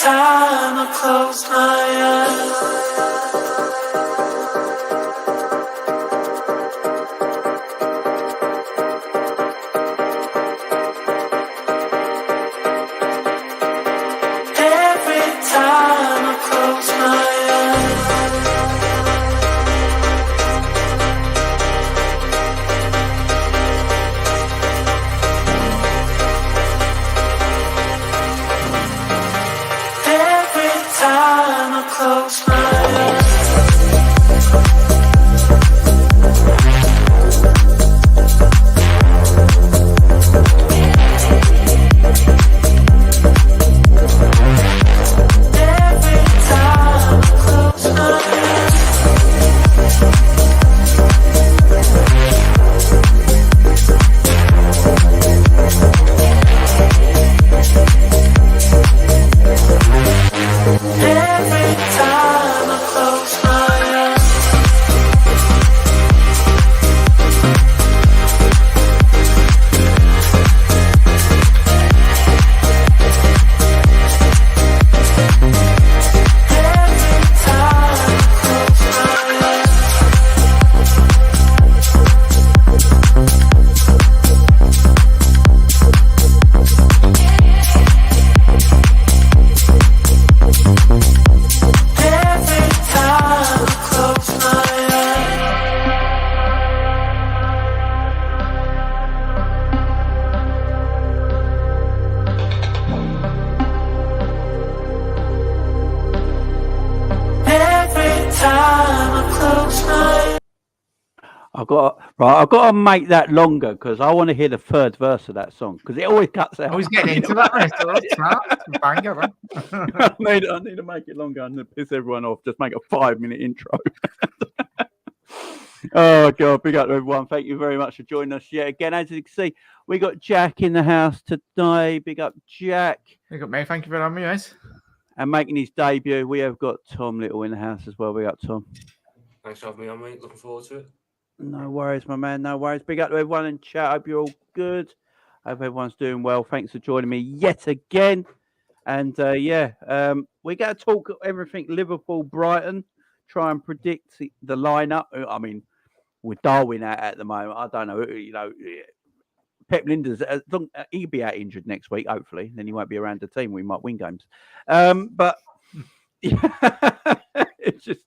time I close my eyes. I've got to make that longer because I want to hear the third verse of that song because it always cuts out. I was getting into that one. Banger, man. I need to make it longer and piss everyone off. Just make a 5-minute intro. Oh, God. Big up to everyone. Thank you very much for joining us. Yeah, again, as you can see, we got Jack in the house today. Big up, Jack. Big up, mate. Thank you for having me, guys. And making his debut, we have got Tom Little in the house as well. Big up, Tom. Thanks for having me on, mate. Looking forward to it. No worries, my man. No worries. Big up to everyone in chat. Hope you're all good. Hope everyone's doing well. Thanks for joining me yet again. And we're going to talk everything Liverpool, Brighton. Try and predict the lineup. I mean, with Darwin out at the moment, I don't know. You know, Pep Lijnders, he'll be out injured next week, hopefully. Then he won't be around the team. We might win games. But it's just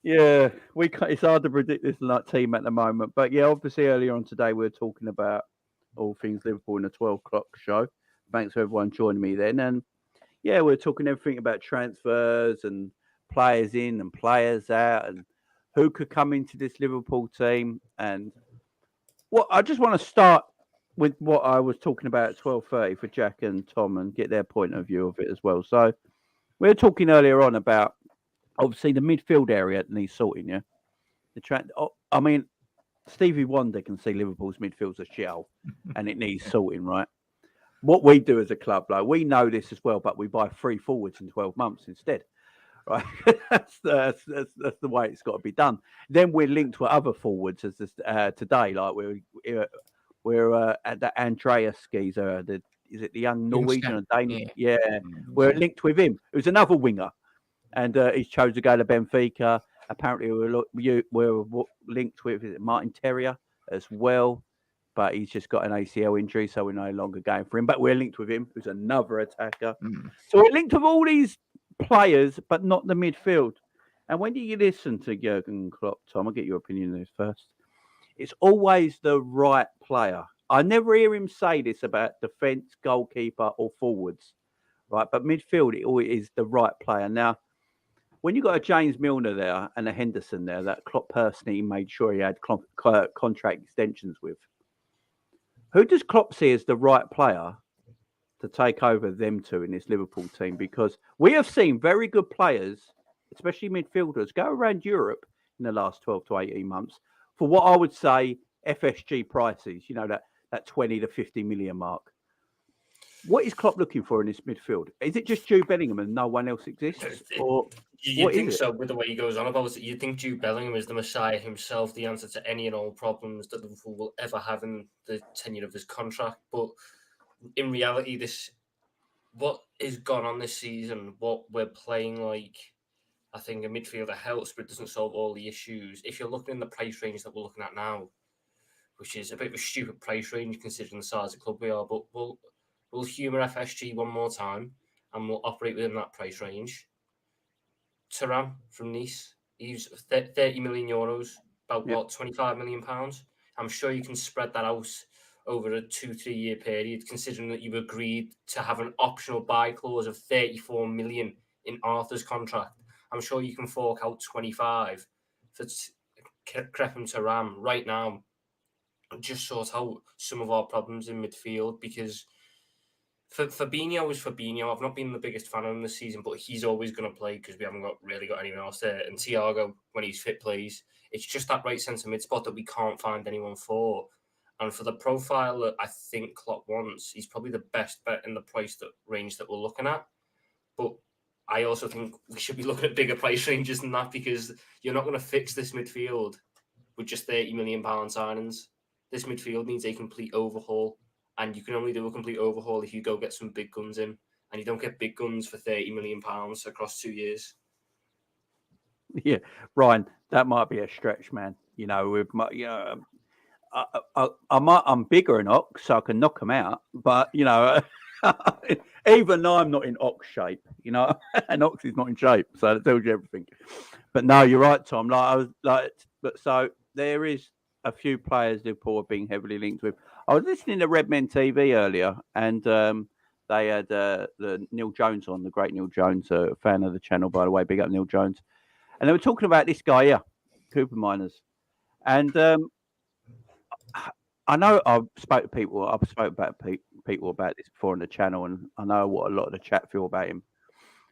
it's hard to predict this team at the moment. But yeah, obviously earlier on today we were talking about all things Liverpool in the 12 o'clock show. Thanks for everyone joining me then. And yeah, we're talking everything about transfers and players in and players out and who could come into this Liverpool team. And what I just want to start with what I was talking about at 12:30 for Jack and Tom and get their point of view of it as well. So we were talking earlier on about obviously the midfield area needs sorting, yeah. I mean, Stevie Wonder can see Liverpool's midfield's a shithole and it needs sorting, right? What we do as a club, like we know this as well, but we buy 3 forwards in 12 months instead, right? that's the way it's got to be done. Then we're linked with other forwards as this, today, like we're at the Andreas geezer. Is it the young Norwegian or Danish? Yeah, we're linked with him, who's another winger. And he's chosen to go to Benfica. Apparently, we're linked with Martin Terrier as well. But he's just got an ACL injury, so we're no longer going for him. But we're linked with him, who's another attacker. So we're linked with all these players, but not the midfield. And when you listen to Jurgen Klopp, Tom, I'll get your opinion on this first. It's always the right player. I never hear him say this about defence, goalkeeper, or forwards. Right, but midfield, it always is the right player. Now, when you got a James Milner there and a Henderson there, that Klopp personally made sure he had contract extensions with. Who does Klopp see as the right player to take over them two in this Liverpool team? Because we have seen very good players, especially midfielders, go around Europe in the last 12 to 18 months for what I would say FSG prices, you know, that 20 to 50 million mark. What is Klopp looking for in this midfield? Is it just Jude Bellingham and no one else exists? Or you think so with the way he goes on about it? You think Jude Bellingham is the Messiah himself, the answer to any and all problems that Liverpool will ever have in the tenure of his contract. But in reality, what is gone on this season, what we're playing like, I think a midfielder helps, but it doesn't solve all the issues. If you're looking in the price range that we're looking at now, which is a bit of a stupid price range considering the size of club we are, but we'll humour FSG one more time and we'll operate within that price range. Thuram from Nice, he's 30 million euros, about what, 25 million pounds. I'm sure you can spread that out over a 2-3 year period, considering that you've agreed to have an optional buy clause of 34 million in Arthur's contract. I'm sure you can fork out 25 for Krepin Thuram right now. Just sort out some of our problems in midfield, because Fabinho is Fabinho. I've not been the biggest fan of him this season, but he's always going to play because we haven't really got anyone else there. And Thiago, when he's fit, plays. It's just that right centre mid spot that we can't find anyone for. And for the profile that I think Klopp wants, he's probably the best bet in the price range that we're looking at. But I also think we should be looking at bigger price ranges than that, because you're not going to fix this midfield with just £30 million signings. This midfield needs a complete overhaul. And you can only do a complete overhaul if you go get some big guns in. And you don't get big guns for £30 million across 2 years. Yeah, Ryan, that might be a stretch, man. With my, I'm bigger than Ox, so I can knock them out. But even though I'm not in Ox shape, and Ox is not in shape, so that tells you everything. But no, you're right, Tom. So there is a few players Liverpool are being heavily linked with. I was listening to Red Men TV earlier, and they had the Neil Jones on, the great Neil Jones, a fan of the channel, by the way. Big up Neil Jones. And they were talking about this guy here, Cooper Miners. And I know I've spoken about people about this before on the channel, and I know what a lot of the chat feel about him.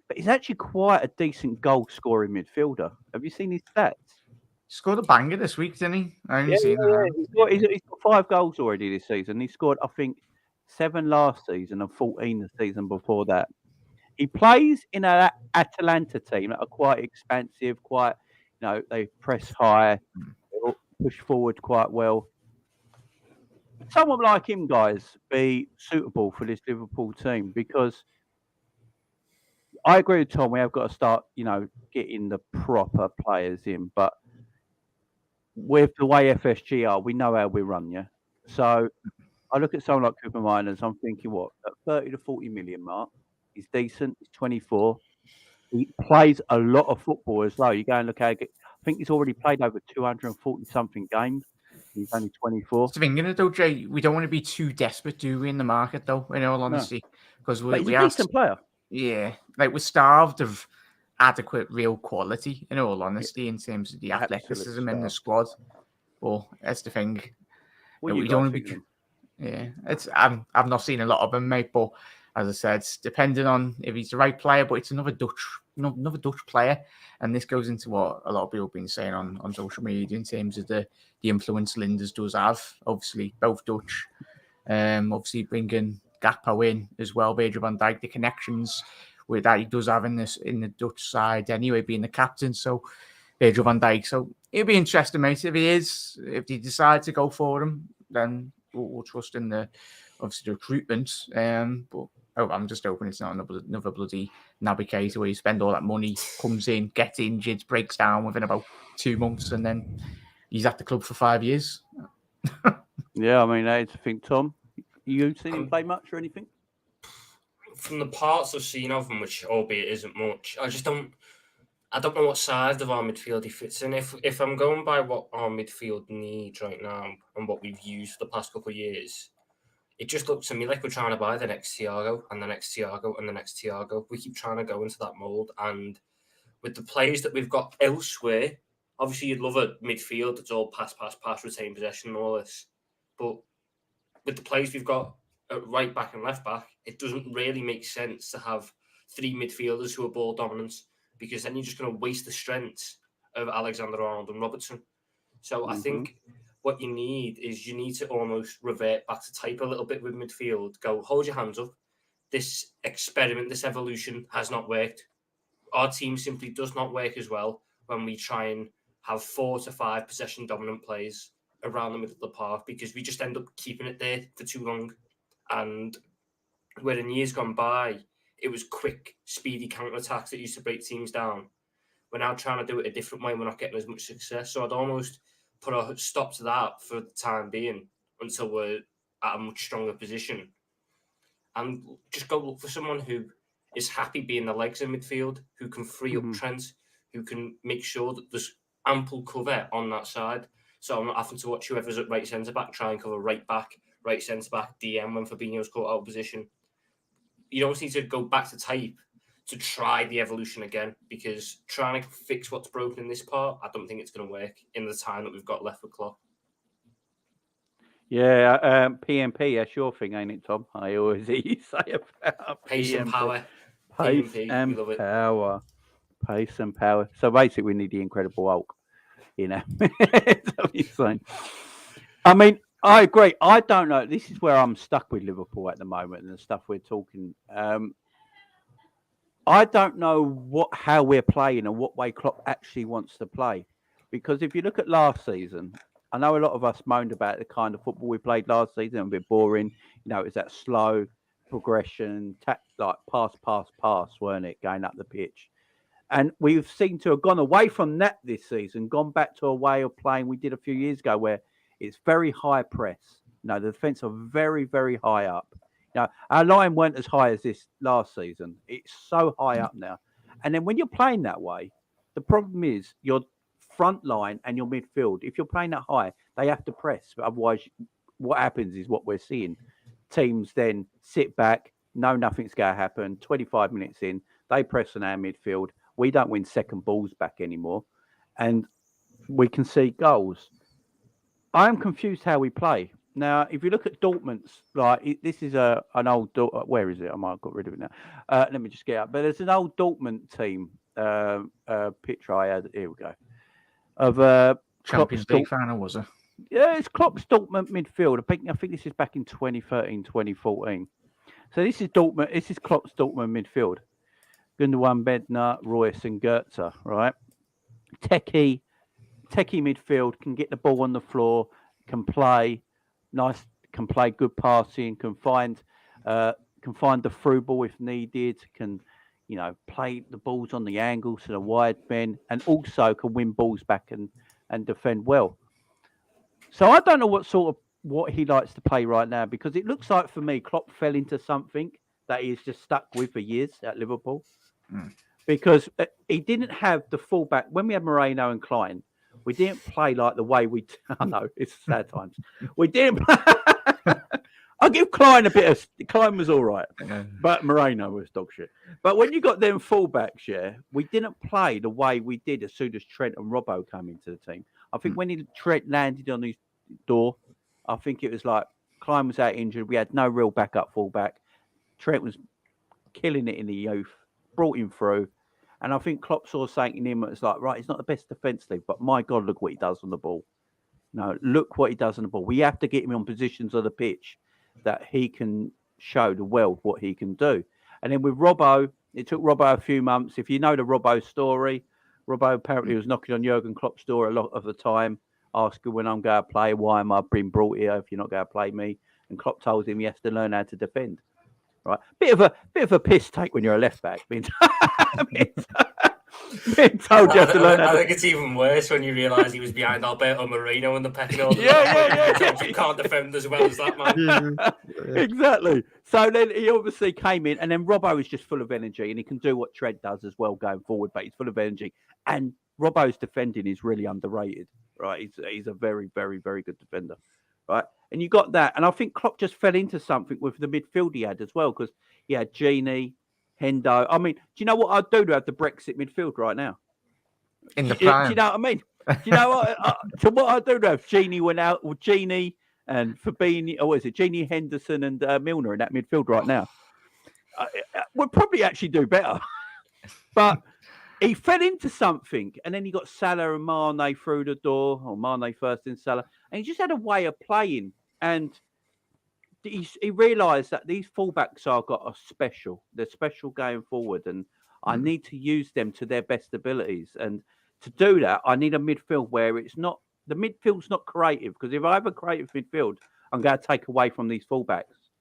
But he's actually quite a decent goal-scoring midfielder. Have you seen his stats? He scored a banger this week, didn't he? I haven't seen that. He's got 5 goals already this season. He scored, I think, 7 last season and 14 the season before that. He plays in an Atalanta team that are quite expansive, quite, they press high, they push forward quite well. Someone like him, guys, be suitable for this Liverpool team? Because I agree with Tom, we have got to start, getting the proper players in, but with the way FSG are, we know how we run, yeah? So I look at someone like Cooper Miners, I'm thinking, at 30 to 40 million mark, he's decent, he's 24. He plays a lot of football as well. You go and look at it, I think he's already played over 240-something games. He's only 24. It's thinking it though, Jay, we don't want to be too desperate, do we, in the market, though, in all honesty? Because he's a decent player. Yeah, we're starved of adequate real quality, in all honesty, in terms of the athleticism in the squad. Well, that's the thing. We don't want to be. Yeah, I've not seen a lot of them, mate. But as I said, depending on if he's the right player, but it's another Dutch player, and this goes into what a lot of people have been saying on social media in terms of the influence Linders does have. Obviously, both Dutch. Obviously, bringing Gakpo in as well, Virgil van Dijk, the connections with that he does have in the Dutch side anyway, being the captain. So Virgil van Dijk. So it'll be interesting, mate. If they decide to go for him, then we'll trust in the recruitment. But I'm just hoping it's not another bloody navigator where you spend all that money, comes in, gets injured, breaks down within about 2 months, and then he's at the club for 5 years. Yeah, I mean, I think, Tom, you seen him play much or anything? From the parts I've seen of him, which albeit isn't much, I don't know what side of our midfield he fits in. If I'm going by what our midfield needs right now and what we've used for the past couple of years, it just looks to me like we're trying to buy the next Thiago and the next Thiago and the next Thiago. We keep trying to go into that mould, and with the players that we've got elsewhere, obviously you'd love a midfield that's all pass, retain possession and all this, but with the players we've got at right back and left back, it doesn't really make sense to have 3 midfielders who are ball dominant, because then you're just going to waste the strengths of Alexander-Arnold and Robertson. So I think what you need to almost revert back to type a little bit with midfield. Go, hold your hands up. This experiment, this evolution has not worked. Our team simply does not work as well when we try and have 4 to 5 possession dominant plays around the middle of the park, because we just end up keeping it there for too long. And where in years gone by, it was quick, speedy counter-attacks that used to break teams down. We're now trying to do it a different way and we're not getting as much success. So I'd almost put a stop to that for the time being until we're at a much stronger position. And just go look for someone who is happy being the legs in midfield, who can free up Trent, who can make sure that there's ample cover on that side. So I'm not having to watch whoever's at right centre-back try and cover right back, right centre-back, DM when Fabinho's caught out of position. You don't need to go back to type to try the evolution again, because trying to fix what's broken in this part, I don't think it's going to work in the time that we've got left with Klopp. Yeah, PMP, that's your thing, ain't it, Tom? I always hear you say about pace PMP. and power. Pace PMP, and we love it. power. Pace and power. So basically, we need the Incredible Hulk. You know, that's what you're saying. I mean, I agree. I don't know. This is where I'm stuck with Liverpool at the moment and the stuff we're talking. I don't know how we're playing and what way Klopp actually wants to play. Because if you look at last season, I know a lot of us moaned about the kind of football we played last season, a bit boring. You know, it was that slow progression, like pass, weren't it, going up the pitch? And we've seemed to have gone away from that this season, gone back to a way of playing we did a few years ago where it's very high press. You know, the defence are very, very high up. You know, our line weren't as high as this last season. It's so high up now. And then when you're playing that way, the problem is your front line and your midfield, if you're playing that high, they have to press. Otherwise, what happens is what we're seeing. Teams then sit back, know nothing's going to happen. 25 minutes in, they press on our midfield. We don't win second balls back anymore. And we can see goals. I am confused how we play. Now, if you look at Dortmund's, like this is an old, where is it? I might have got rid of it now. Let me just get up. But there's an old Dortmund team picture I had. Here we go. Of Champions League final, was it? Yeah, it's Klopp's Dortmund midfield. I think this is back in 2013, 2014. So this is Dortmund. This is Klopp's Dortmund midfield. Gundogan, Bednar, Royce, and Goetze. Right, techie midfield, can get the ball on the floor, can play nice, can play good passing, can find the through ball if needed, can play the balls on the angles to the wide men, and also can win balls back and defend well. So I don't know what he likes to play right now, because it looks like for me Klopp fell into something that he's just stuck with for years at Liverpool. Because he didn't have the fullback when we had Moreno and Klein. We didn't play like the way we. I know it's sad times. We didn't. I'll give Klein a bit of. Klein was all right, but Moreno was dog shit. But when you got them fullbacks, we didn't play the way we did as soon as Trent and Robbo came into the team. I think when Trent landed on his door, I think it was like Klein was out injured. We had no real backup fullback. Trent was killing it in the youth, brought him through. And I think Klopp saw something in him that was like, right, he's not the best defensively, but my God, look what he does on the ball. No, look what he does on the ball. We have to get him on positions of the pitch that he can show the world what he can do. And then with Robbo, it took Robbo a few months. If you know the Robbo story, Robbo apparently was knocking on Jurgen Klopp's door a lot of the time, asking when I'm going to play, why am I being brought here if you're not going to play me? And Klopp told him he has to learn how to defend. Right, bit of a piss take when you're a left back. Being told you have to learn. I think it's even worse when you realise he was behind Alberto Moreno in the pecking order. You can't defend as well as that man. Exactly. So then he obviously came in, and then Robbo is just full of energy, and he can do what Trent does as well going forward. But he's full of energy, and Robbo's defending is really underrated. Right, he's a very, very, very good defender. Right. And you got that. And I think Klopp just fell into something with the midfield he had as well, because he had Gini, Hendo. I mean, do you know what I'd do to have the Brexit midfield right now? In the prime. Do you know what I mean? Do you know what? So what I'd do to have Gini went out, or Gini and Fabinho, or is it Gini, Henderson, and Milner in that midfield right now? Would probably actually do better. But he fell into something, and then he got Salah and Mane through the door, or Mane first, then Salah, and he just had a way of playing. And he realised that these fullbacks are they're special going forward, and I need to use them to their best abilities. And to do that, I need a midfield where the midfield's not creative, because if I have a creative midfield, I'm going to take away from these fullbacks.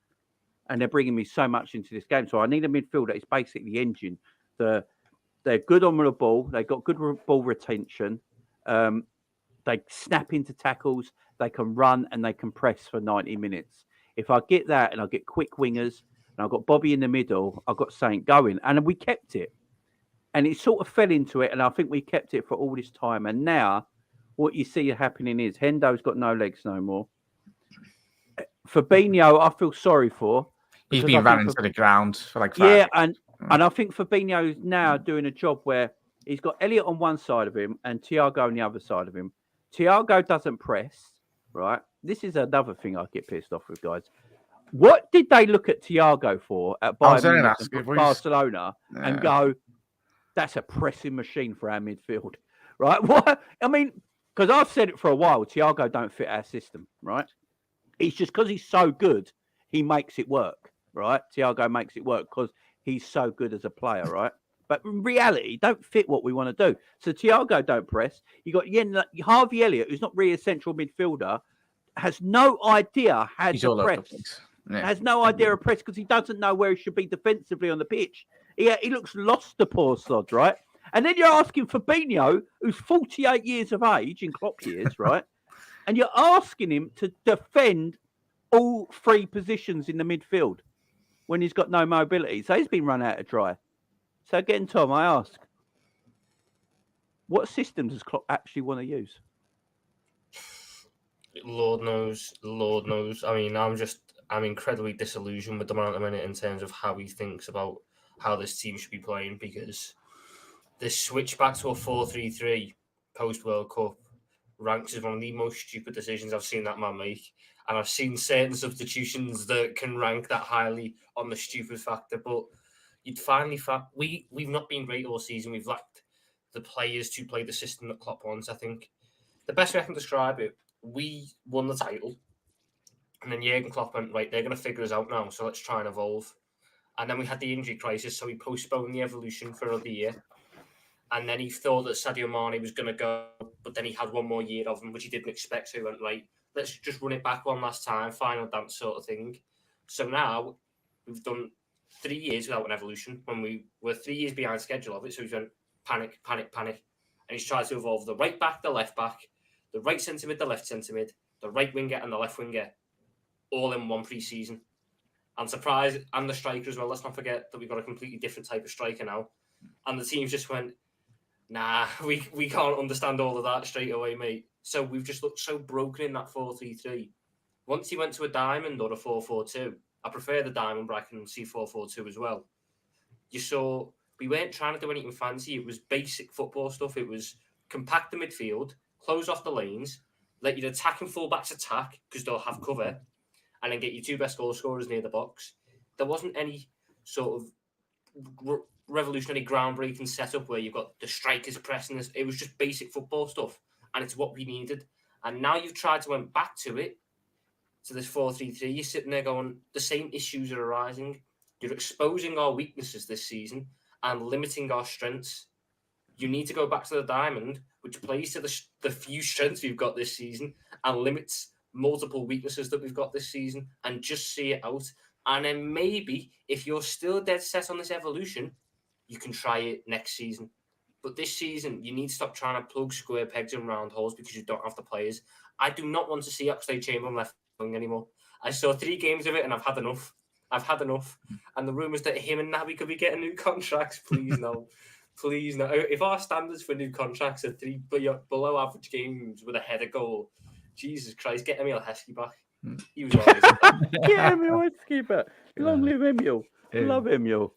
and they're bringing me so much into this game. So I need a midfield that is basically the engine. They're good on the ball. They've got good ball retention. They snap into tackles. They can run and they can press for 90 minutes. If I get that and I get quick wingers and I've got Bobby in the middle, I've got something going. And we kept it. And it sort of fell into it. And I think we kept it for all this time. And now what you see happening is Hendo's got no legs no more. Fabinho, I feel sorry for. He's been run into the ground for like 5 Yeah, and I think Fabinho is now doing a job where he's got Elliot on one side of him and Thiago on the other side of him. Thiago doesn't press, right? This is another thing I get pissed off with, guys. What did they look at Thiago for at Barcelona and go, that's a pressing machine for our midfield, right? What? I mean, because I've said it for a while, Thiago don't fit our system, right? It's just because he's so good, he makes it work, right? Thiago makes it work because he's so good as a player, right? But in reality, don't fit what we want to do. So Thiago don't press. You got Harvey Elliott, who's not really a central midfielder, has no idea how to press. Yeah. Has no idea of press because he doesn't know where he should be defensively on the pitch. He looks lost, the poor sod, right? And then you're asking Fabinho, who's 48 years of age in Klopp years, right? And you're asking him to defend all 3 positions in the midfield when he's got no mobility. So he's been run out of dry. So again, Tom, I ask, what system does Klopp actually want to use? Lord knows. I mean, I'm incredibly disillusioned with the man at the minute in terms of how he thinks about how this team should be playing, because this switch back to a 4-3-3 post-World Cup ranks as one of the most stupid decisions I've seen that man make. And I've seen certain substitutions that can rank that highly on the stupid factor, but you'd finally we've not been great all season. We've lacked the players to play the system that Klopp wants, I think. The best way I can describe it, we won the title, and then Jurgen Klopp went, right, they're going to figure us out now, so let's try and evolve. And then we had the injury crisis, so he postponed the evolution for another year. And then he thought that Sadio Mane was going to go, but then he had one more year of him, which he didn't expect, so he went, right, let's just run it back one last time, final dance sort of thing. So now we've done 3 years without an evolution when we were 3 years behind schedule of it. So he's went panic. And he's tried to evolve the right back, the left back, the right centre mid, the left centre mid, the right winger and the left winger, all in one pre-season. I'm surprised, and the striker as well. Let's not forget that we've got a completely different type of striker now. And the teams just went, nah, we can't understand all of that straight away, mate. So we've just looked so broken in that 4-3-3. Once he went to a diamond or a 4-4-2, I prefer the diamond, but I can see 4-4-2 as well. You saw we weren't trying to do anything fancy. It was basic football stuff. It was compact the midfield, close off the lanes, let your attacking fullbacks attack because they'll have cover, and then get your 2 best goal scorers near the box. There wasn't any sort of revolutionary groundbreaking setup where you've got the strikers pressing this. It was just basic football stuff, and it's what we needed. And now you've tried to went back to it, to this 4-3-3. You're sitting there going, the same issues are arising. You're exposing our weaknesses this season and limiting our strengths. You need to go back to the diamond, which plays to the few strengths we've got this season and limits multiple weaknesses that we've got this season, and just see it out. And then maybe if you're still dead set on this evolution, you can try it next season. But this season, you need to stop trying to plug square pegs in round holes because you don't have the players. I do not want to see Oxlade-Chamberlain left wing anymore. I saw 3 games of it and I've had enough. And the rumours that him and Naby could be getting new contracts, please no. Please no. If our standards for new contracts are 3 below average games with a header goal, Jesus Christ, get Emil Heskey back. He was always Get Emil Heskey back. Long live Emil. Love Emil.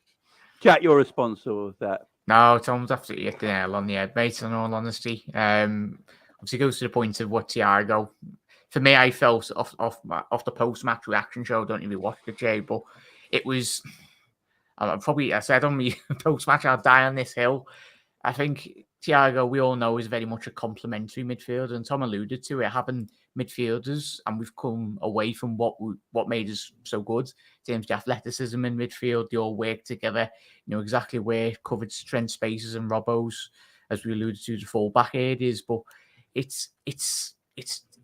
Jack, your response to that? No, Tom's absolutely hit the nail on the head, mate, in all honesty. Obviously, goes to the point of what Thiago. For me, I felt off the post-match reaction show. I don't even watch the Jay, but it was... I said on my post-match, I'll die on this hill. I think Thiago, we all know, is very much a complementary midfielder, and Tom alluded to it, having midfielders, and we've come away from what made us so good in terms of the athleticism in midfield. They all work together, you know exactly where covered strength spaces and Robbo's, as we alluded to, the full-back areas. But it's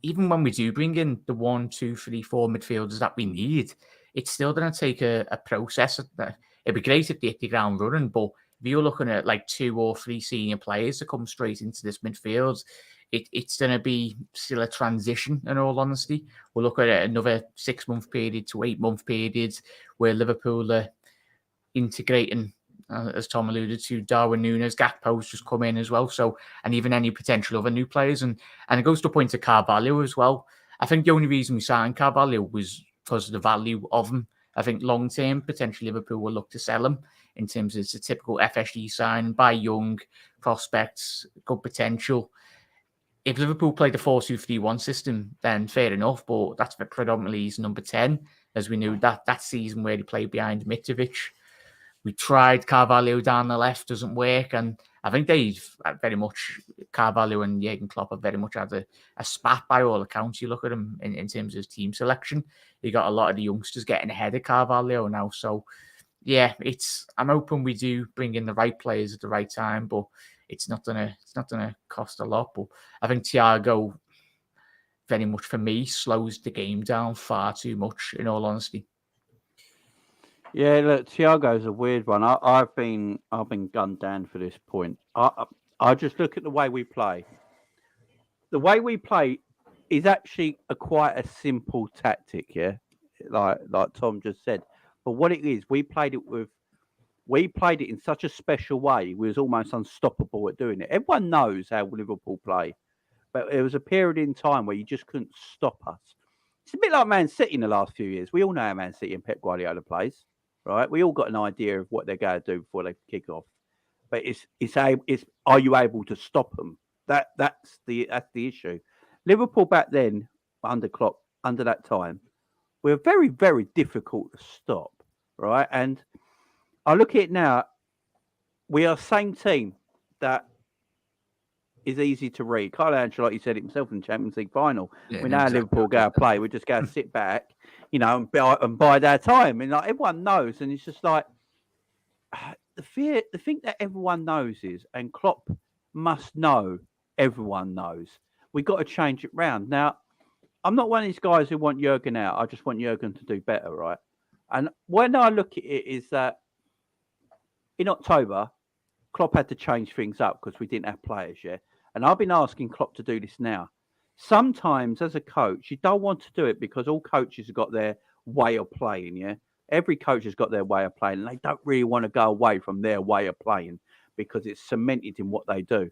even when we do bring in the 1, 2, 3, 4 midfielders that we need, it's still going to take a process. It'd be great if they hit the ground running, but if you're looking at like 2 or 3 senior players to come straight into this midfield, it's going to be still a transition, in all honesty. We'll look at another 6-month period to 8-month periods where Liverpool are integrating, as Tom alluded to, Darwin Nunez, Gakpo's just come in as well. So, and even any potential other new players. And it goes to a point of Carvalho as well. I think the only reason we signed Carvalho was because of the value of him. I think long term, potentially Liverpool will look to sell him in terms of it's a typical FSG sign, buy young prospects, good potential. If Liverpool play the 4-2-3-1 system, then fair enough, but that's predominantly his number 10, as we knew that season where he played behind Mitrovic. We tried Carvalho down the left, doesn't work, and I think they've very much, Carvalho and Jurgen Klopp have very much had a spat by all accounts. You look at him in terms of his team selection, you got a lot of the youngsters getting ahead of Carvalho now, so yeah, I'm hoping we do bring in the right players at the right time, but it's not gonna cost a lot. But I think Thiago, very much for me, slows the game down far too much, in all honesty. Yeah, look, Thiago's a weird one. I've been gunned down for this point. I just look at the way we play. The way we play is actually quite a simple tactic, yeah, like Tom just said. But what it is, we played it in such a special way. We was almost unstoppable at doing it. Everyone knows how Liverpool play, but there was a period in time where you just couldn't stop us. It's a bit like Man City in the last few years. We all know how Man City and Pep Guardiola plays, right? We all got an idea of what they're going to do before they kick off. But it's are you able to stop them? That's the issue. Liverpool back then, under Klopp, under that time, we were very, very difficult to stop, right? And I look at it now, we are the same team that is easy to read. Carlo Ancelotti said it himself in the Champions League final. Yeah, we know exactly. Liverpool go to play. We just go to sit back, and bide our time. And like everyone knows, and it's just like the thing that everyone knows is, and Klopp must know, everyone knows, we got to change it round. Now, I'm not one of these guys who want Jurgen out. I just want Jurgen to do better, right? And when I look at it, is that in October, Klopp had to change things up because we didn't have players yet. And I've been asking Klopp to do this now. Sometimes, as a coach, you don't want to do it because all coaches have got their way of playing, yeah? Every coach has got their way of playing, and they don't really want to go away from their way of playing because it's cemented in what they do.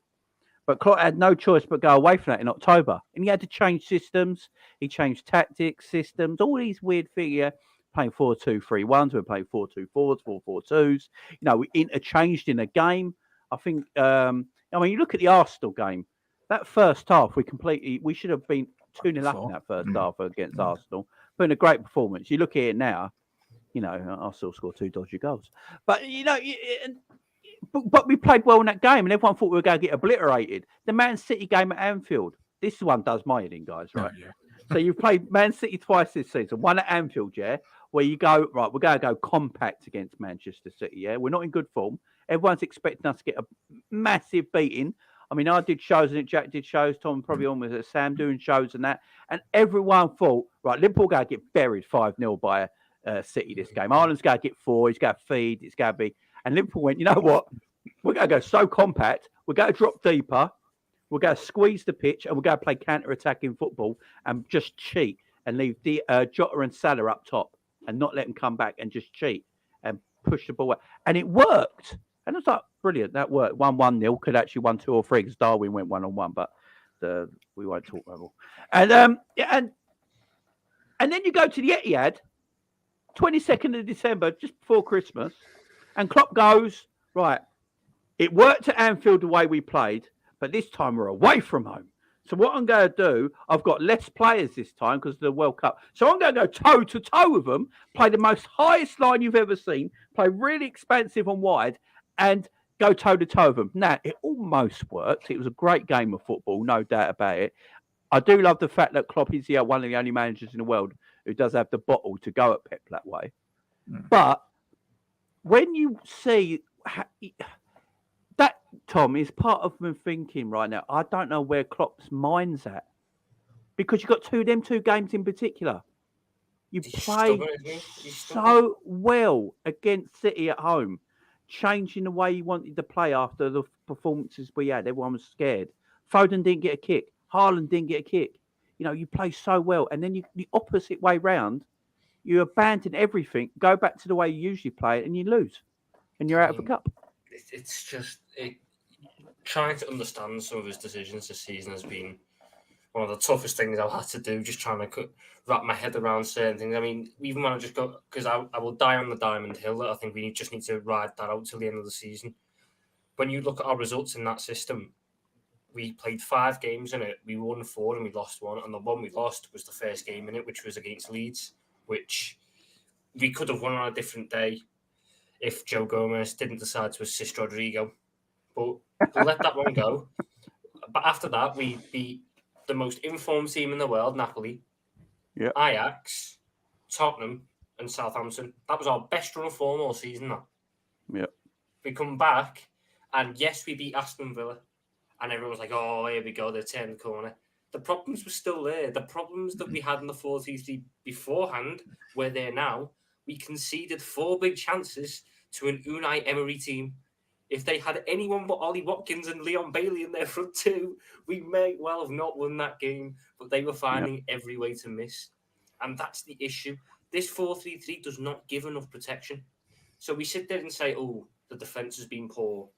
But Klopp had no choice but go away from that in October. And he had to change systems. He changed tactics, systems, all these weird things, yeah? Playing 4-2-3-1s, we're playing 4-2-4s, 4-4-2s. We interchanged in a game. I think, you look at the Arsenal game. That first half, we should have been 2-0 up in that first half against Arsenal. But in a great performance. You look at it now, Arsenal scored 2 dodgy goals. But, but we played well in that game, and everyone thought we were going to get obliterated. The Man City game at Anfield. This one does my head in, guys, right? Yeah. So you've played Man City twice this season, one at Anfield, yeah, where you go, right, we're going to go compact against Manchester City, yeah? We're not in good form. Everyone's expecting us to get a massive beating. I mean, I did shows, and Jack did shows, Tom probably almost Sam doing shows and that, and everyone thought, right, Liverpool going to get buried 5-0 by City this game. Ireland's going to get 4, he's going to feed, it's going to be... And Liverpool went, you know what? We're going to go so compact, we're going to drop deeper, we're going to squeeze the pitch, and we're going to play counter-attacking football and just cheat and leave Jota and Salah up top and not let them come back and just cheat and push the ball out. And it worked. And it's like, brilliant, that worked. 1-1-0, could actually 1-2 or 3 because Darwin went 1-on-1, but we won't talk about it. And then you go to the Etihad, 22nd of December, just before Christmas, and Klopp goes, right, it worked at Anfield the way we played, but this time we're away from home. So what I'm going to do, I've got less players this time because of the World Cup. So I'm going to go toe-to-toe with them, play the most highest line you've ever seen, play really expansive and wide, and go toe-to-toe with them. Now, it almost worked. It was a great game of football, no doubt about it. I do love the fact that Klopp is one of the only managers in the world who does have the bottle to go at Pep that way. But when you see... That, Tom, is part of me thinking right now, I don't know where Klopp's mind's at. Because you've got two games in particular. You He's played stubborn, isn't he? He's stubborn. so well against City at home, changing the way you wanted to play after the performances we had. Everyone was scared. Foden didn't get a kick. Haaland didn't get a kick. You know, you play so well. And then the opposite way round, you abandon everything, go back to the way you usually play, and you lose. And you're out of the cup. It's just trying to understand some of his decisions this season has been one of the toughest things I've had to do, just trying to wrap my head around certain things. I mean, even when I just go, because I will die on the diamond hill, I think we just need to ride that out till the end of the season. When you look at our results in that system, we played 5 games in it. We won 4 and we lost 1. And the one we lost was the first game in it, which was against Leeds, which we could have won on a different day if Joe Gomez didn't decide to assist Rodrigo. But we'll let that one go. But after that, we beat the most informed team in the world, Napoli, Ajax, Tottenham, and Southampton. That was our best run of form all season. That. Yep. We come back, and yes, we beat Aston Villa. And everyone was like, oh, here we go, they've turned the corner. The problems were still there. The problems that we had in the 4-3-3 beforehand were there now. We conceded 4 big chances to an Unai Emery team. If they had anyone but Ollie Watkins and Leon Bailey in their front 2, we may well have not won that game, but they were finding every way to miss. And that's the issue. This 4-3-3 does not give enough protection. So we sit there and say, oh, the defence has been poor.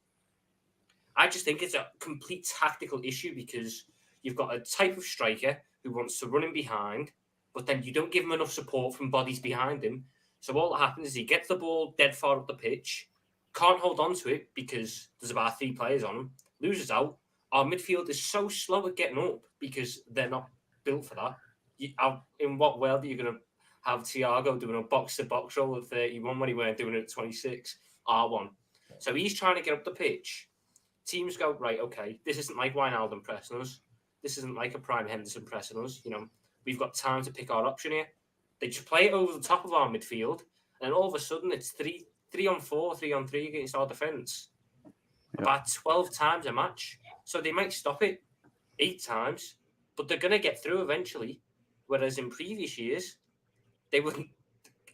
I just think it's a complete tactical issue because you've got a type of striker who wants to run in behind, but then you don't give him enough support from bodies behind him. So all that happens is he gets the ball dead far up the pitch, can't hold on to it because there's about 3 players on him, loses out. Our midfield is so slow at getting up because they're not built for that. In what world are you going to have Thiago doing a box-to-box role at 31 when he weren't doing it at 26? R1. So he's trying to get up the pitch. Teams go, right, okay, this isn't like Wijnaldum pressing us. This isn't like a Prime Henderson pressing us. You know, we've got time to pick our option here. They just play it over the top of our midfield, and all of a sudden it's 3-on-4, 3-on-3 against our defence. About 12 times a match. So they might stop it 8 times, but they're going to get through eventually. Whereas in previous years, they wouldn't.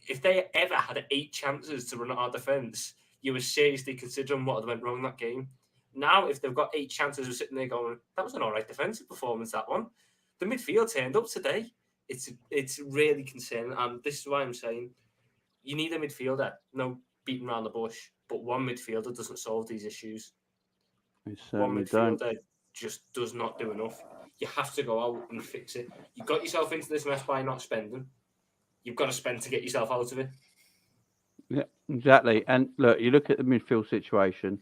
If they ever had 8 chances to run at our defence, you were seriously considering what had went wrong that game. Now, if they've got 8 chances, we're sitting there going, that was an all right defensive performance, that one. The midfield turned up today. It's really concerning. And this is why I'm saying you need a midfielder. No beating around the bush. But one midfielder doesn't solve these issues. One midfielder just does not do enough. You have to go out and fix it. You got yourself into this mess by not spending. You've got to spend to get yourself out of it. Yeah, exactly. And look, you look at the midfield situation.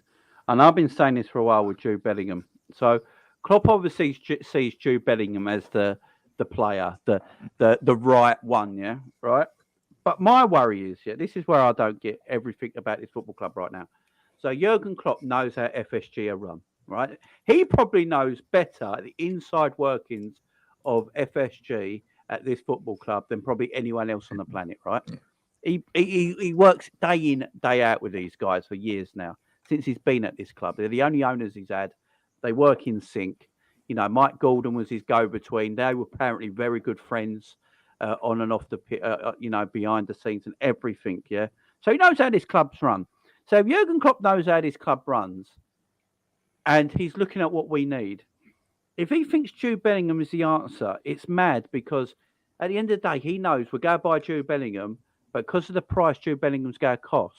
And I've been saying this for a while with Jude Bellingham. So Klopp obviously sees Jude Bellingham as the player, the right one, yeah, right? But my worry is, this is where I don't get everything about this football club right now. So Jurgen Klopp knows how FSG are run, right? He probably knows better the inside workings of FSG at this football club than probably anyone else on the planet, right? He works day in, day out with these guys for years now. Since he's been at this club. They're the only owners he's had. They work in sync. You know, Mike Gordon was his go-between. They were apparently very good friends on and off the pit, behind the scenes and everything, yeah? So he knows how this club's run. So if Jurgen Klopp knows how this club runs and he's looking at what we need, if he thinks Jude Bellingham is the answer, it's mad because at the end of the day, he knows we're going to buy Jude Bellingham, but because of the price Jude Bellingham's going to cost,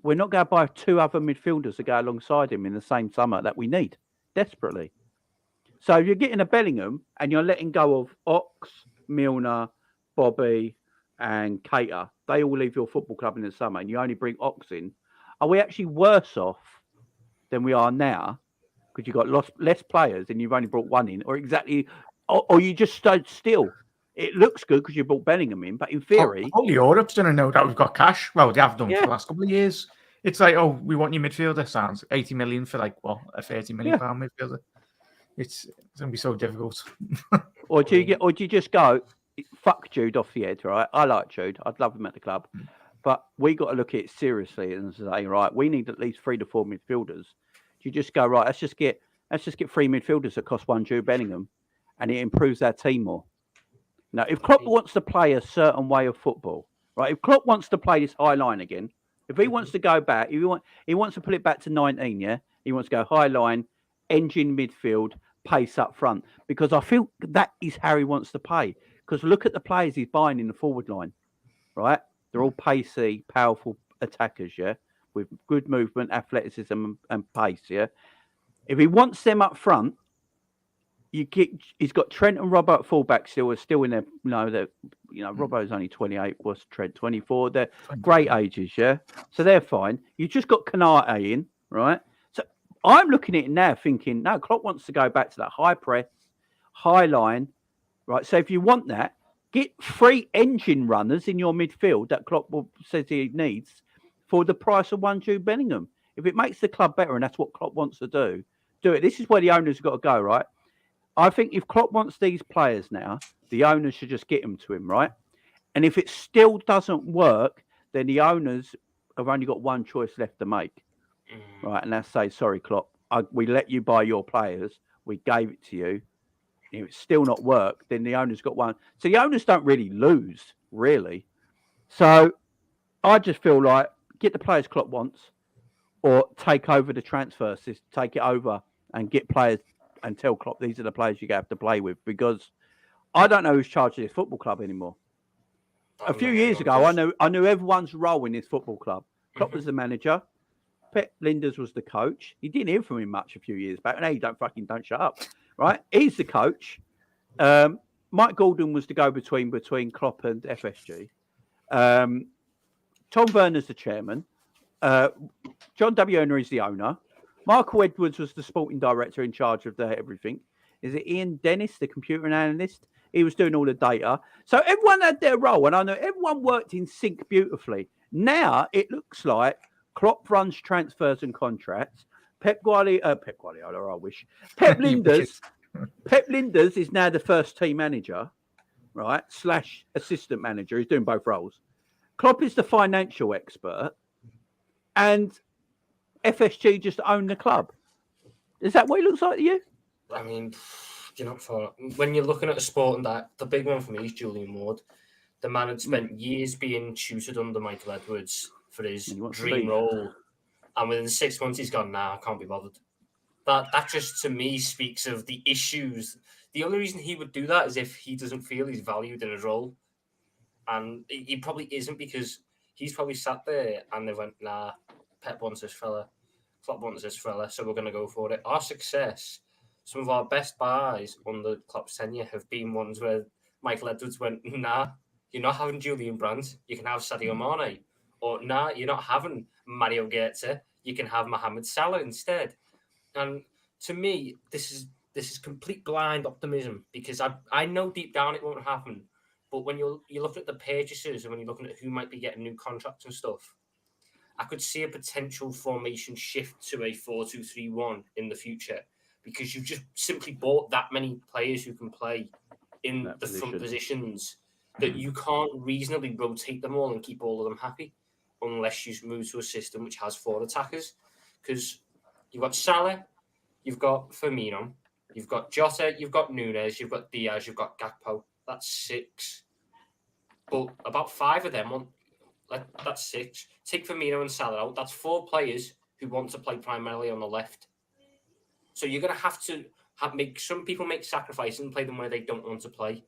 we're not going to buy 2 other midfielders to go alongside him in the same summer that we need desperately. So you're getting a Bellingham and you're letting go of Ox, Milner, Bobby, and Keita. They all leave your football club in the summer and you only bring Ox in. Are we actually worse off than we are now because you've got less players and you've only brought 1 in, or you just stood still? It looks good because you brought Bellingham in, but in theory... Whole Europe's going to know that we've got cash. Well, they have done for the last couple of years. It's like, oh, we want your midfielder. Sounds 80 million for a 30 million pound midfielder. It's going to be so difficult. Or do you just go, fuck Jude off the head, right? I like Jude. I'd love him at the club. But we got to look at it seriously and say, right, we need at least 3 to 4 midfielders. Do you just go, right, let's just get 3 midfielders that cost 1 Jude Bellingham and it improves our team more? Now, if Klopp wants to play a certain way of football, right? If Klopp wants to play this high line again, if he wants to go back, he wants to put it back to 19, yeah? He wants to go high line, engine midfield, pace up front. Because I feel that is how he wants to play. Because look at the players he's buying in the forward line, right? They're all pacey, powerful attackers, yeah? With good movement, athleticism and pace, yeah? If he wants them up front, he's got Trent and Robbo at fullback still in there. Robbo's only 28, was Trent 24. They're great ages, yeah. So they're fine. You just got Canate in, right? So I'm looking at it now, thinking, no, Klopp wants to go back to that high press, high line, right? So if you want that, get 3 engine runners in your midfield that Klopp says he needs for the price of one Jude Bellingham. If it makes the club better, and that's what Klopp wants to do it. This is where the owners have got to go, right? I think if Klopp wants these players now, the owners should just get them to him, right? And if it still doesn't work, then the owners have only got one choice left to make, right? And that's say, sorry, Klopp, we let you buy your players. We gave it to you. If it's still not worked, then the owners got one. So the owners don't really lose, really. So I just feel like get the players Klopp wants or take over the transfer system, take it over and get players and tell Klopp these are the players you have to play with, because I don't know who's charged of this football club anymore. A few years ago, I knew everyone's role in this football club. Klopp was the manager. Pep Linders was the coach. You didn't hear from him much a few years back. No, you don't shut up, right? He's the coach. Mike Gordon was the go-between between Klopp and FSG. Tom Werner's the chairman. John W. Owner is the owner. Michael Edwards was the sporting director in charge of everything. Is it Ian Dennis, the computer analyst? He was doing all the data. So everyone had their role, and I know everyone worked in sync beautifully. Now it looks like Klopp runs transfers and contracts. Pep Guardiola, I wish. Pep Linders is now the first team manager, right? / assistant manager. He's doing both roles. Klopp is the financial expert, and FSG just own the club. Is that what it looks like to you? I mean, when you're looking at a sport and that, the big one for me is Julian Ward. The man had spent years being tutored under Michael Edwards for his dream role, and within 6 months he's gone, I can't be bothered. That just to me speaks of the issues. The only reason he would do that is if he doesn't feel he's valued in his role, and he probably isn't, because he's probably sat there and they went, Pep wants this fella, Klopp wants this fella, so we're going to go for it. Our success, some of our best buys under Klopp's tenure have been ones where Michael Edwards went, you're not having Julian Brandt, you can have Sadio Mane. Or, you're not having Mario Götze, you can have Mohamed Salah instead. And to me, this is complete blind optimism, because I know deep down it won't happen. But when you look at the purchases and when you're looking at who might be getting new contracts and stuff, I could see a potential formation shift to a 4-2-3-1 in the future, because you've just simply bought that many players who can play in the front positions that you can't reasonably rotate them all and keep all of them happy unless you move to a system which has 4 attackers. Because you've got Salah, you've got Firmino, you've got Jota, you've got Nunez, you've got Diaz, you've got Gakpo. That's 6. But about 5 of them that's 6. Take Firmino and Salah out. That's 4 players who want to play primarily on the left. So you're going to have to make some people make sacrifices and play them where they don't want to play,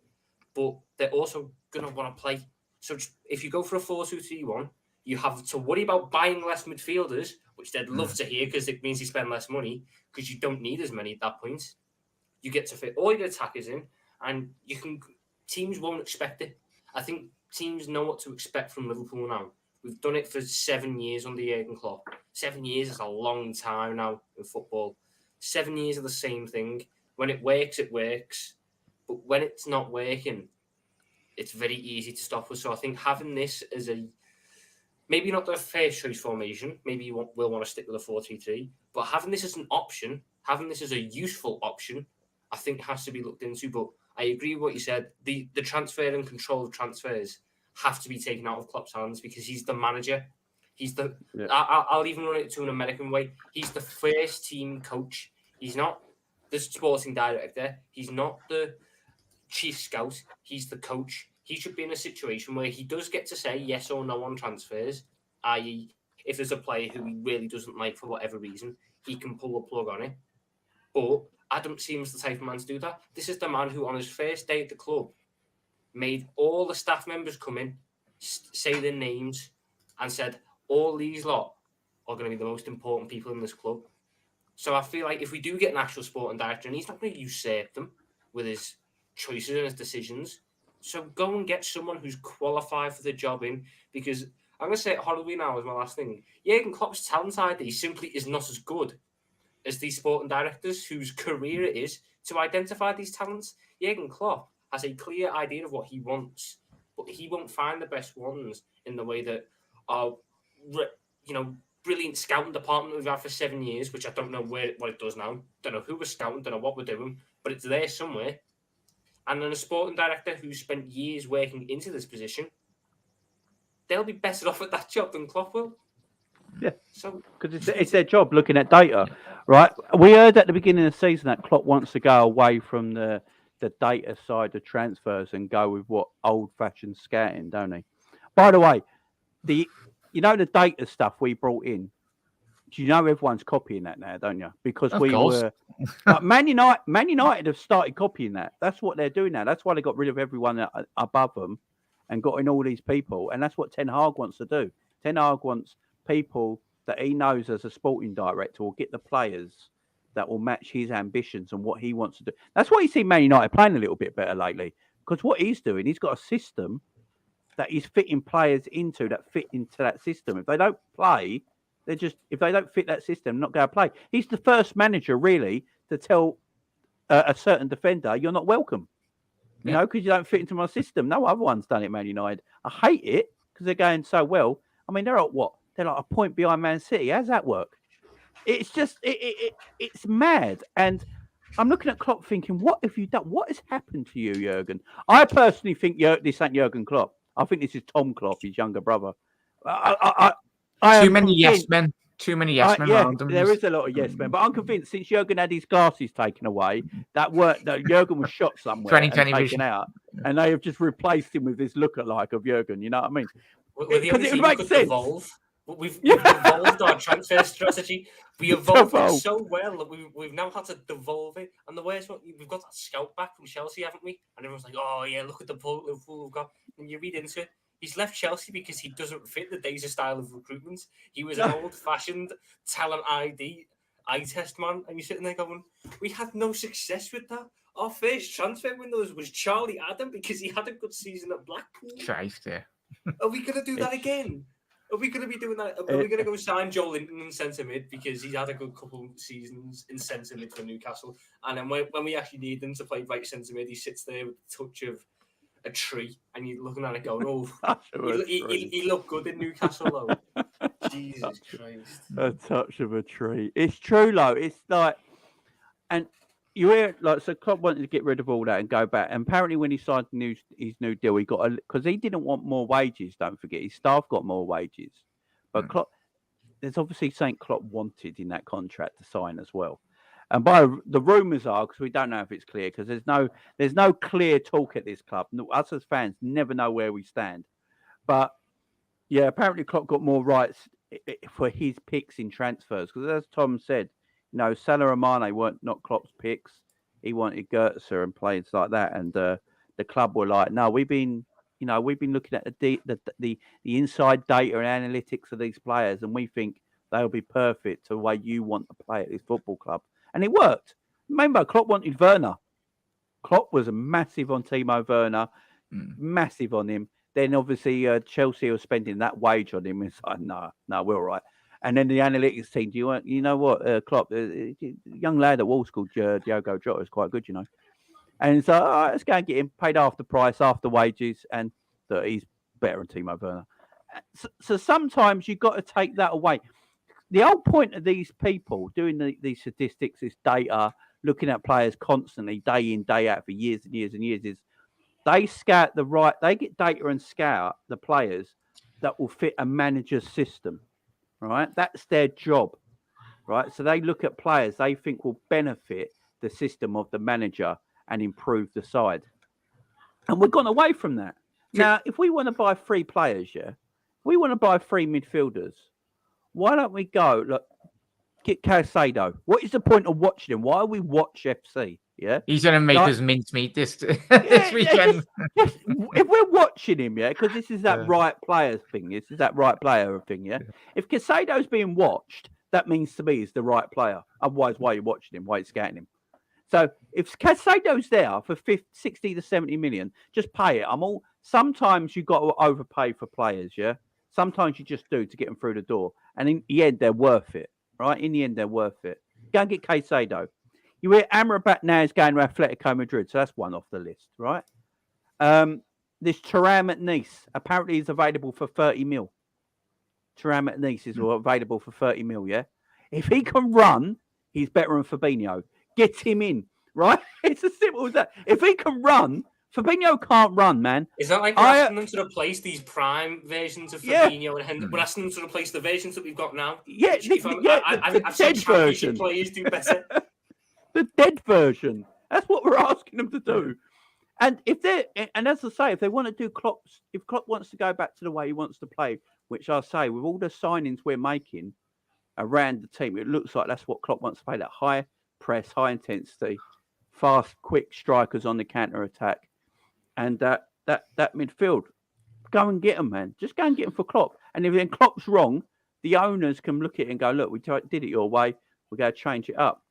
but they're also going to want to play. So if you go for a 4-2-3-1, you have to worry about buying less midfielders, which they'd love to hear, because it means you spend less money, because you don't need as many at that point. You get to fit all your attackers in, and teams won't expect it. I think teams know what to expect from Liverpool now. We've done it for 7 years under Jurgen Klopp. 7 years is a long time now in football. 7 years of the same thing. When it works, it works. But when it's not working, it's very easy to stop us. So I think having this as maybe not the first choice formation, maybe you will want to stick with a 4-3-3, but having this as an option, having this as a useful option, I think has to be looked into. But I agree with what you said. The transfer and control of transfers have to be taken out of Klopp's hands, because he's the manager. He's the. Yeah. I'll even run it to an American way. He's the first team coach. He's not the sporting director. He's not the chief scout. He's the coach. He should be in a situation where he does get to say yes or no on transfers, i.e., if there's a player who he really doesn't like for whatever reason, he can pull the plug on it. But I don't see him as the type of man to do that. This is the man who, on his first day at the club, made all the staff members come in, say their names, and said, all these lot are going to be the most important people in this club. So I feel like if we do get an actual sporting director, and he's not going to usurp them with his choices and his decisions, so go and get someone who's qualified for the job in, because I'm going to say it horribly now as my last thing. Jurgen Klopp's talent ID simply is not as good as these sporting directors whose career it is to identify these talents. Jurgen Klopp has a clear idea of what he wants, but he won't find the best ones in the way that our, brilliant scouting department we've had for 7 years, which I don't know what it does now. Don't know who we're scouting, don't know what we're doing, but it's there somewhere. And then a sporting director who's spent years working into this position, they'll be better off at that job than Klopp will. Yeah, so because it's their job looking at data, right? We heard at the beginning of the season that Klopp wants to go away from the data side of transfers and go with what old-fashioned scouting, don't he? By the way, the data stuff we brought in. Do you know everyone's copying that now, don't you? Because of course. were. But Man United have started copying that. That's what they're doing now. That's why they got rid of everyone above them and got in all these people. And that's what Ten Hag wants to do. Ten Hag wants people that he knows as a sporting director will get the players that will match his ambitions and what he wants to do. That's why you see Man United playing a little bit better lately. Because what he's doing, he's got a system that he's fitting players into that fit into that system. If they don't play, if they don't fit that system, not going to play. He's the first manager, really, to tell a certain defender, you're not welcome. You know, because you don't fit into my system. No other one's done it, Man United. I hate it because they're going so well. I mean, they're at what? They're like a point behind Man City. How's that work? It's just, it's mad. And I'm looking at Klopp thinking, what have you done? What has happened to you, Jurgen? I personally think this ain't Jurgen Klopp. I think this is Tom Klopp, his younger brother. Too many yes men. Too many yes men around him. There is a lot of yes men, but I'm convinced since Jurgen had his glasses taken away, that Jurgen was shot somewhere and taken out, and they have just replaced him with this lookalike of Jurgen. You know what I mean? Because it makes sense. We've evolved our transfer strategy. We evolved it so well that we've now had to devolve it. And the worst one, we've got that scout back from Chelsea, haven't we? And everyone's like, "Oh yeah, look at the Liverpool we've got." And you read into it, he's left Chelsea because he doesn't fit the Days style of recruitment. He was an old-fashioned talent eye test man, and you're sitting there going, "We had no success with that. Our first transfer window was Charlie Adam because he had a good season at Blackpool." Christ, yeah. Are we going to do that again? Are we going to be doing that? Are we going to go sign Joe Linton in centre mid because he's had a good couple of seasons in centre mid for Newcastle? And then when we actually need him to play right centre mid, he sits there with a touch of a tree, and you're looking at it going, "Oh, he looked good in Newcastle, though." Jesus Christ! A touch of a tree. It's true, though. It's like, and you hear so Klopp wanted to get rid of all that and go back. And apparently, when he signed his new deal, he got because he didn't want more wages. Don't forget, his staff got more wages, but Klopp, there's obviously something Klopp wanted in that contract to sign as well. And by the rumours are, because we don't know if it's clear, because there's no clear talk at this club. Us as fans never know where we stand. But yeah, apparently Klopp got more rights for his picks in transfers. Because as Tom said, Salah and Mane weren't not Klopp's picks. He wanted Goetze and players like that. And the club were like, no, we've been looking at the inside data and analytics of these players, and we think they'll be perfect to the way you want to play at this football club. And it worked. Remember, Klopp wanted Werner. Klopp was massive on Timo Werner, massive on him. Then obviously Chelsea was spending that wage on him. It's like, no, we're all right. And then the analytics team, you know what, Klopp, a young lad at Wolves called Diogo Jota is quite good, And so, all right, let's go and get him paid half the price, half the wages, and he's better than Timo Werner. So sometimes you've got to take that away. The whole point of these people doing these statistics, this data, looking at players constantly, day in, day out for years and years and years, is they get data and scout the players that will fit a manager's system, right? That's their job, right? So they look at players they think will benefit the system of the manager and improve the side. And we've gone away from that. Now, if we want to buy 3 players, we want to buy 3 midfielders. Why don't we go, look, get Caicedo? What is the point of watching him? Why we watch FC? Yeah, he's going to make us mincemeat this weekend. If we're watching him, because this is that right player thing. This is that right player thing. Yeah. If Caicedo's being watched, that means to me he's the right player. Otherwise, why are you watching him? Why are you scouting him? So if Caicedo's there for 60 to 70 million, just pay it. Sometimes you've got to overpay for players. Yeah. Sometimes you just do to get them through the door, and in the end, they're worth it. Right? In the end, they're worth it. Go and get Caicedo. You hear Amrabat now is going to Atletico Madrid, so that's one off the list, right? This Thuram at Nice apparently is available for 30 mil. Thuram at Nice is available for 30 mil, yeah? If he can run, he's better than Fabinho. Get him in, right? It's as simple as that. If he can run, Fabinho can't run, man. Is that like we're asking them to replace these prime versions of Fabinho and Henderson? We're asking them to replace the versions that we've got now? Yeah, I've seen championship players do better. The dead version. That's what we're asking them to do. And as I say, if they want to do if Klopp wants to go back to the way he wants to play, which I say, with all the signings we're making around the team, it looks like that's what Klopp wants to play, that high press, high intensity, fast, quick strikers on the counter attack. And that midfield, go and get them, man. Just go and get them for Klopp. And if then Klopp's wrong, the owners can look at it and go, look, we did it your way. We're going to change it up.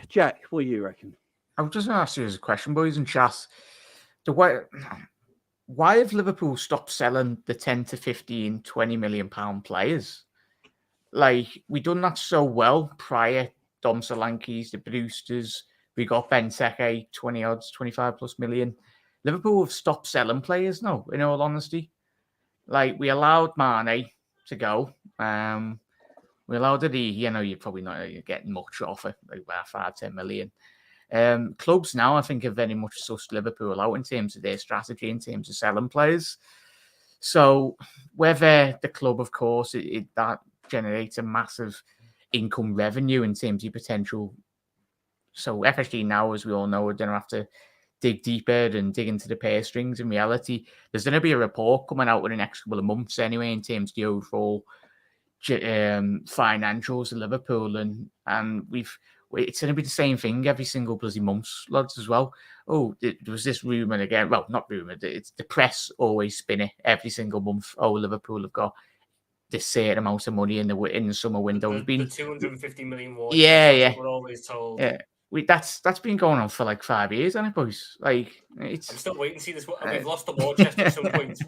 Jack, what do you reckon? I'm just going to ask you as a question, boys and chat. Why have Liverpool stopped selling the 10 to 15, 20 million pound players? Like, we done that so well prior. Dom Solankis, the Brewsters. We got Benteke, 20 odds, 25 plus million. Liverpool have stopped selling players now, in all honesty. Like, we allowed Mane to go. We allowed it. You're probably not getting much off it, like 5-10 million. Clubs now, I think, have very much sussed Liverpool out in terms of their strategy, in terms of selling players. So, whether the club, of course, that generates a massive income revenue in terms of potential. So, FSG now, as we all know, are going to have to dig deeper and dig into the purse strings. In reality, there's going to be a report coming out in the next couple of months anyway, in terms of the overall financials of Liverpool, and it's going to be the same thing every single bloody month, lads, as well. Oh, there was this rumour again. Well, not rumour. It's the press always spin it every single month. Oh, Liverpool have got this certain amount of money in the summer window. The 250 million watch. Yeah. We're always told. Yeah. That's been going on for like 5 years, hasn't it, boys? Like, I'm still waiting to see this. We've lost the war chest at some point.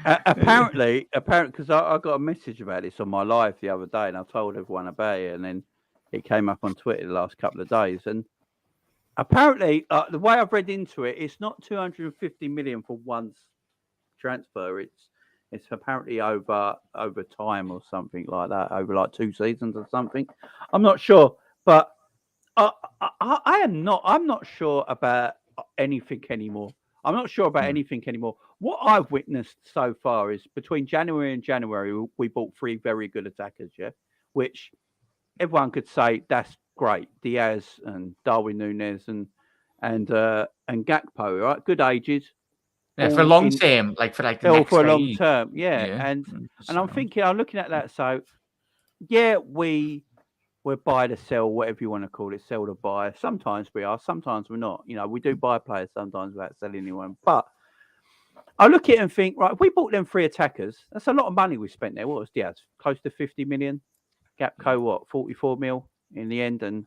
Apparently, because I got a message about this on my live the other day, and I told everyone about it, and then it came up on Twitter the last couple of days. And apparently, the way I've read into it, it's not 250 million for one transfer. It's apparently over time or something like that, over like 2 seasons or something. I'm not sure, but I'm not sure about anything anymore. I'm not sure about anything anymore. What I've witnessed so far is between January and January, we bought 3 very good attackers, which everyone could say that's great. Diaz and Darwin Nunez and Gakpo, right? Good ages. Yeah, for a long term, like for like the next for a long term, And I'm thinking, I'm looking at that. So, we're buy to sell, whatever you want to call it, sell to buy. Sometimes we are, sometimes we're not. We do buy players sometimes without selling anyone. But I look at it and think, right, if we bought them 3 attackers, that's a lot of money we spent there. What was Diaz? Close to 50 million. Gakpo, 44 mil in the end. And,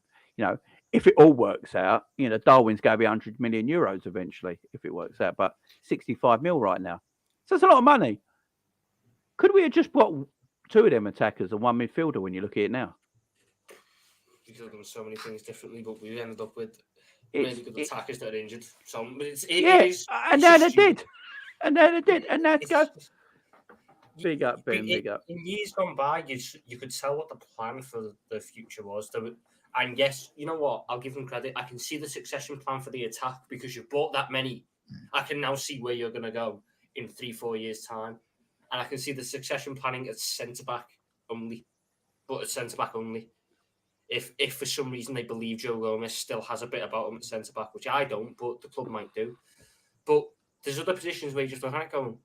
if it all works out, Darwin's going to be 100 million euros eventually, if it works out. But 65 mil right now. So it's a lot of money. Could we have just bought 2 of them attackers and 1 midfielder when you look at it now? We could have done so many things differently, but we ended up with really good attackers that are injured. So and then it did. And now it goes. Big up, Ben. Big up. In years gone by, you could tell what the plan for the future was. And yes, you know what? I'll give them credit. I can see the succession plan for the attack because you've bought that many. I can now see where you're going to go in 3-4 years' time. And I can see the succession planning at centre-back only. But at centre-back only. If for some reason they believe Joe Gomez still has a bit about him at centre back, which I don't, but the club might do. But there's other positions where you just look at it going,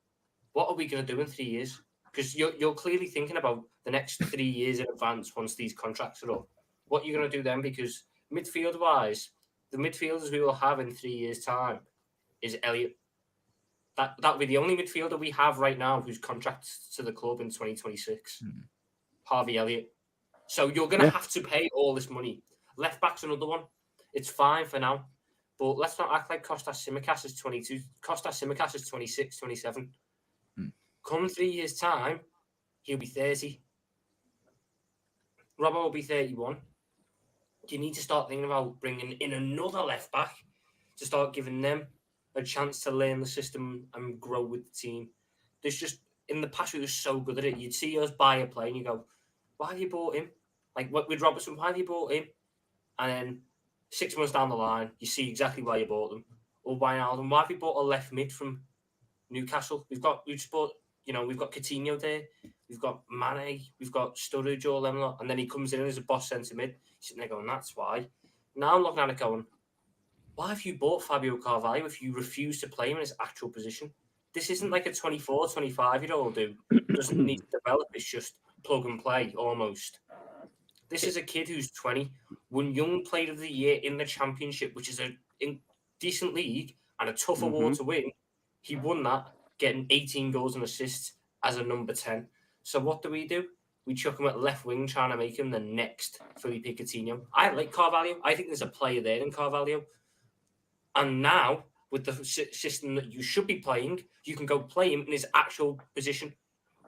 what are we going to do in 3 years? Because you're clearly thinking about the next 3 years in advance once these contracts are up. What you're going to do then? Because midfield-wise, the midfielders we will have in 3 years' time is Elliott. That'll be the only midfielder we have right now who's contracted to the club in 2026. Harvey Elliott. So you're going to have to pay all this money. Left back's another one. It's fine for now. But let's not act like Kostas Tsimikas is 22. Kostas Tsimikas is 26, 27. Come 3 years' time, he'll be 30. Robbo will be 31. You need to start thinking about bringing in another left back to start giving them a chance to learn the system and grow with the team. There's just, in the past, we were so good at it. You'd see us buy a player and you go, why have you bought him? Like with Robertson, why have you bought him? And then 6 months down the line, you see exactly why you bought them. Or Wijnaldum, why have you bought a left mid from Newcastle? We've got Coutinho there, we've got Mane, we've got Sturridge, all them lot, and then he comes in as a boss centre mid. Sitting there going, that's why. Now I'm looking at it going, why have you bought Fabio Carvalho if you refuse to play him in his actual position? This isn't like a 24, 25-year-old who doesn't need to develop. It's just plug and play almost. This is a kid who's 20, won Young Player of the Year in the Championship, which is a decent league and a tough award to win. He won that, getting 18 goals and assists as a number 10. So what do? We chuck him at left wing, trying to make him the next Felipe Coutinho. I like Carvalho. I think there's a player there in Carvalho. And now, with the system that you should be playing, you can go play him in his actual position.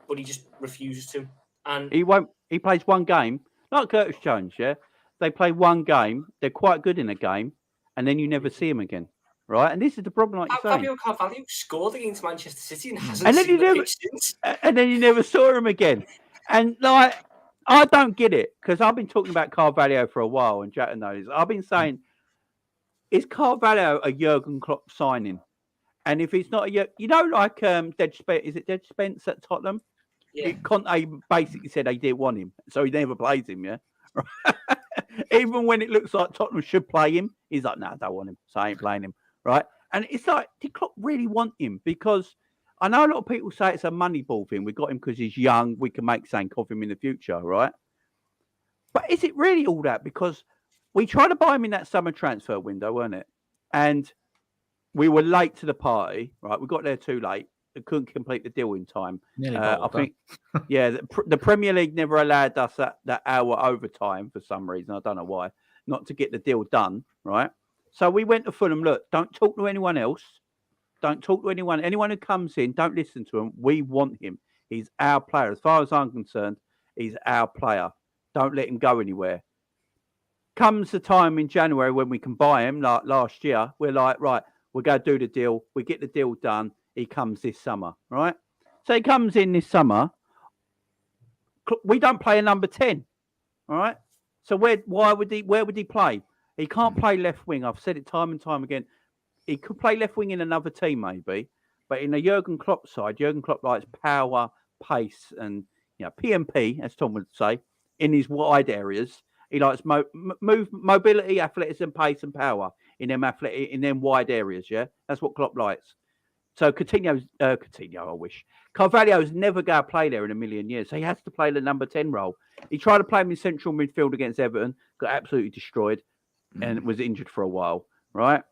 But he just refuses to. And he won't. He plays one game, like Curtis Jones. Yeah, they play one game. They're quite good in a game, and then you never see him again. Right, and this is the problem, like you're saying. Fabio Carvalho scored against Manchester City and hasn't seen the pitch since. And then you never saw him again. And like, I don't get it, because I've been talking about Carvalho for a while, and Jack knows. I've been saying, is Carvalho a Jurgen Klopp signing? And if it's not a, like is it Dead Spence at Tottenham? Yeah. Conte basically said they didn't want him, so he never plays him. Yeah. Even when it looks like Tottenham should play him, he's like, no, I don't want him, so I ain't playing him. Right. And it's like, did Klopp really want him? Because I know a lot of people say it's a money ball thing. We got him because he's young. We can make something of him in the future. Right. But is it really all that? Because we tried to buy him in that summer transfer window, weren't it? And we were late to the party. Right. We got there too late. We couldn't complete the deal in time. I think, the Premier League never allowed us that hour overtime for some reason. I don't know why. Not to get the deal done. Right. So we went to Fulham. Look, don't talk to anyone else. Don't talk to anyone. Anyone who comes in, don't listen to him. We want him. He's our player. As far as I'm concerned, he's our player. Don't let him go anywhere. Comes the time in January when we can buy him, like last year, we're like, right, we're going to do the deal. We get the deal done. He comes this summer, right? So he comes in this summer. We don't play a number 10, all right? So where would he play? He can't play left wing. I've said it time and time again. He could play left wing in another team, maybe. But in the Jurgen Klopp side, Jurgen Klopp likes power, pace, and PMP, as Tom would say, in his wide areas. He likes mobility, athleticism, pace, and power in them wide areas. Yeah, that's what Klopp likes. So Coutinho, I wish. Carvalho's never going to play there in a million years. So he has to play the number 10 role. He tried to play him in central midfield against Everton, got absolutely destroyed, and was injured for a while, right?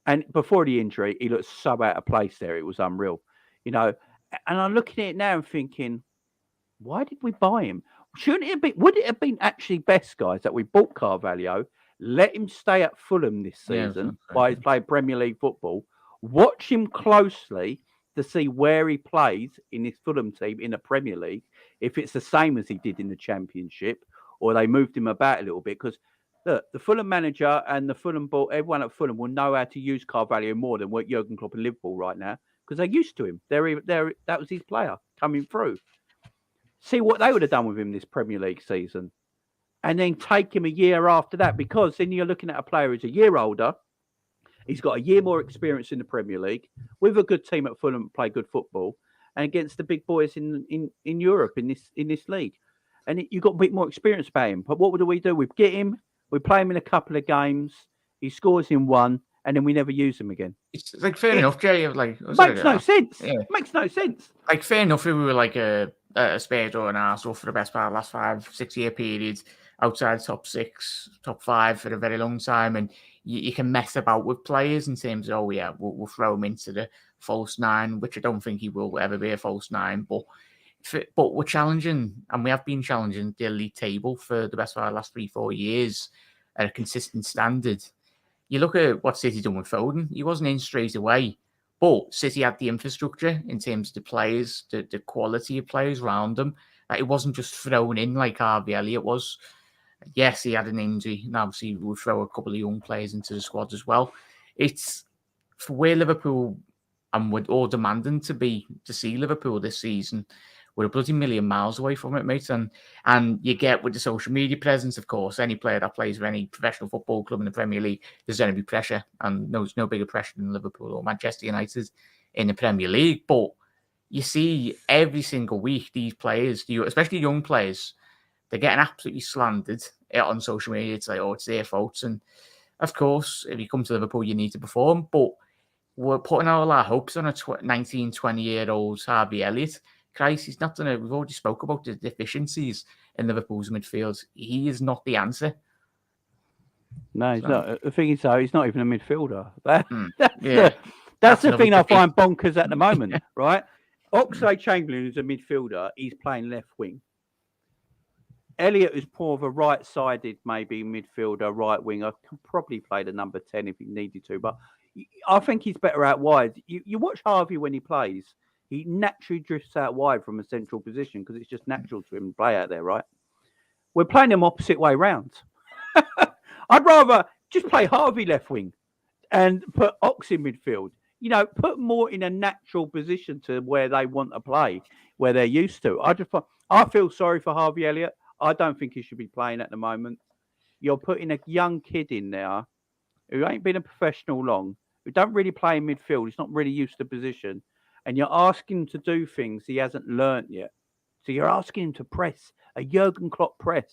And before the injury, he looked so out of place there. It was unreal, And I'm looking at it now and thinking, why did we buy him? Would it have been actually best, guys, that we bought Carvalho, let him stay at Fulham this season while he's playing Premier League football, watch him closely to see where he plays in this Fulham team in the Premier League, if it's the same as he did in the Championship, or they moved him about a little bit, because look, the Fulham manager and the Fulham board, everyone at Fulham will know how to use Carvalho more than what Jurgen Klopp in Liverpool right now, because they're used to him. That was his player coming through. See what they would have done with him this Premier League season, and then take him a year after that, because then you're looking at a player who's a year older. He's got a year more experience in the Premier League with a good team at Fulham, play good football, and against the big boys in Europe in this league. and you've got a bit more experience about him. But what do? We get him, we play him in a couple of games, he scores in one, and then we never use him again. It's like fair enough, Jay. Like makes no sense. Yeah. Makes no sense. Like fair enough if we were like a Spurs or an Arsenal for the best part of the last 5-6 year period, outside top 6, top 5 for a very long time, and you can mess about with players in terms of we'll throw him into the false 9, which I don't think he will ever be a false 9, but we're challenging, and we have been challenging the elite table for the best part of the last 3-4 years at a consistent standard. You look at what City done with Foden. He wasn't in straight away, but City had the infrastructure in terms of the players, the quality of players around them. Like, it wasn't just thrown in like Harvey Elliott was. Yes, he had an injury, and obviously we'll throw a couple of young players into the squad as well. It's for where Liverpool, and we're all demanding to see Liverpool this season. We're a bloody million miles away from it, mate. And you get with the social media presence, of course, any player that plays for any professional football club in the Premier League, there's going to be pressure. And there's no bigger pressure than Liverpool or Manchester United in the Premier League. But you see every single week these players, especially young players, they're getting absolutely slandered on social media. It's like, it's their faults. And of course, if you come to Liverpool, you need to perform. But we're putting all our hopes on a 19, 20-year-old Harvey Elliott. Christ, he's not done it. We've already spoke about the deficiencies in Liverpool's midfield. He is not the answer. No, he's not. The thing is, though, he's not even a midfielder. That's the thing I find bonkers at the moment, right? Oxlade-Chamberlain is a midfielder. He's playing left wing. Elliott is more of a right-sided, maybe midfielder, right winger. Can probably play the number 10 if he needed to, but I think he's better out wide. You watch Harvey when he plays. He naturally drifts out wide from a central position because it's just natural to him to play out there, right? We're playing him opposite way round. I'd rather just play Harvey left wing and put Ox in midfield. Put more in a natural position to where they want to play, where they're used to. I feel sorry for Harvey Elliott. I don't think he should be playing at the moment. You're putting a young kid in there who ain't been a professional long, who don't really play in midfield. He's not really used to position. And you're asking him to do things he hasn't learnt yet. So you're asking him to press a Jurgen Klopp press.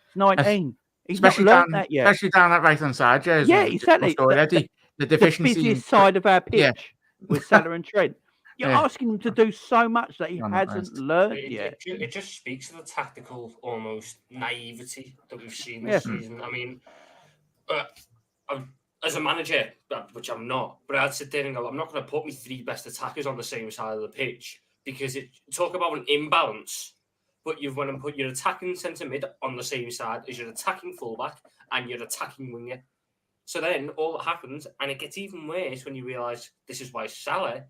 He's 19. He's not learnt that yet. Especially down that right-hand side, Jay. Yeah, exactly. The deficiency. The busiest side of our pitch with Salah and Trent. You're asking him to do so much that he hasn't learnt yet. It just speaks to the tactical, almost naivety that we've seen this season. I mean, as a manager, which I'm not, but I'd sit there and go, I'm not going to put my 3 best attackers on the same side of the pitch because talk about an imbalance, but you've went and put your attacking centre mid on the same side as your attacking fullback and your attacking winger. So then all that happens, and it gets even worse when you realise this is why Salah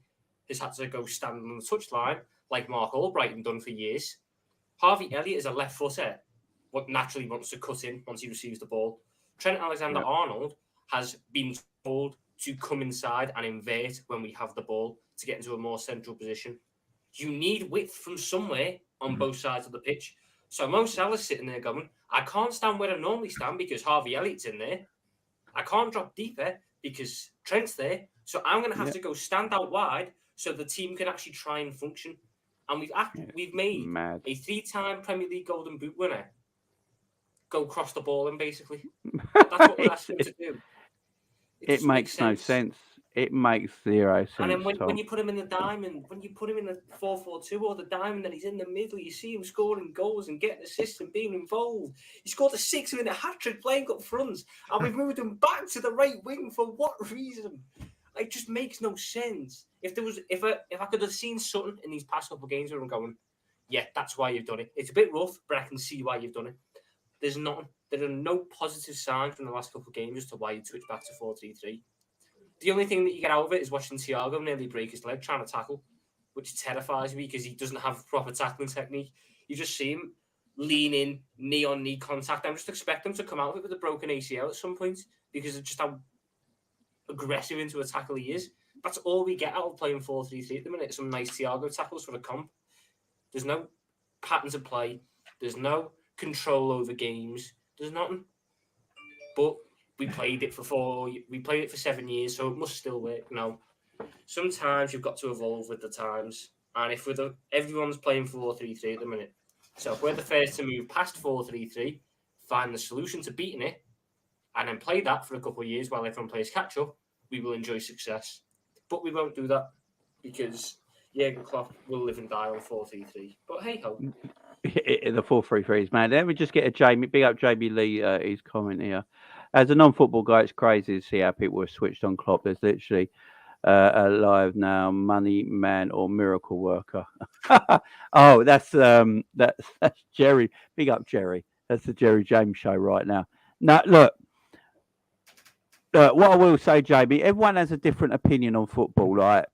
has had to go stand on the touchline like Mark Albrighton done for years. Harvey Elliott is a left footer, what naturally wants to cut in once he receives the ball. Trent Alexander-Arnold has been told to come inside and invert when we have the ball to get into a more central position. You need width from somewhere on both sides of the pitch. So Mo Salah's sitting there going, I can't stand where I normally stand because Harvey Elliott's in there. I can't drop deeper because Trent's there. So I'm going to have to go stand out wide so the team can actually try and function. And we've made a 3-time Premier League Golden Boot winner go cross the ball in, basically. That's what we're asking him to do. It makes no sense. It makes zero sense. And then when you put him in the diamond, when you put him in the 4-4-2 or the diamond and he's in the middle, you see him scoring goals and getting assists and being involved. He scored a 6-minute hat-trick playing up front, and we've moved him back to the right wing for what reason? It just makes no sense. If I could have seen something in these past couple of games where I'm going, yeah, that's why you've done it. It's a bit rough, but I can see why you've done it. There's nothing. There are no positive signs from the last couple of games as to why you switched back to 4-3-3. The only thing that you get out of it is watching Thiago nearly break his leg trying to tackle, which terrifies me because he doesn't have proper tackling technique. You just see him lean in, knee-on-knee contact. I'm just expecting him to come out of it with a broken ACL at some point because of just how aggressive into a tackle he is. That's all we get out of playing 4-3-3 at the minute. Some nice Thiago tackles for the comp. There's no pattern to play. There's no control over games. There's nothing. But we played it for 7 years, so it must still work. No. Sometimes you've got to evolve with the times. And if everyone's playing 4-3-3 at the minute, So if we're the first to move past 4-3-3, find the solution to beating it, and then play that for a couple of years while everyone plays catch up, we will enjoy success. But we won't do that because Jurgen Klopp will live and die on 4-3-3. But hey ho. The 4-3-3s, man. Let me just get a big up Jamie Lee, his comment here. As a non-football guy, it's crazy to see how people have switched on Klopp. There's literally alive now, money man or miracle worker. Oh, that's Jerry. Big up Jerry. That's the Jerry James show right now. Now, look, what I will say, Jamie, everyone has a different opinion on football. Like,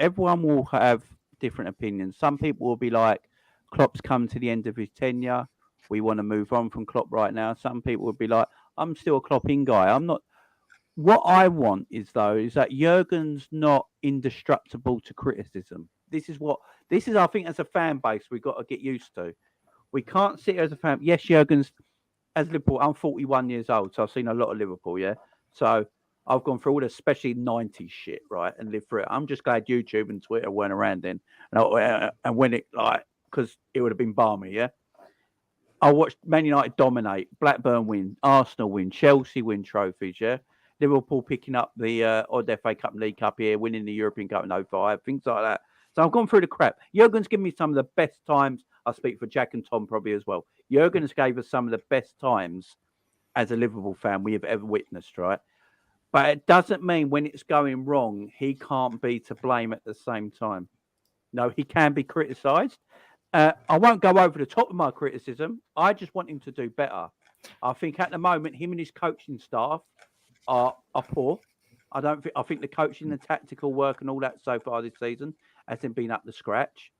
everyone will have different opinions. Some people will be like, Klopp's come to the end of his tenure. We want to move on from Klopp right now. Some people will be like, I'm still a Klopp-in guy. I'm not. What I want is that Jurgen's not indestructible to criticism. This is, I think, as a fan base, we've got to get used to. We can't sit here as a fan. Yes, Jurgen's, as Liverpool, I'm 41 years old, so I've seen a lot of Liverpool, yeah? So I've gone through all the especially 90s shit, right, and lived through it. I'm just glad YouTube and Twitter weren't around then. And when it, like, because it would have been balmy, yeah? I watched Man United dominate, Blackburn win, Arsenal win, Chelsea win trophies, yeah? Liverpool picking up the odd FA Cup and League Cup here, winning the European Cup in 05, things like that. So I've gone through the crap. Jurgen's given me some of the best times. I speak for Jack and Tom probably as well. Jurgen's gave us some of the best times as a Liverpool fan we have ever witnessed, right? But it doesn't mean when it's going wrong, he can't be to blame at the same time. No, he can be criticised. I won't go over the top of my criticism. I just want him to do better. I think at the moment, him and his coaching staff are poor. I think the coaching, the tactical work, and all that so far this season hasn't been up to scratch.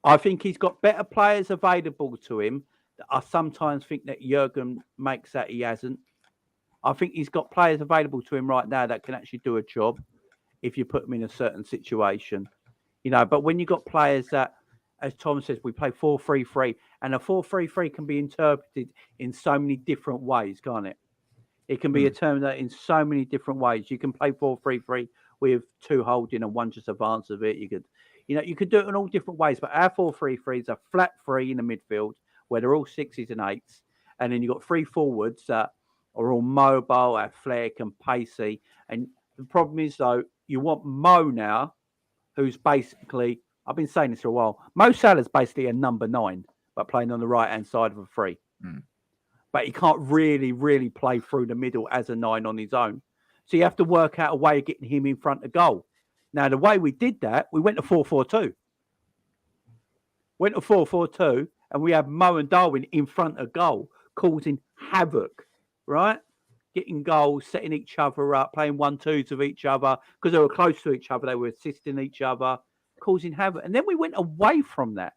I think he's got better players available to him. I sometimes think that Jurgen makes that he hasn't. I think he's got players available to him right now that can actually do a job if you put them in a certain situation. You know, but when you've got players that, as Tom says, we play 4-3-3, and a 4-3-3 can be interpreted in so many different ways, can't it? It can be interpreted in so many different ways. You can play 4-3-3 with two holding and one just advance of it. You could do it in all different ways. But our 4-3-3 is a flat three in the midfield where they're all sixes and eights, and then you've got three forwards that are all mobile, athletic, and pacey. And the problem is, though, you want Mo now, who's basically, I've been saying this for a while, Mo Salah's basically a number 9, but playing on the right-hand side of a 3. But he can't really, really play through the middle as a 9 on his own. So you have to work out a way of getting him in front of goal. Now, the way we did that, we went to 4-4-2. Went to 4-4-2, and we had Mo and Darwin in front of goal, causing havoc, right? Getting goals, setting each other up, playing 1-2s with each other. Because they were close to each other, they were assisting each other, causing havoc. And then we went away from that.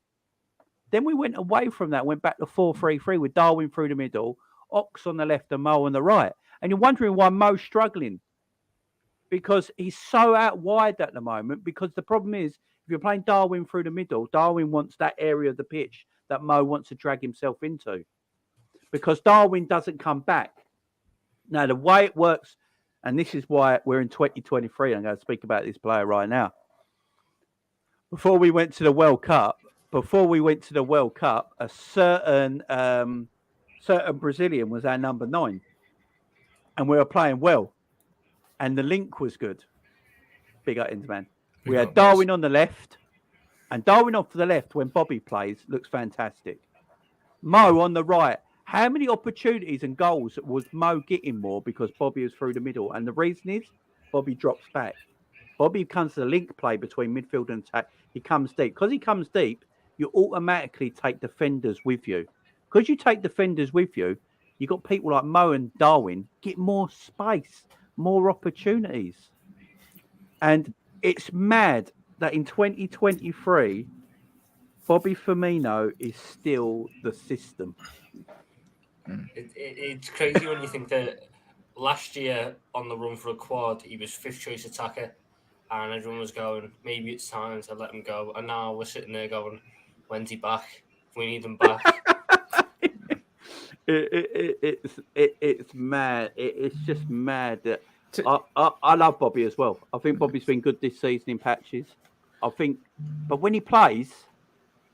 Went back to 4-3-3 with Darwin through the middle, Ox on the left and Mo on the right. And you're wondering why Mo's struggling. Because he's so out wide at the moment. Because the problem is, if you're playing Darwin through the middle, Darwin wants that area of the pitch that Mo wants to drag himself into. Because Darwin doesn't come back. Now, the way it works, and this is why we're in 2023, I'm going to speak about this player right now. Before we went to the World Cup, a certain Brazilian was our number 9. And we were playing well. And the link was good. Big up, man. We had Darwin on the left. And Darwin off to the left when Bobby plays looks fantastic. Mo on the right. How many opportunities and goals was Mo getting more because Bobby was through the middle? And the reason is Bobby drops back. Bobby comes to the link play between midfield and attack. He comes deep. Because he comes deep, you automatically take defenders with you. Because you take defenders with you, you've got people like Mo and Darwin get more space, more opportunities. And it's mad that in 2023, Bobby Firmino is still the system. It's crazy when you think that last year on the run for a quad, he was 5th choice attacker, and everyone was going, maybe it's time to let him go. And now we're sitting there going, when's he back? We need him back. It's mad. It's just mad that I love Bobby as well. I think Bobby's been good this season in patches. But when he plays,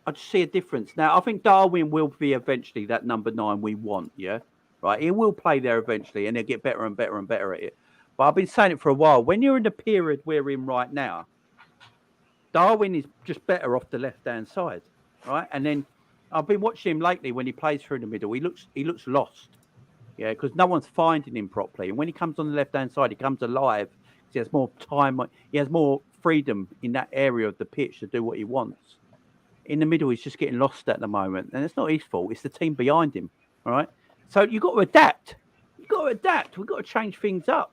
I just see a difference. Now, I think Darwin will be eventually that number 9 we want, yeah? Right? He will play there eventually, and he'll get better and better and better at it. But I've been saying it for a while. When you're in the period we're in right now, Darwin is just better off the left-hand side, right? And then I've been watching him lately when he plays through the middle. He looks lost, yeah, because no one's finding him properly. And when he comes on the left-hand side, he comes alive. He has more time. He has more freedom in that area of the pitch to do what he wants. In the middle, he's just getting lost at the moment. And it's not his fault. It's the team behind him, all right? So you've got to adapt. We've got to change things up.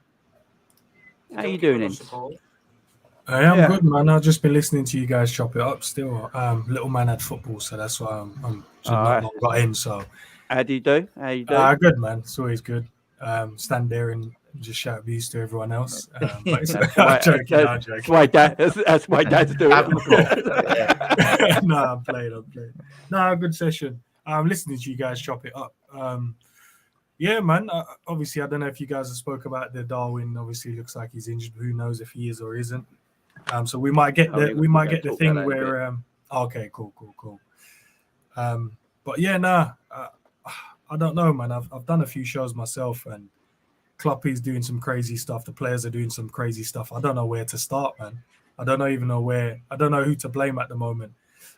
How you doing, Ince? I am good, man. I've just been listening to you guys chop it up still. Little man had football, so that's why I'm not long got in. So how do you do? Good, man. It's always good. Stand there and just shout abuse to everyone else. But that's why Dad's doing it. No, I'm playing. No, good session. I'm listening to you guys chop it up. Yeah, man. Obviously, I don't know if you guys have spoke about the Darwin. Obviously, looks like he's injured. Who knows if he is or isn't? So we might get the thing where. Okay, cool. But yeah, I don't know, man. I've done a few shows myself, and Klopp is doing some crazy stuff. The players are doing some crazy stuff. I don't know where to start, man. I don't know who to blame at the moment.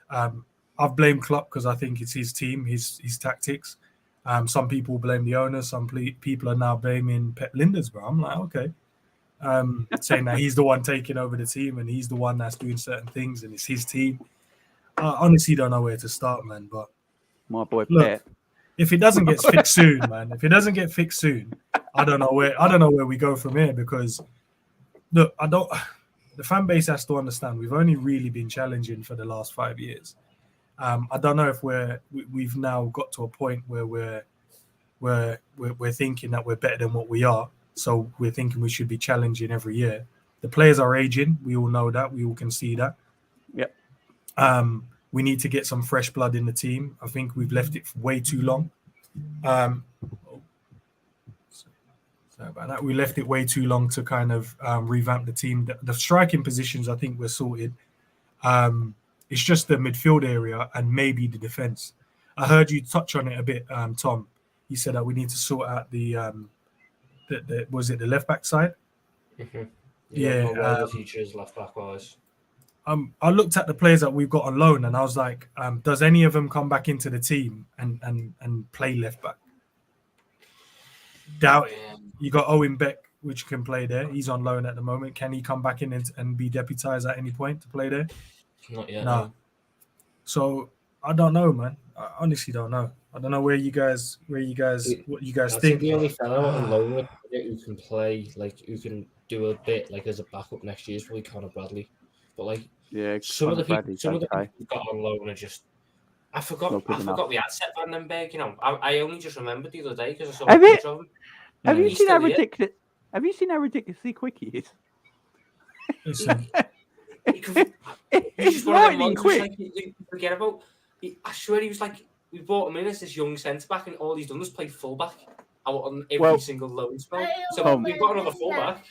I've blamed Klopp because I think it's his team, his tactics. Some people blame the owner. Some people are now blaming Pep Linders, bro. I'm like, okay. Saying that he's the one taking over the team and he's the one that's doing certain things and it's his team. I honestly don't know where to start, man. But my boy Pep. If it doesn't get fixed soon, man. If it doesn't get fixed soon, I don't know where we go from here because look, the fan base has to understand we've only really been challenging for the last 5 years. I don't know if we've now got to a point where we're thinking that we're better than what we are. So we're thinking we should be challenging every year. The players are aging. We all know that. We all can see that. Yep. We need to get some fresh blood in the team. I think we've left it for way too long. Sorry about that. We left it way too long to kind of revamp the team. The striking positions, I think, we're sorted. It's just the midfield area and maybe the defense. I heard you touch on it a bit, Tom. You said that we need to sort out the was it the left back side? Mm-hmm. Yeah. The futures left back wise. I looked at the players that we've got on loan and I was like, does any of them come back into the team and play left back? Doubt it. You got Owen Beck, which can play there. He's on loan at the moment. Can he come back in and be deputized at any point to play there? Not yet. No. So I don't know, man. I honestly don't know. I don't know what you guys think. I think the only fellow on loan who can play, like who can do a bit like as a backup next year is probably Conor Bradley. But like, some of the people we've got on loan are just. I forgot we had Seth Van den Berg. You know, I only just remembered the other day because I saw a picture of him. Have you seen how ridiculous? Have you seen how ridiculously quick he is? He's lightning quick. Like, you forget about. I swear he was like, we brought him in as this young centre back, and all he's done is play fullback out on every single loan spell. So we've got another fullback.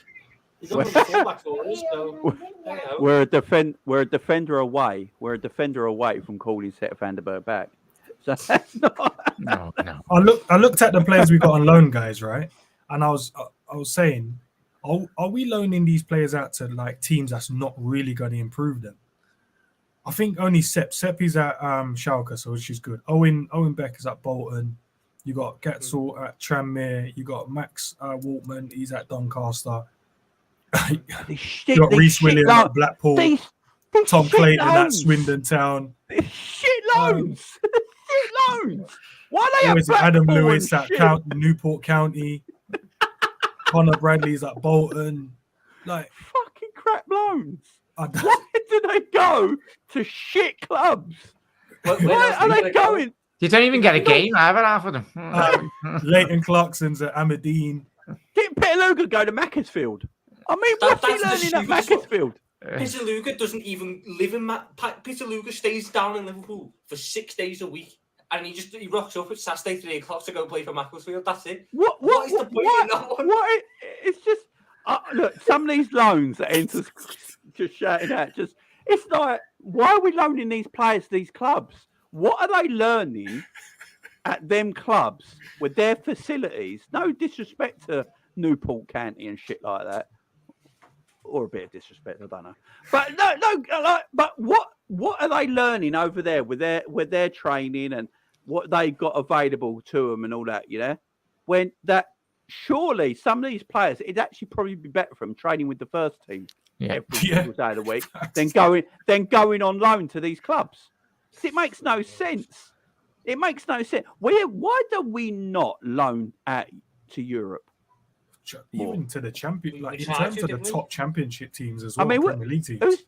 We're a defender away. We're a defender away from calling Seth Van den Berg back. So that's not. No. I looked at the players we got on loan, guys, right? And I was saying, are we loaning these players out to like teams that's not really going to improve them? I think only Sepp is at Schalke, so which is good. Owen Beck is at Bolton. You got Getzel at Tranmere. You got Max Waltman. He's at Doncaster. You got Reece Williams at Blackpool. Tom Clayton at Swindon Town. Shit loans. Shit loans. Why are they at Blackpool? Adam Lewis at Newport County. Connor Bradley's at Bolton. Like fucking crap loans. Why do they go to shit clubs? Why are they going? You don't even get a game either, half of them. Leighton Clarkson's at Aberdeen. Didn't Peter Luger go to Macclesfield? I mean, what's he learning at Macclesfield? Peter Luger doesn't even live in Peter Luger stays down in Liverpool for 6 days a week. And he rocks up at Saturday 3 o'clock to go play for Macclesfield. That's it. What is the point in that one? It's just look. Some of these loans that enters just shouting out. It's like Why are we loaning these players to these clubs? What are they learning at them clubs with their facilities? No disrespect to Newport County and shit like that, or a bit of disrespect, I don't know. But but what are they learning over there with their training and what they got available to them and all that? You know, when that surely some of these players, it'd actually probably be better for them training with the first team every single day of the week than going on loan to these clubs. It makes no sense. It makes no sense. Why do we not loan out to Europe? Even to the champion, like in terms of the top championship teams as well. I mean, Premier League teams.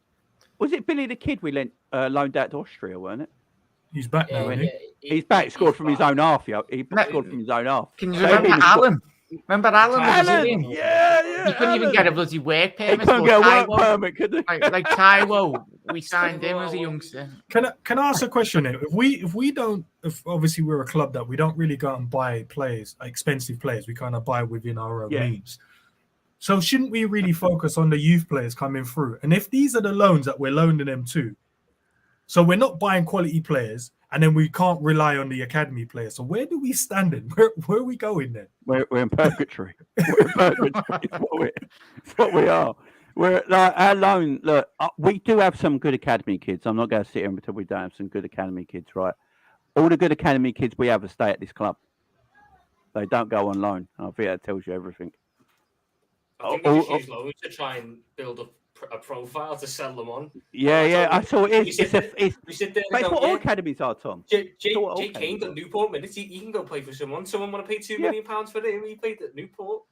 Was it Billy the Kid we loaned out to Austria, weren't it? He's back now, isn't he? He's back. Scored from his own half, yo. He scored from his own half. Can you remember Alan? Remember Alan? Alan, yeah. He couldn't even get a bloody work permit. He couldn't get a work permit, could he? Like Taiwo, we signed him as a youngster. Can I ask a question? If obviously we're a club that we don't really go out and buy players, expensive players, we kind of buy within our own means. So shouldn't we really focus on the youth players coming through? And if these are the loans that we're loaning them to, so we're not buying quality players, and then we can't rely on the academy players. So where do we stand in? Where are we going then? We're in purgatory. We're in purgatory. It's what we are. We're like our loan. Look, we do have some good academy kids. I'm not going to sit here until we don't have some good academy kids, right? All the good academy kids we have stay at this club. They don't go on loan. I think that tells you everything. I think they just use loans to try and build up a profile to sell them on. Yeah. I saw it. It's what all academies are, Tom. Jay Kane got Newport minutes. He can go play for someone. Someone want to pay £2 million for him. He played at Newport.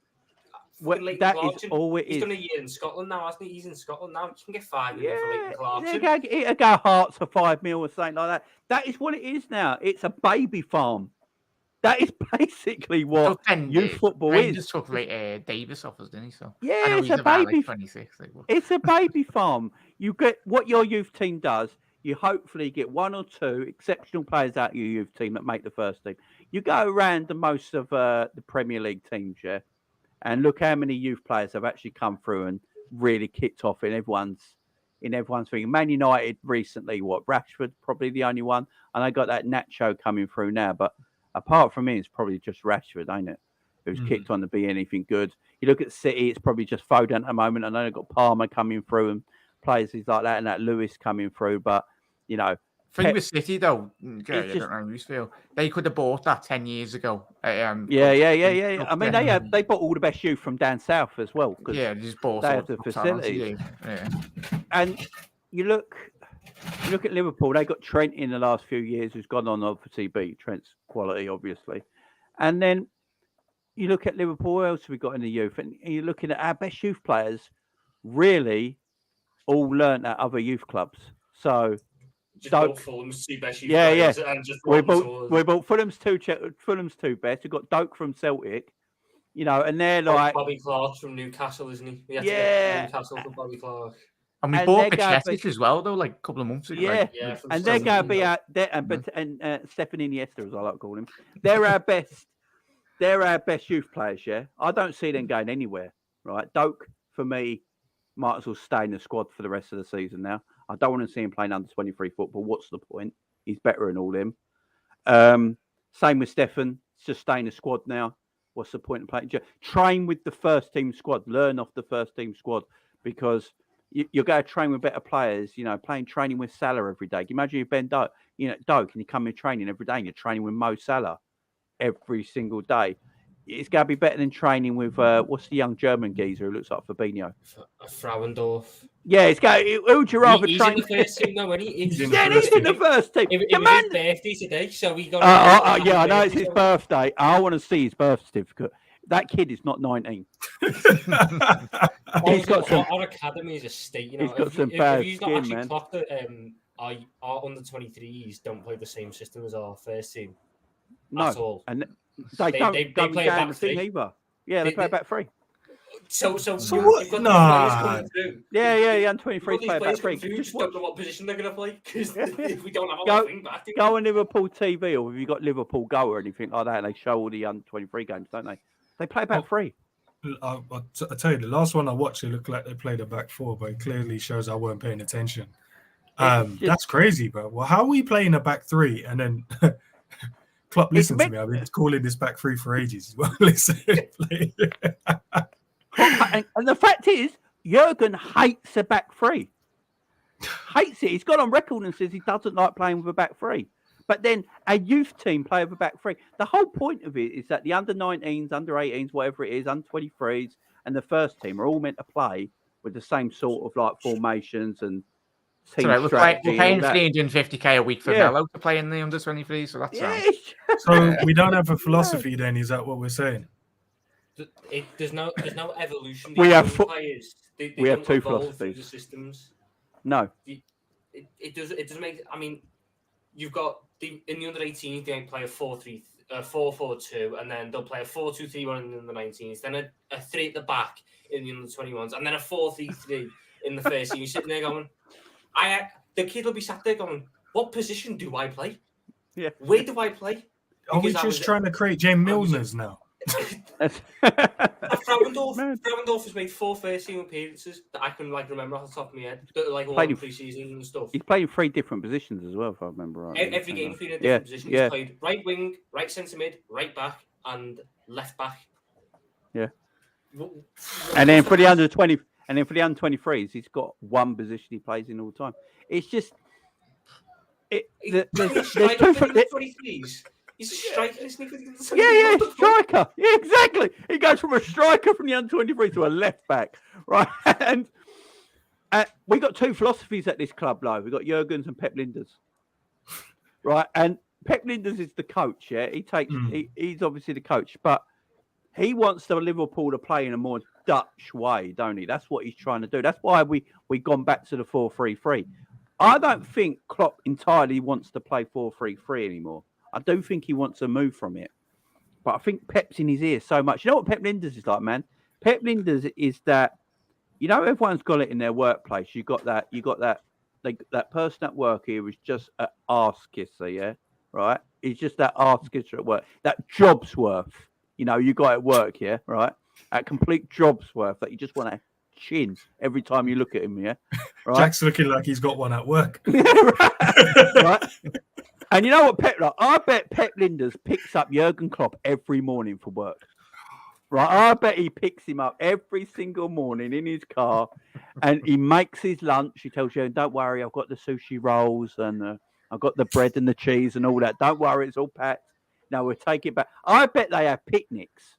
That is all it is. He's done a year in Scotland now, hasn't he? He's in Scotland now. You can get $5 million for Leighton Clarkson. It'll go Hearts for $5 million or something like that. That is what it is now. It's a baby farm. That is basically what youth football is. Rangers took Davis off us, didn't he? So yeah, it's a baby. Like 26, it's a baby farm. You get what your youth team does. You hopefully get one or two exceptional players out of your youth team that make the first team. You go around the most of the Premier League teams, and look how many youth players have actually come through and really kicked off in everyone's thing. Man United recently, Rashford probably the only one, and I got that Nacho coming through now, but. Apart from me, it's probably just Rashford, ain't it? Who's kicked on to be anything good. You look at City, it's probably just Foden at the moment. I know they've got Palmer coming through and players like that, and that Lewis coming through. But, you know. Thing with City, though, I don't know how you feel. They could have bought that 10 years ago. Yeah. I mean, they bought all the best youth from down south as well. Yeah, they just bought they have the facilities. And you look at Liverpool, they got Trent in the last few years, who's gone on, obviously, beat Trent's quality, obviously. And then you look at Liverpool, what else have we got in the youth? And you're looking at our best youth players, really all learnt at other youth clubs. So, bought Fulham's two best youth players. And just we bought Fulham's two best. We've got Doak from Celtic, you know, and they're like. Bobby Clark from Newcastle, isn't he? We had to get Newcastle for Bobby Clark. And we bought Machetic as well, though, like a couple of months ago. Yeah, and they're going to be out there, and Stefan Iniesta, as I like to call him. They're our best. They're our best youth players. Yeah, I don't see them going anywhere. Right, Doak for me might as well stay in the squad for the rest of the season. Now, I don't want to see him playing under 23 football. What's the point? He's better than all them. Same with Stefan. Just stay in the squad now. What's the point of playing? Just train with the first team squad. Learn off the first team squad because. You're going to train with better players, you know, training with Salah every day. Can you imagine if Ben Doak, and you come in training every day and you're training with Mo Salah every single day. It's going to be better than training with, what's the young German geezer who looks like Fabinho? Frauendorf. Yeah, who would you rather train? He's in the first team now, isn't he? He's in the first team. It was his birthday today, so we got... I know it's his birthday. I want to see his birth certificate. That kid is not 19. He's got some. Our academy is a state. You know, he's got some bad skin, man. Clocked that, our under 23s don't play the same system as our first team. No, at all. And they play a back three either. Yeah, they play back three. So what? No. Yeah. And 23 play back three. Just don't know what position they're going to play because if we don't have a wing back. Go on Liverpool TV, or have you got Liverpool Go or anything like that? And they show all the under 23 games, don't they? They play back three. I tell you, the last one I watched, it looked like they played a back four, but it clearly shows I weren't paying attention. That's crazy, bro. Well, how are we playing a back three and then Klopp, listen to me. I've been calling this back three for ages. Well, listen, and the fact is, Jurgen hates a back three. Hates it. He's gone on record and says he doesn't like playing with a back three. But then a youth team play with a back three. The whole point of it is that the under-19s, under-18s, whatever it is, under-23s, and the first team are all meant to play with the same sort of like formations and team strategy. We're paying 350k a week for Melo to play in the under-23, so that's so we don't have a philosophy then, is that what we're saying? There's no evolution. We have players. We have two philosophies. The systems. No. It doesn't make. I mean, you've got in the under-18s they play a 4-4-2, and then they'll play a 4-2-3-1 in the under-19s, then a 3 at the back in the under-21s, and then a 4-3-3 in the first team. You're sitting there going, the kid will be sat there going, what position do I play? Yeah. Where do I play? Are we just trying to create James Milners now? Frauendorf has made 4 first-team appearances that I can remember off the top of my head. That are all pre-season and stuff. He's played in 3 different positions as well, if I remember right. Every game, 3 different positions. He's played right wing, right centre mid, right back, and left back. Yeah. And then for the under-23s, he's got 1 position he plays in all the time. It's just there's 23s. He's a striker, isn't he? Yeah, striker. Yeah, exactly. He goes from a striker from the under-23 to a left back, right? And we got 2 philosophies at this club, though. We got Jurgen's and Pep Lijnders, right? And Pep Lijnders is the coach. Yeah, he's obviously the coach, but he wants the Liverpool to play in a more Dutch way, don't he? That's what he's trying to do. That's why we gone back to the 4-3-3. I don't think Klopp entirely wants to play 4-3-3 anymore. I do think he wants to move from it. But I think Pep's in his ear so much. You know what Pep Lijnders is like, man? Pep Lijnders is that, everyone's got it in their workplace. You got that person at work here is just an arse kisser, yeah? Right? He's just that arse kisser at work. That job's worth, you got at work, yeah? Right? That complete job's worth that you just want to chin every time you look at him, yeah? Right? Jack's looking like he's got one at work. Right? And you know what, I bet Pep Lijnders picks up Jurgen Klopp every morning for work. Right? I bet he picks him up every single morning in his car and he makes his lunch. He tells you, don't worry, I've got the sushi rolls and I've got the bread and the cheese and all that. Don't worry, it's all packed. Now we'll take it back. I bet they have picnics.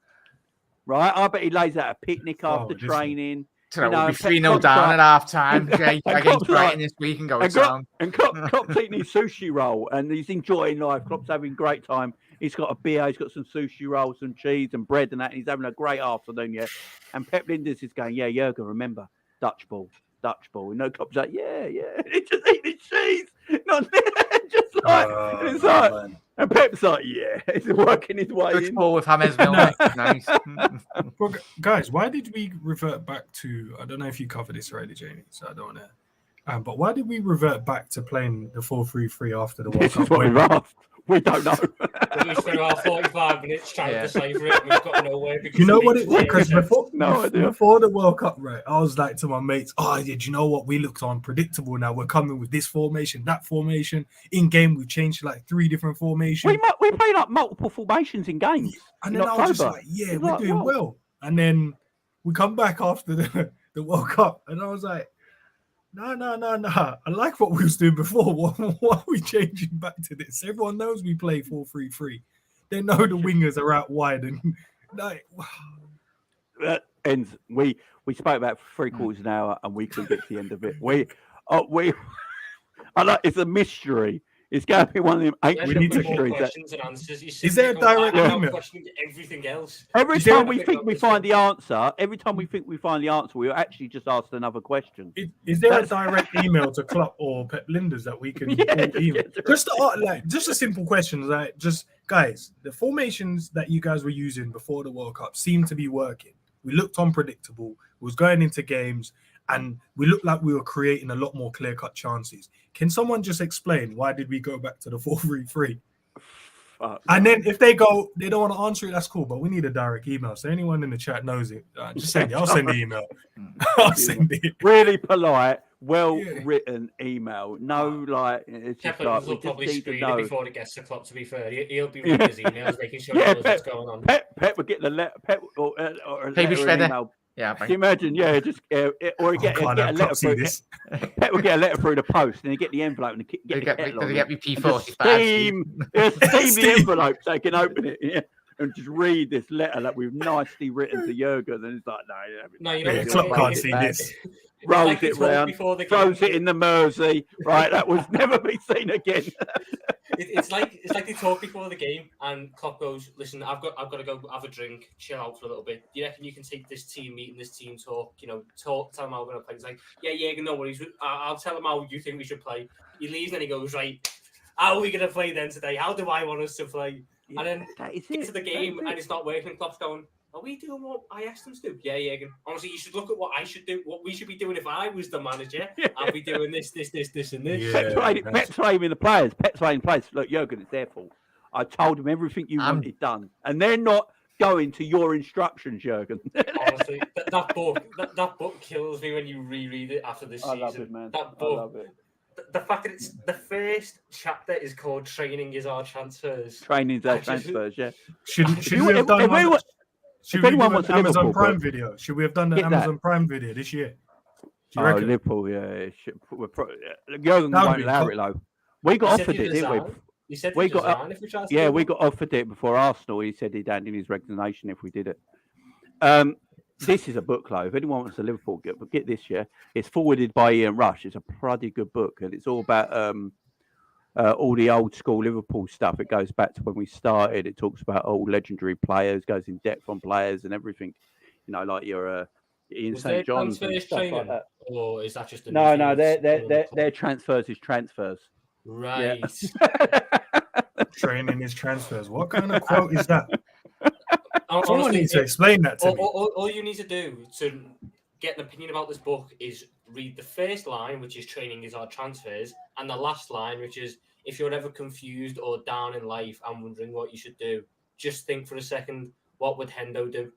Right? I bet he lays out a picnic after training. So we'll be 3-0 down at half time against Brighton this week and going down. And Klopp's eating his sushi roll and he's enjoying life. Klopp's having a great time. He's got a beer, he's got some sushi rolls, some cheese and bread and that. And he's having a great afternoon, yeah. And Pep Lijnders is going, yeah, Jurgen, remember, Dutch ball. And Klopp's like, yeah. He's just eating cheese. Not just like, and it's like, man. And Pep's like, yeah, he's working his way Dutch in. ball with James Milner. Nice. Well, guys, why did we revert back to, I don't know if you covered this already, Jamie, so I don't know. But why did we revert back to playing the 4-3-3 after the World This Cup? is what we asked. We don't know. We spent our 45 minutes trying to decipher it and we've got nowhere. You know what it was? Because before the World Cup, right, I was like to my mates, you know what? We looked unpredictable now. We're coming with this formation, that formation. In game, we've changed to 3 different formations. We played multiple formations in games. And then I was just like, we're doing well. And then we come back after the World Cup and I was like, No. I like what we was doing before. Why are we changing back to this? Everyone knows we play 4-3-3. They know the wingers are out wide, and that ends. We spoke about 3/4 an hour, and we couldn't get to the end of it. It's a mystery. It's going to be one of them 8 mysteries. Questions and answers. Is there a direct email? Questioning everything else. Every time we think we find the answer, we'll actually just ask another question. Is there a direct email to Klopp or Pep Lijnders that we can email? Just a simple question, just guys, the formations that you guys were using before the World Cup seem to be working. We looked unpredictable. We was going into games. And we looked like we were creating a lot more clear-cut chances. Can someone just explain why did we go back to the 4-3-3? And then if they don't want to answer it, that's cool. But we need a direct email. So anyone in the chat knows it. Just send it. I'll send the email. I'll send it. Really polite. well-written email. No, like it's just Pep like we will just probably need to screen know. it before it gets to Klopp. To be fair, he'll be reading his emails, making sure he knows what's going on. Pep would get the letter, or a Paper letter, an shredder. email. Yeah, Can you imagine? Yeah, just or he get a letter through. Pep would get a letter through the post, and he get the envelope and get the kettle on get it, me and P45? steam the envelope so he can open it. Yeah. And just read this letter that we've nicely written to Jurgen, and it's like, no, you know, Klopp can't see this. Rolls it round, throws it in the Mersey. Right, that was never be seen again. It's like they talk before the game, and Klopp goes, "Listen, I've got to go have a drink, chill out for a little bit. Do you reckon you can take this team meeting, this team talk? You know, tell them how we're going to play." He's like, "Yeah, no worries. I'll tell them how you think we should play." He leaves, and he goes, "Right, how are we going to play then today? How do I want us to play?" And then into the game, and it's not working. Klopp's going, "Are we doing what I asked them to do?" Yeah. Honestly, you should look at what I should do, what we should be doing if I was the manager. I'll be doing this, and this. Pep's blaming the players. Pep's blaming the players. Look, Jurgen, it's their fault. I told them everything you wanted done, and they're not going to your instructions, Jurgen. Honestly, that book kills me when you reread it after this season. I love it, man. That book. I love it. The fact that it's the first chapter is called "Training is our transfers." Training is our transfers. Yeah. Should we have done one? Should we anyone do wants an a Amazon Liverpool Prime book, video? Should we have done the Amazon Prime video this year? Do you reckon? Liverpool, yeah. Jurgen won't allow it, though. We got offered it, didn't we? He said we got offered it before Arsenal. He said he'd hand in his resignation if we did it. This is a book, though. If anyone wants a Liverpool book, get this. Yeah, it's forwarded by Ian Rush. It's a bloody good book, and it's all about all the old school Liverpool stuff. It goes back to when we started. It talks about old legendary players, goes in depth on players and everything. You know, like your Ian St. John's and stuff like that. Or is that just no? Their transfers is transfers. Right. Yeah. Training is transfers. What kind of quote is that? Someone needs to explain that to me. All you need to do to get an opinion about this book is read the first line, which is "Training is our transfers," and the last line, which is "If you're ever confused or down in life and wondering what you should do, just think for a second, what would Hendo do?"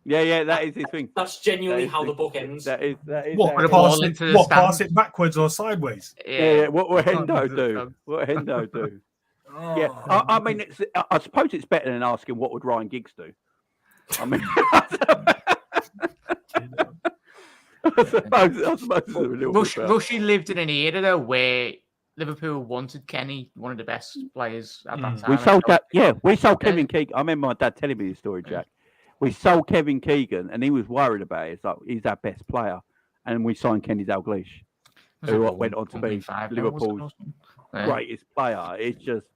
Yeah, that is his thing. That's genuinely how the book ends. That is what pass it backwards or sideways? Yeah. What will Hendo do? What will Hendo do? Oh. Yeah, I mean, I suppose it's better than asking what would Ryan Giggs do. I mean, I suppose Rushy lived in an era though where Liverpool wanted Kenny, one of the best players at that time. We sold Kevin Keegan. I remember my dad telling me this story, Jack. We sold Kevin Keegan, and he was worried about it. It's like he's our best player, and we signed Kenny Dalglish, who went on to be Liverpool's greatest player. It's just,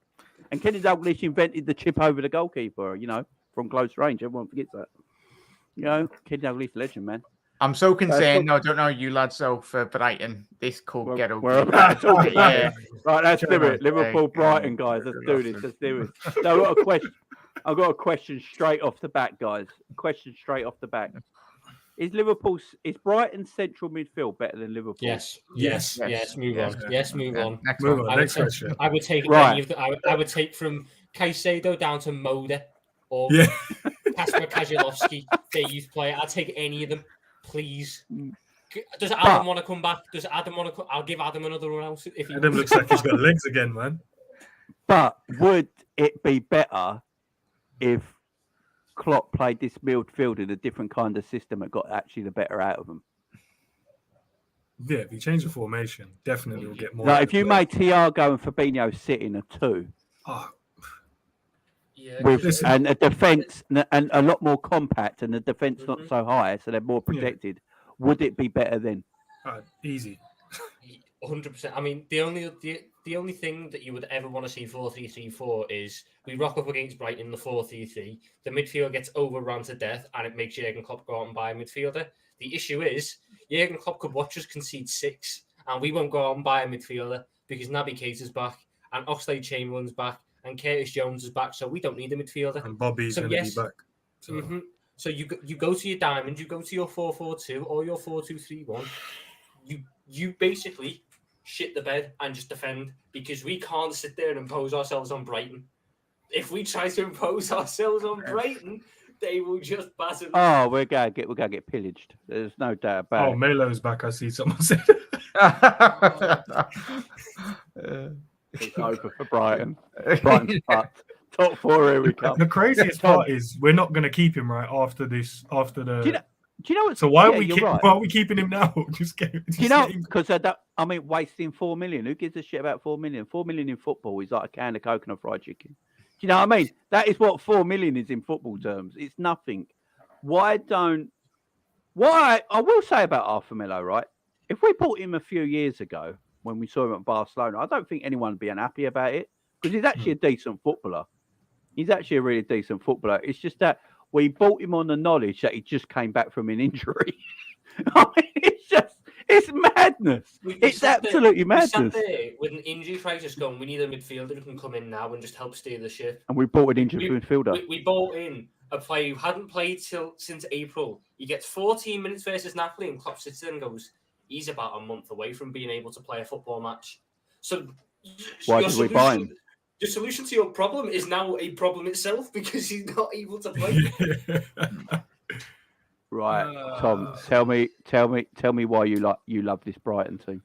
and Kenny Dalglish invented the chip over the goalkeeper. You know, from close range. Everyone forgets that. You know, Kenny Dalglish, legend, man. I'm so concerned. I don't know you lads. So for Brighton, this could get ugly. Right, let's do it. Liverpool, Brighton, guys. Let's do this. Let's do it. So I've got a question straight off the back, guys. Question straight off the back. Is Brighton central midfield better than Liverpool? Yes. Move on. Yes, move on. Next question. I would take any of the, I would take from Caicedo down to Moda or Kasper Kajelovski, their youth player. I'll take any of them, please. Does Adam want to come back? Does Adam want to? I'll give Adam another one else if he. Adam looks like he's got legs again, man. But would it be better if Klopp played this midfield in a different kind of system and got actually the better out of them? Yeah, if you change the formation, definitely will get more. Like if you made Thiago and Fabinho sit in a 2, and a defence and a lot more compact, and the defence not so high, so they're more protected, would it be better then? Easy. 100%. I mean, the only thing that you would ever want to see 4-3-3 is we rock up against Brighton in the 4-3-3. The midfield gets overrun to death, and it makes Jurgen Klopp go out and buy a midfielder. The issue is Jurgen Klopp could watch us concede 6, and we won't go out and buy a midfielder because Naby Keita's back, and Oxlade-Chamberlain's back, and Curtis Jones is back, so we don't need a midfielder. And Bobby's going to be back. So you go to your diamond, you go to your 4-4-2 or your 4-2-3-1. You basically shit the bed and just defend because we can't sit there and impose ourselves on Brighton. If we try to impose ourselves on Brighton, they will just batter. Oh, we're gonna get pillaged. There's no doubt about it. Oh, Melo's back. I see someone said. It's over for Brighton. Brighton's fucked. Top 4, here we come. The craziest part is we're not going to keep him right after this. After the. Do you know what? So why are right. why are we keeping him now? Just because wasting 4 million. Who gives a shit about 4 million? 4 million in football is like a can of coconut fried chicken. Do you know what I mean? That is what 4 million is in football terms. It's nothing. Why I will say about Arthur, right? If we bought him a few years ago when we saw him at Barcelona, I don't think anyone would be unhappy about it because he's actually a decent footballer. He's actually a really decent footballer. It's just that we bought him on the knowledge that he just came back from an injury. I mean, it's madness. It's absolutely madness. We sat there with an injury crisis going, we need a midfielder who can come in now and just help steer the ship. And we bought an injured midfielder. We bought in a player who hadn't played since April. He gets 14 minutes versus Napoli and Klopp sits there and goes, he's about a month away from being able to play a football match. So why did we buy him? The solution to your problem is now a problem itself because he's not able to play. Right, Tom. Tell me why you love this Brighton team.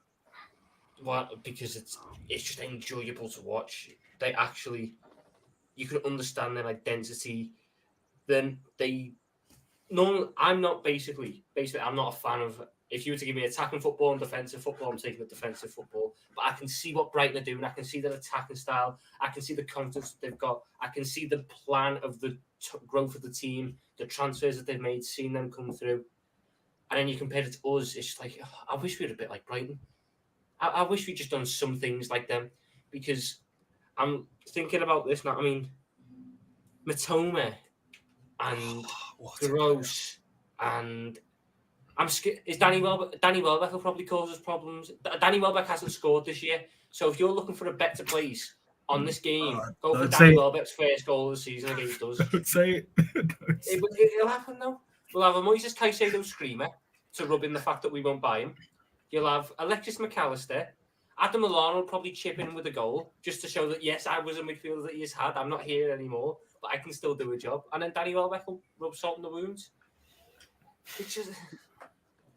Well, because it's just enjoyable to watch. They actually, you can understand their identity. Then I'm not basically. I'm not a fan of. If you were to give me attacking football and defensive football, I'm taking the defensive football. But I can see what Brighton are doing. I can see their attacking style. I can see the confidence that they've got. I can see the plan of the growth of the team, the transfers that they've made, seeing them come through. And then you compare it to us, it's just like, I wish we were a bit like Brighton. I wish we'd just done some things like them. Because I'm thinking about this now. I mean, Matoma and Gross and... I'm scared. Is Danny Welbeck will probably cause us problems. Danny Welbeck hasn't scored this year, so if you're looking for a bet to place on this game, go for Danny Welbeck's first goal of the season against us. Don't say it. It'll happen though. We'll have a Moises Caicedo screamer to rub in the fact that we won't buy him. You'll have Alexis McAllister. Adam Lallana will probably chip in with a goal just to show that yes, I was a midfielder that he's had. I'm not here anymore, but I can still do a job. And then Danny Welbeck will rub salt in the wounds. Which is.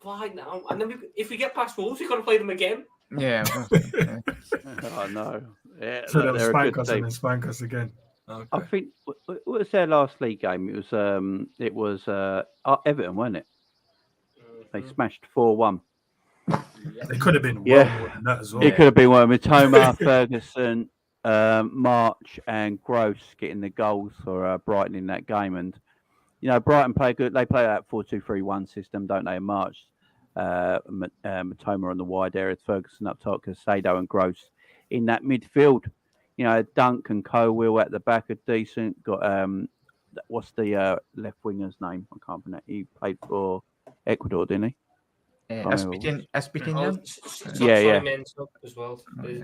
Why now? And then if we get past Wolves, we've got to play them again. Yeah. Oh no. Yeah, so they'll spank us again. Okay. I think what was their last league game? It was Everton, wasn't it? They smashed 4-1. They could have been more than that as well. It could have been one with Mitoma, Ferguson, March, and Gross getting the goals for Brighton in that game. And you know, Brighton play good. They play that 4-2-3-1 system, don't they? March, Matoma on the wide areas, Ferguson up top, Caicedo and Gross in that midfield. You know, Dunk and Colwill at the back are decent. Got what's the left winger's name? I can't remember. He played for Ecuador, didn't he? Espinho. Yeah. As well.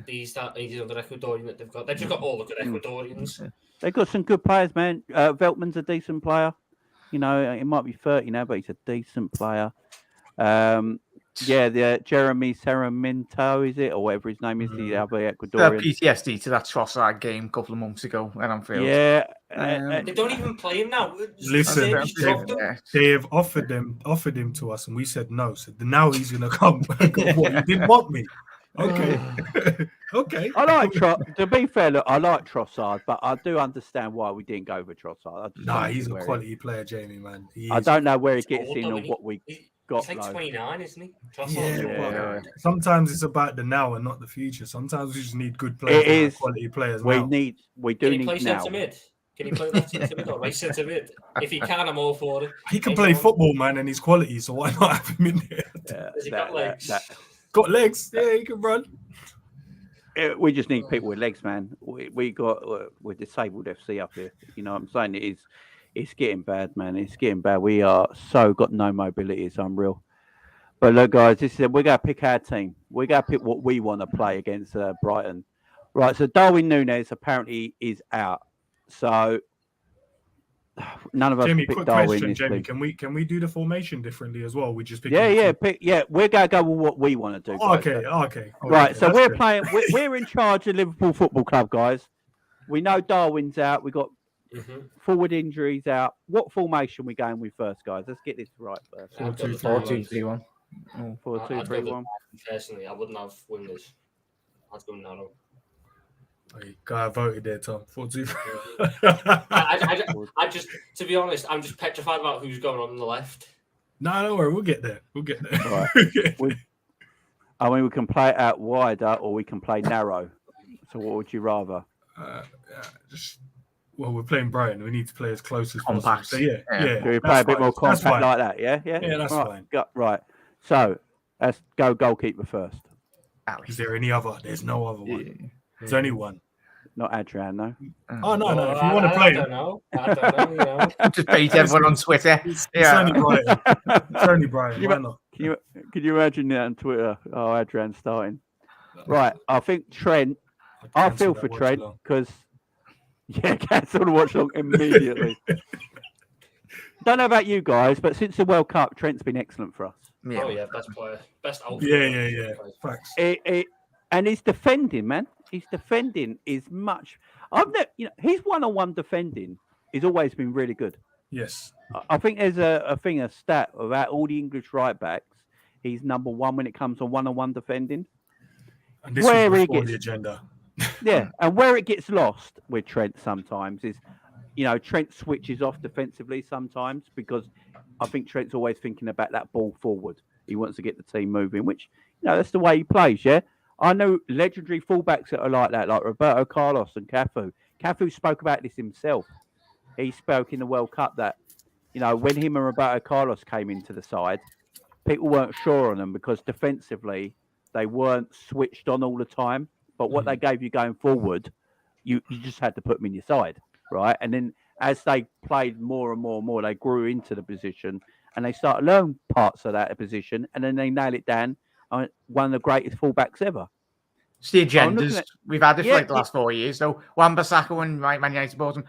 He's the Ecuadorian that they've got. They've just got all the good Ecuadorians. They've got some good players, man. Veltman's a decent player. You know, he might be 30 now, but he's a decent player. The Jeremy Sarmiento, is it? Or whatever his name is, the other Ecuadorian. PTSD to that Trossard game a couple of months ago at Anfield. Yeah. They don't even play him now. Listen, they have offered him to us, and we said no. So now he's going to come. What, you didn't want me? Okay. Okay. I like to be fair, look, I like Trossard, but I do understand why we didn't go for Trossard. He's a quality player, Jamie, man. I don't know where he gets in or what we got. He's like 29, isn't he? Yeah. Sometimes it's about the now and not the future. Sometimes we just need good players. It is quality players. We now. do need play now. Centre mid? Can he play that centre mid or right centre mid? If he can, I'm all for it. He can play football, man, and he's quality. So why not have him in there? Has he got legs? Got legs. Yeah, he can run. We just need people with legs, man. We're disabled FC up here. You know what I'm saying? It's getting bad, man. It's getting bad. We are so got no mobility. It's unreal. But look, guys, we're going to pick our team. We're going to pick what we want to play against Brighton. Right, so Darwin Nunez apparently is out. So none of us Jamie, pick quick Darwin. Question, Jamie, can we do the formation differently as well? We just pick we're going to go with what we want to do. Guys. Okay. Right, so we're playing. We're in charge of Liverpool Football Club, guys. We know Darwin's out. We got forward injuries out. What formation are we going with first, guys? Let's get this right first. 4-2-3-1. 4 2 I'd 3 go 1. personally. I wouldn't have wingers. I'd go narrow. Hey, guy voted there, Tom. 4-2. I just, to be honest, I'm just petrified about who's going on the left. No, don't worry. We'll get there. Right. I mean, we can play it out wider or we can play narrow. So what would you rather? Well, we're playing Brighton. We need to play as close as Compact. possible. So yeah. Can we play a bit more compact fine. like that? Yeah. Yeah, that's fine. Right. So let's go goalkeeper first. Is there any other? There's no other one. Yeah. There's only one. Not Adrian, no. Oh no! If you want to play, I don't know. You know. Just beat everyone on Twitter. It's only Brighton. It's only Brighton. Why not? Can you imagine that on Twitter? Oh, Adrian starting. Right. I think Trent. I feel for Trent because cancel the watch long immediately. Don't know about you guys, but since the World Cup, Trent's been excellent for us. Yeah. Oh yeah, best player, best outfielder. Yeah. Facts. And his defending, man. His defending is much. His one-on-one defending has always been really good. Yes. I think there's a stat about all the English right backs. He's number one when it comes on one-on-one defending. And this was before the agenda. Yeah, and where it gets lost with Trent sometimes is, Trent switches off defensively sometimes because I think Trent's always thinking about that ball forward. He wants to get the team moving, which, that's the way he plays, yeah? I know legendary fullbacks that are like that, like Roberto Carlos and Cafu. Cafu spoke about this himself. He spoke in the World Cup that, when him and Roberto Carlos came into the side, people weren't sure on them because defensively they weren't switched on all the time. But what they gave you going forward, you just had to put them in your side, right? And then as they played more and more and more, they grew into the position and they started to learn parts of that position and then they nail it down. One of the greatest fullbacks ever. It's the agendas. We've had it for the last 4 years. So Wan-Bissaka when Man United bought him,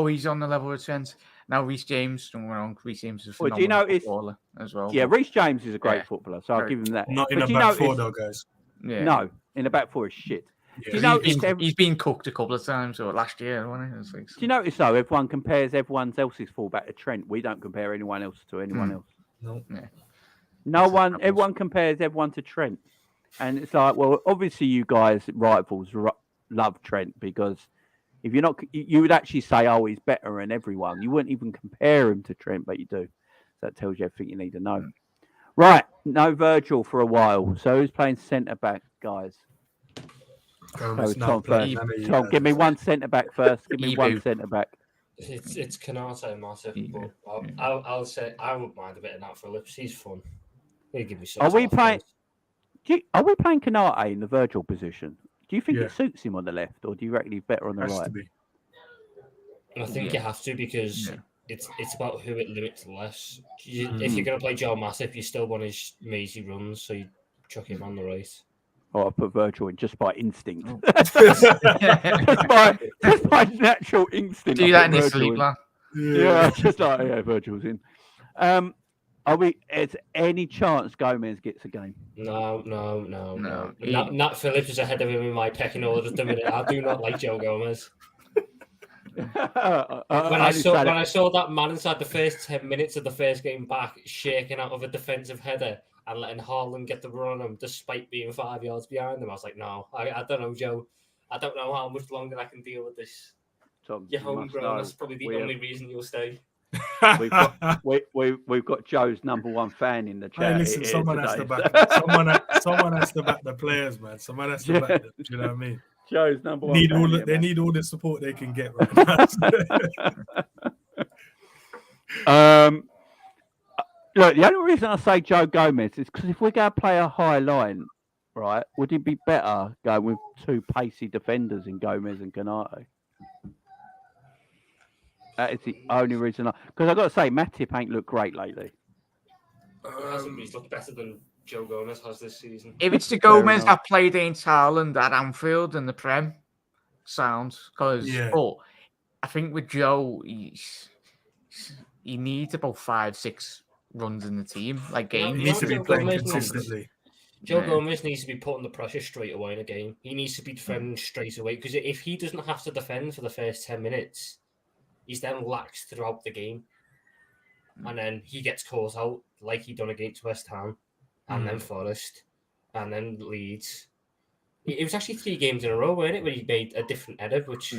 he's on the level of Trent. Now Reece James, Reece James is a phenomenal footballer as well. Yeah, Reece James is a great footballer, so I'll give him that. Not in a back four though, guys. Yeah. No, in the back four is shit. Yeah. He's been cooked a couple of times, or last year, wasn't he? Do you notice though, everyone compares everyone else's fullback to Trent. We don't compare anyone else to anyone else. No. Yeah. Everyone compares everyone to Trent. And it's like, well, obviously you guys, rivals, love Trent because if you're not, you would actually say, he's better than everyone. You wouldn't even compare him to Trent, but you do. So that tells you everything you need to know. Right. No Virgil for a while. So who's playing centre-back, guys? Tom first. Tom, give me one centre-back first. Give me one centre-back. It's Canate, massive. But I'll say I wouldn't mind a bit of Nat Phillips. He's fun. He'll give me some. Are we playing Canate in the Virgil position? Do you think it suits him on the left, or do you reckon he's better on the right? To be. I think you have to because it's about who it limits less. If you're going to play Joe Massip, you still want his mazy runs, so you chuck him on the right. Oh, I put Virgil in just by instinct. just by natural instinct. Do that in your sleep, lad. Yeah, just like Virgil's in. Is any chance Gomez gets a game? No. Nat Phillips is ahead of him in my pecking order at the minute. I do not like Joe Gomez. When I saw that man inside the first 10 minutes of the first game back, shaking out of a defensive header and letting Haaland get the run on him despite being 5 yards behind him, I was like, no, I don't know, Joe. I don't know how much longer I can deal with this. Tom, you're homegrown. That's probably the only reason you'll stay. We've got Joe's number one fan in the chat. Hey, listen, someone has to back the players, man. Someone has to back them. Do you know what I mean? Joe's number one. They need all the support they can get right now. Look, the only reason I say Joe Gomez is because if we're going to play a high line, right, would it be better going with two pacey defenders in Gomez and Canate? That is the only reason. Because I've got to say, Matip ain't looked great lately. He's looked better than Joe Gomez has this season. If it's the Gomez that played against Haaland at Anfield in the Prem, sounds. Because I think with Joe, he needs about 5-6 runs in the team, like games. He needs to be playing consistently. Joe Gomez needs to be putting the pressure straight away in a game. He needs to be defending straight away because if he doesn't have to defend for the first 10 minutes, he's then lax throughout the game. And then he gets caught out like he done against West Ham. and then Forest, and then Leeds. It was actually 3 games in a row, weren't it, where he made a different header, which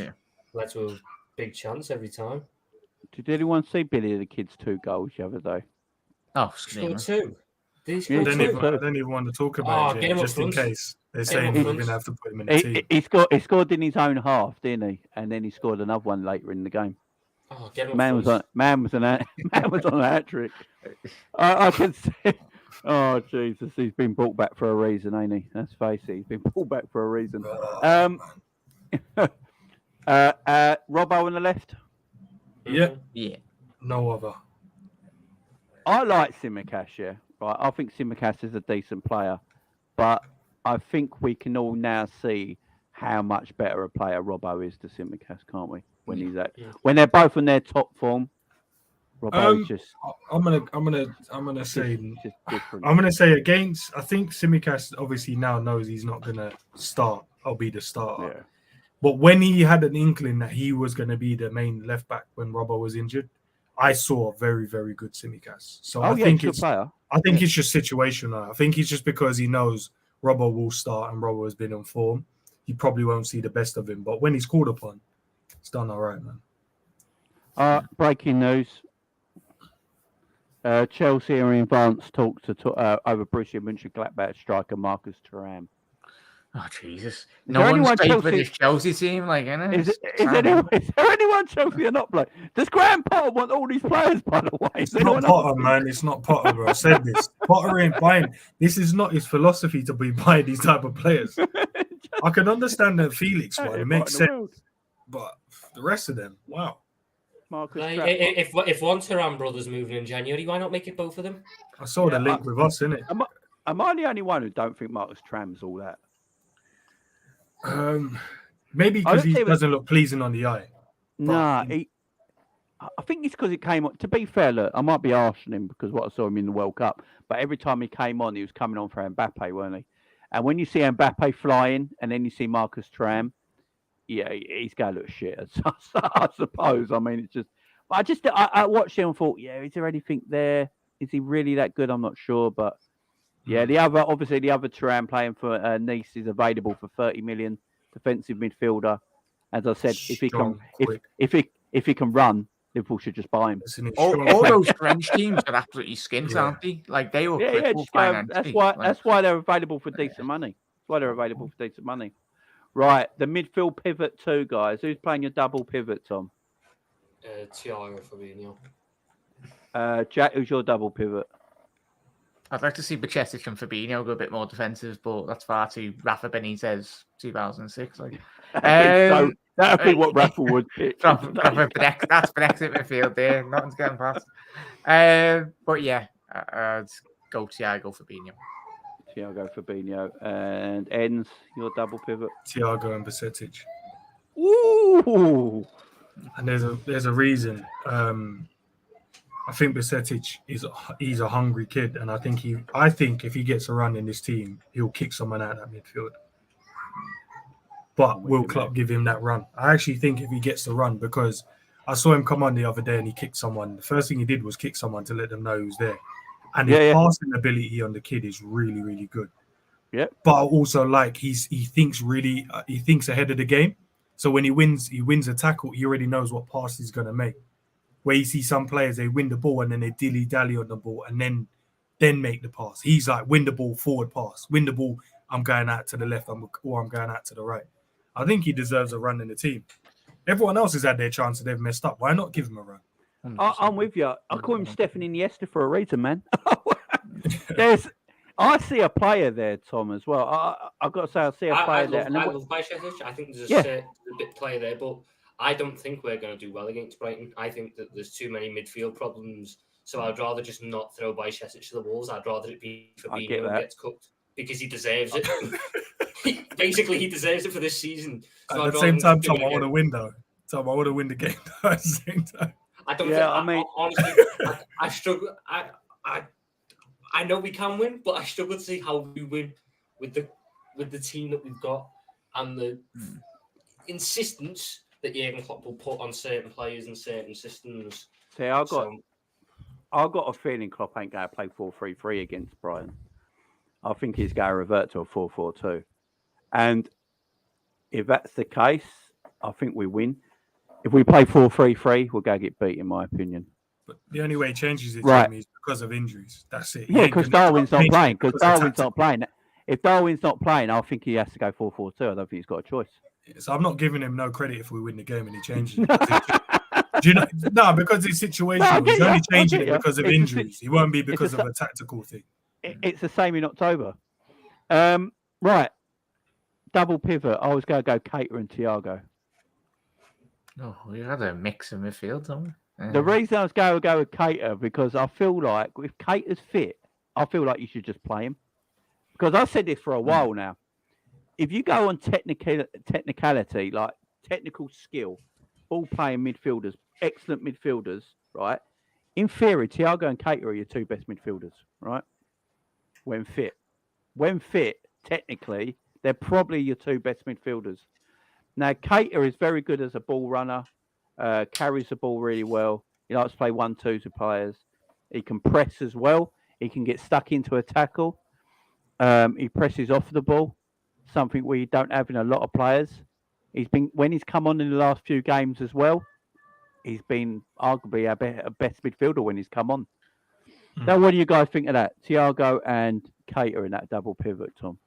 led to a big chance every time. Did anyone see Billy the Kid's 2 goals the other day? Oh, scored 2. Did he Yeah, score I 2? don't even want to talk about it get him up just in front. case they're saying we're going to have to put him in the team. He scored in his own half, didn't he? And then he scored another one later in the game. Oh, get him Man up front. man was on a hat trick. I can see. Oh Jesus, he's been brought back for a reason, ain't he? Let's face it, he's been brought back for a reason. Robbo on the left. Yeah. No other. I like Tsimikas, yeah. Right, I think Tsimikas is a decent player, but I think we can all now see how much better a player Robbo is to Tsimikas, can't we? When he's when they're both in their top form, Robbo is just. I'm gonna say just different. I'm gonna say against. I think Tsimikas obviously now knows he's not gonna start. I'll be the starter. Yeah. But when he had an inkling that he was gonna be the main left back when Robbo was injured, I saw a very, very good Tsimikas. So I think it's player. I think it's just situational. I think it's just because he knows Robbo will start and Robbo has been in form. He probably won't see the best of him, but when he's called upon, it's done all right, man. Breaking news. Chelsea are in advanced talks over Borussia Mönchengladbach striker Marcus Thuram. Oh Jesus! No one's played for this Chelsea team, like, is there anyone Chelsea are not playing? Does Graham Potter want all these players? By the way, it's not Potter, man. It's not Potter, bro. I said this. Potter ain't buying. This is not his philosophy to be buying these type of players. I can understand that Felix one; it makes sense, but the rest of them, wow. If one Thuram brother's moving in January, why not make it both of them? I saw the link with us, innit? Am I the only one who don't think Marcus Thuram's all that? Maybe because he doesn't look pleasing on the eye. Nah, I think it's because it came on. To be fair, look, I might be harsh on him because what I saw him in the World Cup, but every time he came on, he was coming on for Mbappe, weren't he? And when you see Mbappe flying, and then you see Marcus Thuram, yeah, he's going to look shit. I suppose. I mean, it's just. I watched him and thought, yeah, is there anything there? Is he really that good? I'm not sure, but yeah, the other Thuram playing for Nice is available for 30 million, defensive midfielder. As I said, if he can run, Liverpool should just buy him. All those French teams are absolutely skint, aren't they? Like they were. That's why they're available for decent money. Right, the midfield pivot 2 guys. Who's playing your double pivot, Tom? Thiago Fabinho. Jack, who's your double pivot? I'd like to see Bajcetic and Fabinho go a bit more defensive, but that's far too Rafa Benitez 2006. Like, so that'd be what Rafa would pick. That's Brexit midfield there. Nothing's getting past. But yeah, go Thiago Fabinho. And ends your double pivot. Thiago and Bajcetic. Ooh. And there's a reason. I think Bajcetic he's a hungry kid, and I think if he gets a run in this team, he'll kick someone out of that midfield. But will Klopp give him that run? I actually think if he gets the run, because I saw him come on the other day and he kicked someone. The first thing he did was kick someone to let them know he was there. And his passing ability on the kid is really, really good. Yeah. But I also like he thinks ahead of the game. So when he wins a tackle, he already knows what pass he's going to make. Where you see some players, they win the ball and then they dilly-dally on the ball and then make the pass. He's like, win the ball, forward pass. Win the ball, I'm going out to the left or I'm going out to the right. I think he deserves a run in the team. Everyone else has had their chance and they've messed up. Why not give him a run? I'm with you. I call him Stefan Iniesta for a reason, man. I see a player there, Tom, as well. I've got to say, I see a player there. I love Bajcetic. I think there's a bit player there, but I don't think we're going to do well against Brighton. I think that there's too many midfield problems. So I'd rather just not throw Bajcetic to the wolves. I'd rather it be Fabinho who gets cooked because he deserves it. Basically, he deserves it for this season. So at the same time, Tom, I want to win, though. Tom, I want to win the game, though, at the same time. I don't honestly, I struggle. I know we can win, but I struggle to see how we win with the team that we've got and the insistence that Jurgen Klopp will put on certain players and certain systems. See, I've got a feeling Klopp ain't going to play 4-3-3 against Brighton. I think he's going to revert to a 4-4-2. And if that's the case, I think we win. If we play 4-3-3, we're going to get beat, in my opinion. But the only way he changes it, Jamie, is because of injuries. That's it. Yeah, because Darwin's not playing. If Darwin's not playing, I think he has to go 4-4-2. I don't think he's got a choice. So I'm not giving him no credit if we win the game and he changes it. Do you know? No, because it's situational. He's only changing it because of injuries. He won't be because of a tactical thing. It's the same in October. Right. Double pivot. I was going to go Keita and Thiago. Oh, we had a mix of midfield, haven't we? The reason I was going to go with Keita because I feel like if Keita's fit, I feel like you should just play him. Because I've said this for a while now. If you go on technicality, like technical skill, all playing midfielders, excellent midfielders, right? In theory, Thiago and Keita are your two best midfielders, right? When fit. When fit, technically, they're probably your two best midfielders. Now, Keita is very good as a ball runner, carries the ball really well. He likes to play 1-2s with players. He can press as well. He can get stuck into a tackle. He presses off the ball, something we don't have in a lot of players. When he's come on in the last few games as well, he's been arguably a best midfielder when he's come on. Now, what do you guys think of that? Thiago and Keita in that double pivot, Tom?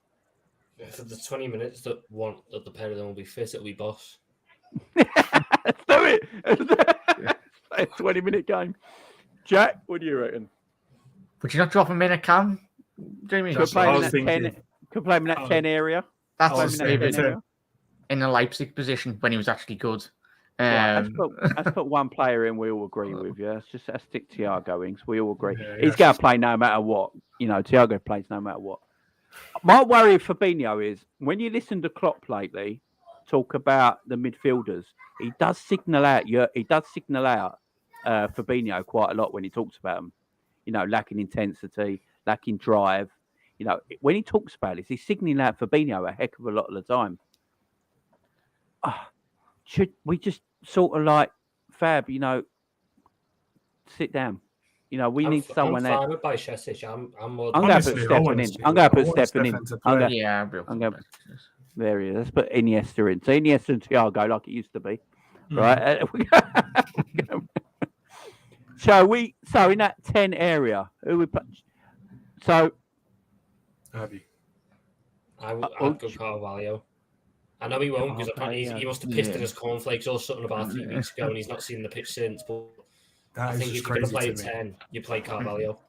For the 20 minutes that the pair of them will be fit, it'll be boss. Let's do it. It's a 20-minute game. Jack, what do you reckon? Would you not drop him in a cam? Jamie? Could play him in that 10 area. That's in the Leipzig position when he was actually good. Let's put one player in we all agree with. Yeah, let's stick Thiago in. We all agree. He's going to play no matter what. You know, Thiago plays no matter what. My worry with Fabinho is when you listen to Klopp lately talk about the midfielders, he does signal out Fabinho quite a lot when he talks about them. You know, lacking intensity, lacking drive. You know, when he talks about this, he's signaling out Fabinho a heck of a lot of the time. Should we just sort of like Fab, you know, sit down? You know, we need someone else. I'm fine by Shesic. I'm going to put Stefan in. I'm going to put Stefan in. I'm going to. There he is. Let's put Iniesta in. So Iniesta and Thiago, like it used to be, right? So in that 10 area, who we put? So, Abby. I'd go Carvalho. I know he won't because apparently he must have pissed in his cornflakes or something about 3 weeks ago, and he's not seen the pitch since. But I think if you're going to play 10, you play Carvalho.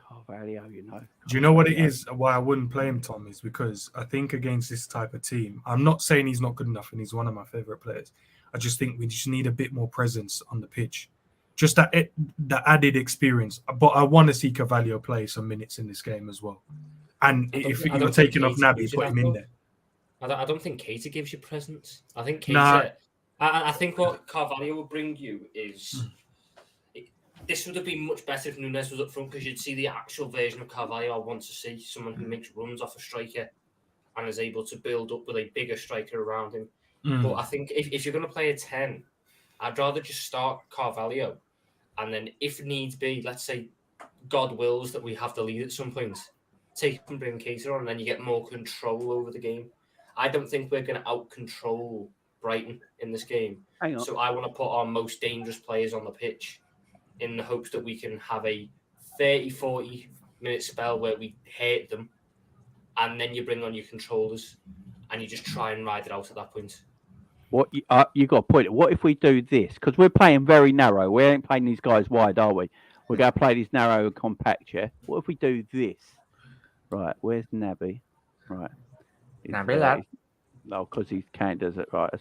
Carvalho, you know. Do you know what it is? Why I wouldn't play him, Tom, is because I think against this type of team, I'm not saying he's not good enough, and he's one of my favorite players. I just think we just need a bit more presence on the pitch, just that added experience. But I want to see Carvalho play some minutes in this game as well. And if you're taking off Naby, put him in there. I don't think Keita gives you presence. I think Keita. I think what Carvalho will bring you is this would have been much better if Nunez was up front because you'd see the actual version of Carvalho I want to see. Someone who makes runs off a striker and is able to build up with a bigger striker around him. But I think if you're going to play a 10, I'd rather just start Carvalho. And then if needs be, let's say God wills that we have the lead at some point, take and bring Keita on, and then you get more control over the game. I don't think we're going to out-control Brighton in this game. So I want to put our most dangerous players on the pitch in the hopes that we can have a 30, 40-minute spell where we hate them, and then you bring on your controllers, and you just try and ride it out at that point. What you got a point. What if we do this? Because we're playing very narrow. We ain't playing these guys wide, are we? We're going to play this narrow and compact, yeah? What if we do this? Right, where's Naby? Right. Naby, lad. No, because he's counted as it, right.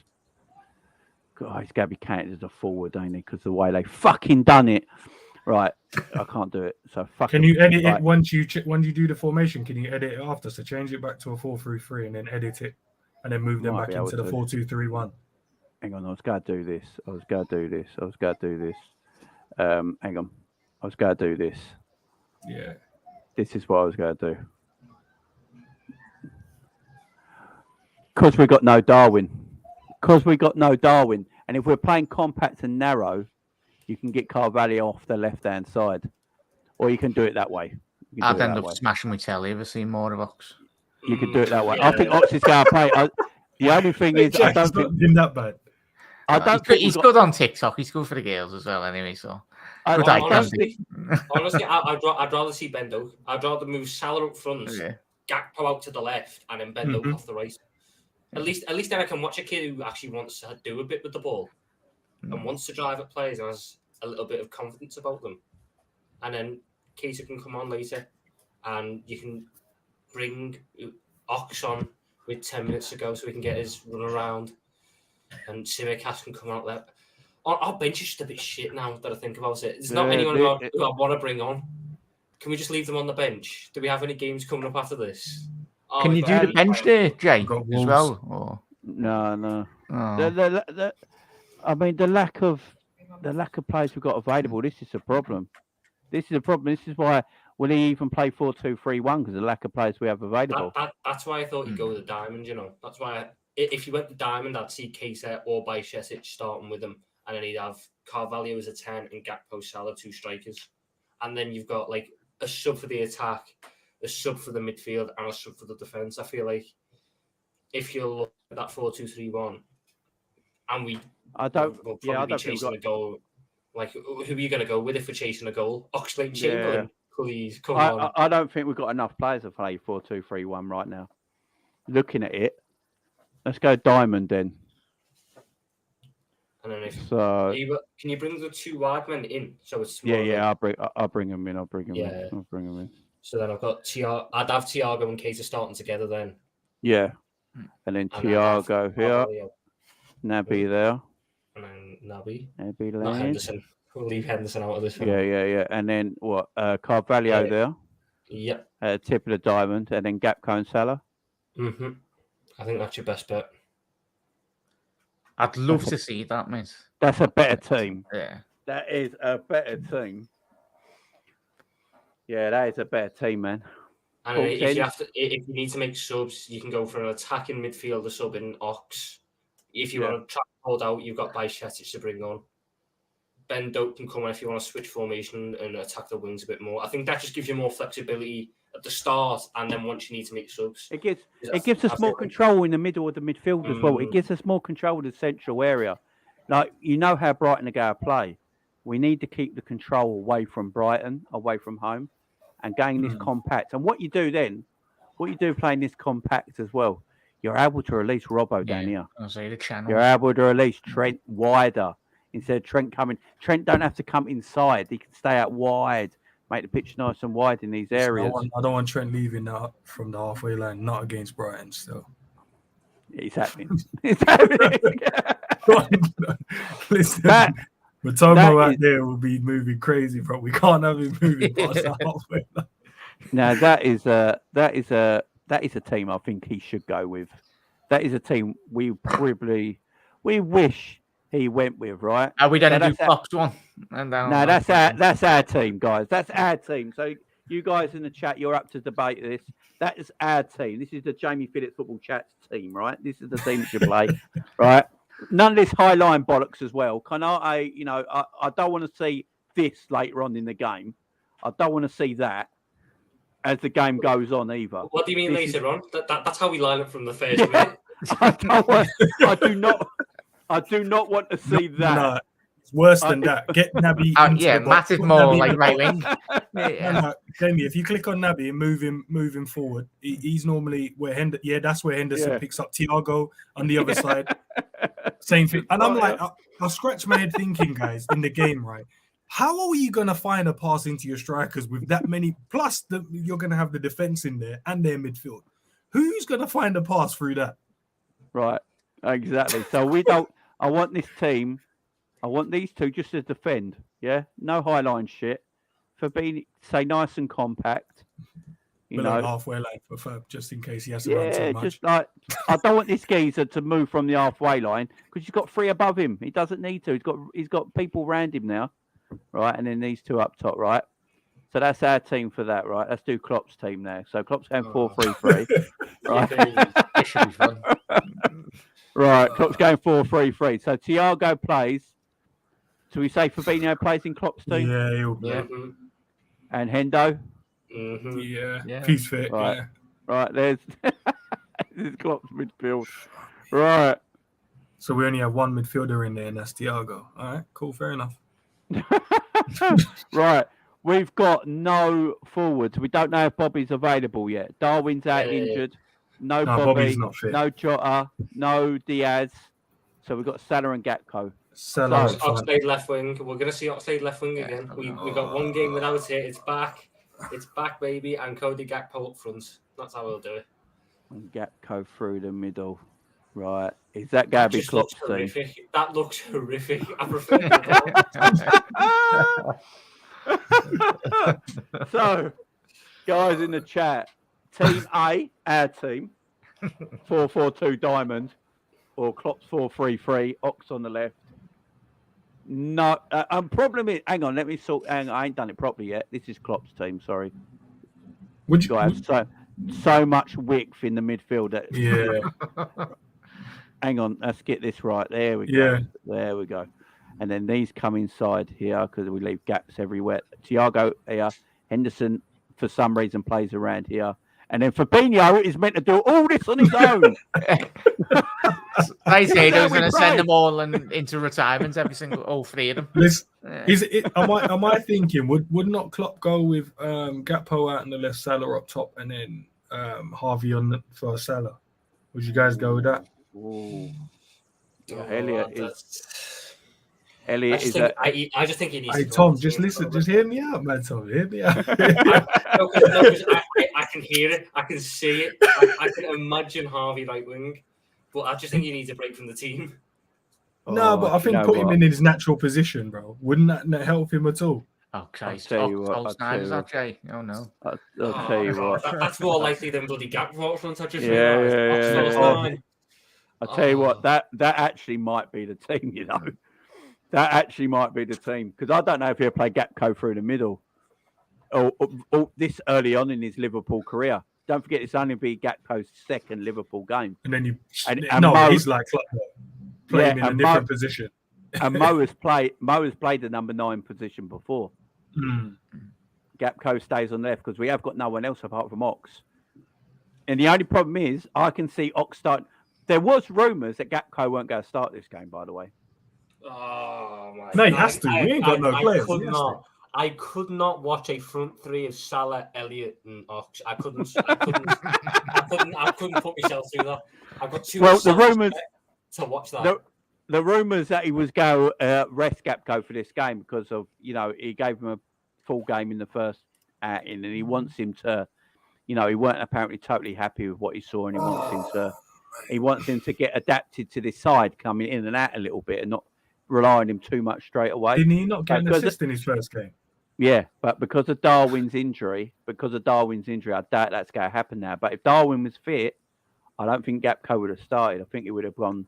God, he's going to be counted as a forward, ain't he? Because the way they fucking done it. Right, I can't do it. So can you edit it once you do the formation? Can you edit it after? So change it back to a 4-3-3 and then edit it, and then move them back into the 4-2-3-1. Hang on, I was going to do this. Hang on, I was going to do this. Yeah. This is what I was going to do. Because we got no Darwin. And if we're playing compact and narrow, you can get Carvalho off the left-hand side. Or you can do it that way. I'd end up smashing my telly if I see more of Ox. You could do it that way. Yeah. I think Ox is going to play. The only thing is, I don't think been that bad. I don't think he's good on TikTok. He's good for the girls as well, anyway. So Honestly, I'd rather see Bendo. I'd rather move Salah up front, Gakpo out to the left, and then Bendo off the right. At least then I can watch a kid who actually wants to do a bit with the ball and wants to drive at players and has a little bit of confidence about them. And then Keita can come on later, and you can bring Ox on with 10 minutes to go so we can get his run around, and Tsimikas can come out there. Our bench is just a bit shit now that I think about it. There's not anyone who I want to bring on. Can we just leave them on the bench? Do we have any games coming up after this? Can you do the bench there, Jay, as well? Or? No. Oh. I mean, the lack of players we've got available. This is a problem. This is why will he even play 4-2-3-1 because of the lack of players we have available. That's why I thought you'd go with the diamond. That's why if you went the diamond, I'd see Keita or Bajcetic starting with him, and then he'd have Carvalho as a 10 and Gakpo, Salah 2 strikers, and then you've got like a sub for the attack, a sub for the midfield, and a sub for the defence. I feel like if you look at that 4-2-3-1, and we'll probably be chasing a goal. Like, who are you going to go with if we're chasing a goal? Oxlade-Chamberlain, please, come on. I don't think we've got enough players to play 4-2-3-1 right now. Looking at it, let's go diamond then. And then can you bring the 2 wide men in? So it's I'll bring them in. I'll bring them in. So then I've got I'd have Thiago and Keita starting together then. Yeah, and then Thiago here, Naby there, and then Naby lane. Not Henderson. We'll leave Henderson out of this one. Yeah. And then what? Carvalho there. Yep. Tip of the diamond, and then Gakpo and Salah. Mm-hmm. I think that's your best bet. I'd love to see that, mate. That's a better team. Yeah. That is a better team. Yeah, that is a better team, man. And if you need to make subs, you can go for an attacking midfielder sub in Ox. If you want to try and hold out, you've got Bajcetic to bring on. Ben Doak can come on if you want to switch formation and attack the wings a bit more. I think that just gives you more flexibility at the start, and then once you need to make subs. It gives us more control in the middle of the midfield as well. It gives us more control of the central area. Like, you know how Brighton are going to play. We need to keep the control away from Brighton, away from home, and gain this compact. And what you do playing this compact as well, you're able to release Robbo down here. I'll say the channel. You're able to release Trent wider instead of Trent coming. Trent don't have to come inside. He can stay out wide, make the pitch nice and wide in these areas. I don't want Trent leaving from the halfway line, not against Brighton still. It's happening. It's happening. Listen, Matoma out there will be moving crazy, bro. We can't have him moving past the halfway line. Now that is a team I think he should go with. That is a team we wish he went with, right? Are we going to do Klopp's one? No, that's our team, guys. That's our team. So you guys in the chat, you're up to debate this. That is our team. This is the Jamie Phillips Football Chat's team, right? This is the team that you play, right? None of this high line bollocks as well. I don't want to see this later on in the game. I don't want to see that as the game goes on either. What do you mean later on? That's how we line up from the first minute. I do not want to see that. No, it's worse than that. Get Naby. Matt is more Naby like right wing. Jamie, if you click on Naby and move him forward, he's normally where that's where Henderson picks up Thiago on the other side. Same thing. And I'm like, I'll scratch my head thinking, guys, in the game, right? How are you going to find a pass into your strikers with that many? Plus, you're going to have the defense in there and their midfield. Who's going to find a pass through that? Right. Exactly. So I want this team. I want these two just to defend. Yeah. No high line shit. For being, say, nice and compact. You know, halfway line for Fab, just in case he has to run too much. Just like, I don't want this geezer to move from the halfway line because he's got 3 above him. He doesn't need to. He's got people around him now. Right, and then these 2 up top, right? So that's our team for that, right? Let's do Klopp's team now. So Klopp's going 4-3-3. Right. Right, Klopp's going 4-3-3. So Thiago plays. So we say Fabinho plays in Klopp's team? Yeah, he'll play. And Hendo? Yeah, Yeah. he's fit. Right. Yeah. Right, there's Klopp's midfield. Right. So we only have one midfielder in there, and that's Thiago. All right, cool, fair enough. Right. We've got no forwards. We don't know if Bobby's available yet. Darwin's out injured. No No, Bobby. Bobby's not fit. No Jota. No Diaz. So we've got Salah and Gakpo. Salah up front. Oxlade left wing. We're going to see Oxlade left wing again. We got one game without it. It's back. It's back, baby. And Cody Gakpo up front. That's how we'll do it. And Gakpo through the middle. Right. Is that going to be Klopp's team? That looks horrific. I prefer it. So, guys in the chat, Team A, our team, 4-4-2 diamond, or Klopp's 4-3-3, Ox on the left. No, problem is, hang on, let me sort. Hang on, I ain't done it properly yet. This is Klopp's team. Sorry, guys. So much width in the midfield. Hang on, let's get this right. There we go. Yeah. There we go. And then these come inside here because we leave gaps everywhere. Thiago here, Henderson for some reason plays around here, and then Fabinho is meant to do all this on his own. I said I was going to send them all into retirement, all three of them. Listen, am I thinking would not Klopp go with Gakpo out on the left, Salah up top, and then Harvey for Salah? Would you guys go with that? Ooh. Yeah, I just think he needs to go. Tom, just listen. Just hear me out, man. Tom, hear me out. I can hear it. I can see it. I can imagine Harvey right wing. But I just think he needs a break from the team. No, but I think put him in his natural position, bro. Wouldn't that help him at all? Okay, I'll tell you what. Oh no. I'll tell you what. That's more likely than bloody Gakpo front. I just realised. I'll tell you what. That actually might be the team. You know, that actually might be the team because I don't know if he'll play Gakpo through the middle or this early on in his Liverpool career. Don't forget, it's only be Gakpo's second Liverpool game. And then he's like playing in a different position. And Mo has played the number 9 position before. Gakpo stays on left because we have got no one else apart from Ox. And the only problem is, I can see Ox start. There was rumours that Gakpo weren't going to start this game, by the way. Oh my! No, he has to. We ain't got no players. I could not watch a front three of Salah, Elliott, and Ox. I couldn't put myself through that. I've got too much rumours to watch that. The rumours that he was going to rest Gakpo for this game because of he gave him a full game in the first outing, and he wants him to, he weren't apparently totally happy with what he saw, and he wants him to get adapted to this side, coming in and out a little bit, and not rely on him too much straight away. Didn't he not get an assist in his first game? Yeah, but because of Darwin's injury, I doubt that's going to happen now. But if Darwin was fit, I don't think Gakpo would have started. I think he would have gone